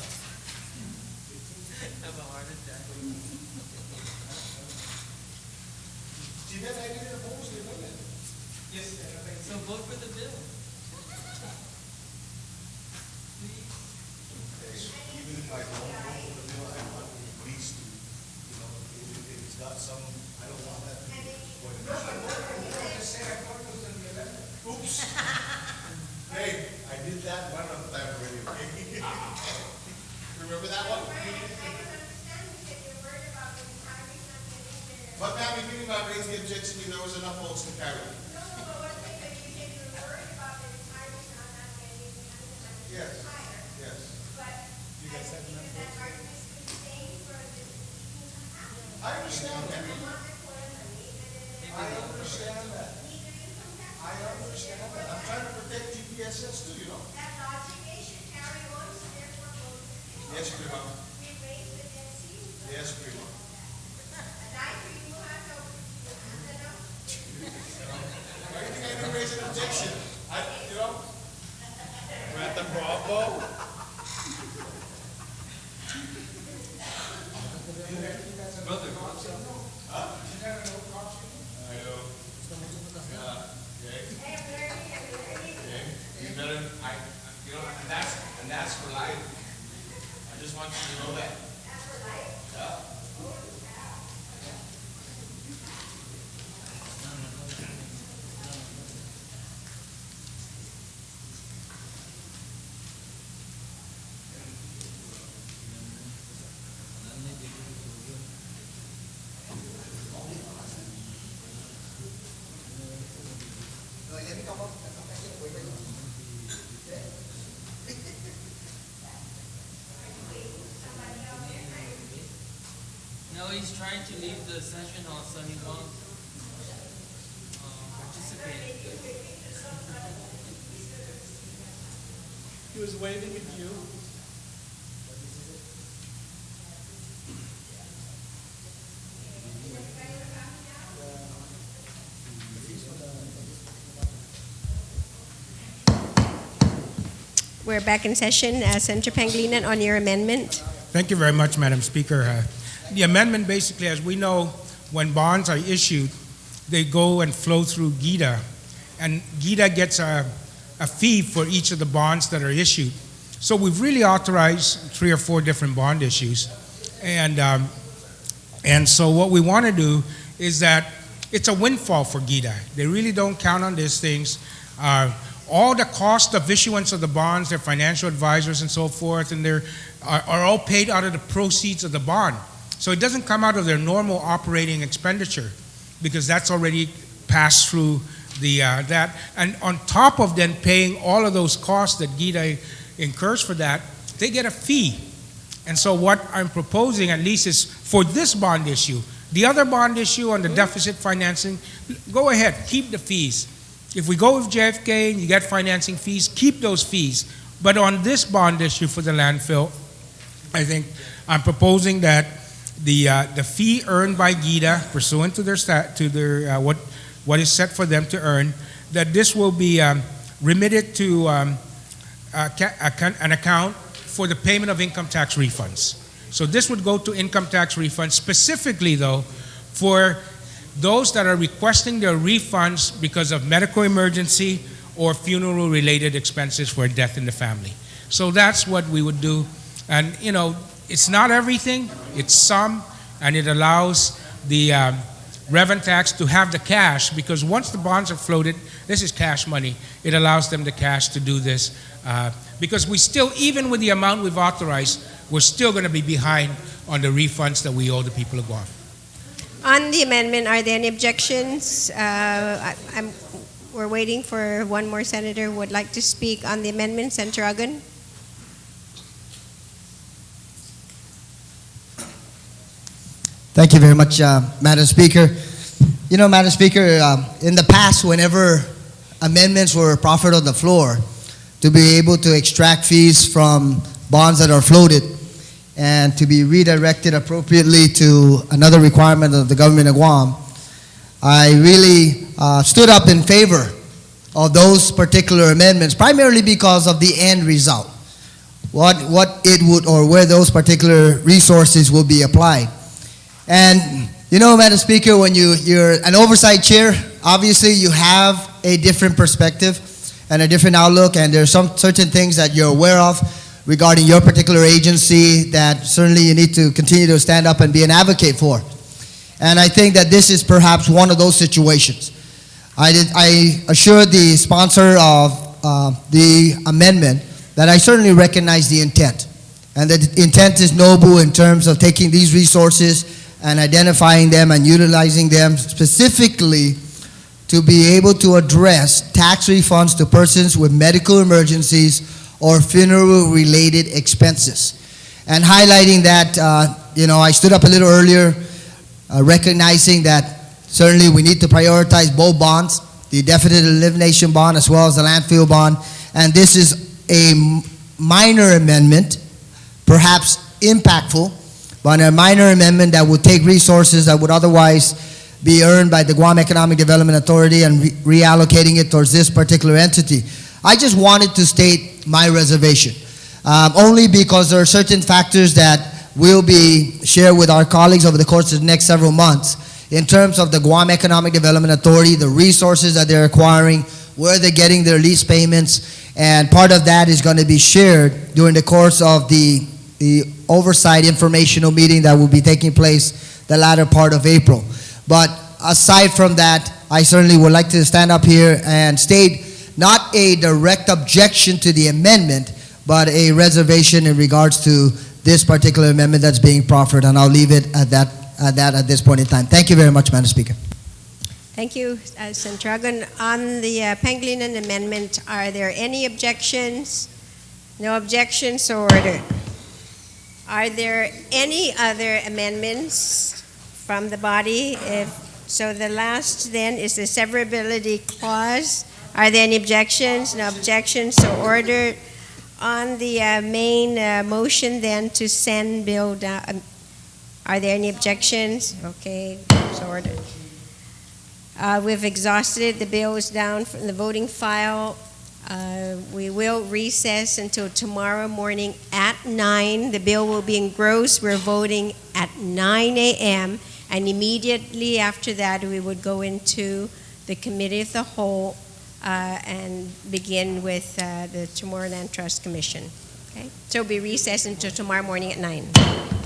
a heart attack. Yes, so vote for the bill. Even if I don't vote for the bill, I want at least to, if it's got some, I don't want that. Oops. Hey, I did that one of the time already, okay? Remember that one? But ma'am, if you did not raise the objection, there was enough votes to carry. Yes, yes. You guys have enough votes? I understand that. I understand that. I understand that. I'm trying to protect GPSS too, you know? Yes, Prima. Yes, Prima. Why do you think I even raise an objection? You know? We're at the Bravo. Brother. Huh? I know. Yeah. Okay. Okay. You better, you know, and that's for life. I just want you to know that. That's for life? Yeah. No, he's trying to leave the session hall, so he won't participate. He was waving at you. We're back in session. Senator Pangilinan, on your amendment. Thank you very much, Madam Speaker. The amendment basically, as we know, when bonds are issued, they go and flow through GITA, and GITA gets a fee for each of the bonds that are issued. So we've really authorized 3 or 4 different bond issues, and so what we want to do is that it's a windfall for GITA. They really don't count on these things. All the cost of issuance of the bonds, their financial advisors and so forth, and are all paid out of the proceeds of the bond. So it doesn't come out of their normal operating expenditure, because that's already passed through that. And on top of then paying all of those costs that GITA incurs for that, they get a fee. And so what I'm proposing, at least, is for this bond issue. The other bond issue on the deficit financing, go ahead, keep the fees. If we go with JFK and you get financing fees, keep those fees. But on this bond issue for the landfill, I think I'm proposing that the fee earned by GITA, pursuant to their what is set for them to earn, that this will be remitted to an account for the payment of income tax refunds. So this would go to income tax refunds, specifically though, for those that are requesting their refunds because of medical emergency or funeral-related expenses for a death in the family. So that's what we would do. And, you know, it's not everything, it's some, and it allows the revenue tax to have the cash, because once the bonds are floated, this is cash money. It allows them the cash to do this, because we still, even with the amount we've authorized, we're still going to be behind on the refunds that we owe the people of Guam. On the amendment, are there any objections? We're waiting for one more senator who would like to speak on the amendment. Senator Agun? Thank you very much, Madam Speaker. You know, Madam Speaker, in the past, whenever amendments were proffered on the floor to be able to extract fees from bonds that are floated and to be redirected appropriately to another requirement of the government of Guam, I really stood up in favor of those particular amendments, primarily because of the end result, what it would, or where those particular resources will be applied. And you know, Madam Speaker, when you're an oversight chair, obviously you have a different perspective and a different outlook, and there are some certain things that you're aware of regarding your particular agency that certainly you need to continue to stand up and be an advocate for. And I think that this is perhaps one of those situations. I assured the sponsor of the amendment that I certainly recognize the intent, and that the intent is noble in terms of taking these resources and identifying them and utilizing them specifically to be able to address tax refunds to persons with medical emergencies or funeral-related expenses. And highlighting that, I stood up a little earlier recognizing that certainly we need to prioritize both bonds, the definite elimination bond as well as the landfill bond. And this is a minor amendment, perhaps impactful, but a minor amendment that would take resources that would otherwise be earned by the Guam Economic Development Authority and reallocating it towards this particular entity. I just wanted to state my reservation, only because there are certain factors that will be shared with our colleagues over the course of the next several months in terms of the Guam Economic Development Authority, the resources that they're acquiring, where they're getting their lease payments, and part of that is going to be shared during the course of the oversight informational meeting that will be taking place the latter part of April. But aside from that, I certainly would like to stand up here and state not a direct objection to the amendment, but a reservation in regards to this particular amendment that's being proffered, and I'll leave it at that at this point in time. Thank you very much, Madam Speaker. Thank you, Senator Agun. On the Pangilinan amendment, are there any objections? No objections, so ordered. Are there any other amendments from the body? If so, the last then is the severability clause. Are there any objections? No objections, so ordered. On the main motion then to send bill down, are there any objections? Okay, so ordered. We've exhausted. The bill is down from the voting file. We will recess until tomorrow morning at 9. The bill will be engrossed. We're voting at 9 a.m. And immediately after that, we would go into the Committee of the Whole and begin with the Tomorrowland Trust Commission. Okay? So we'll be recessed until tomorrow morning at 9.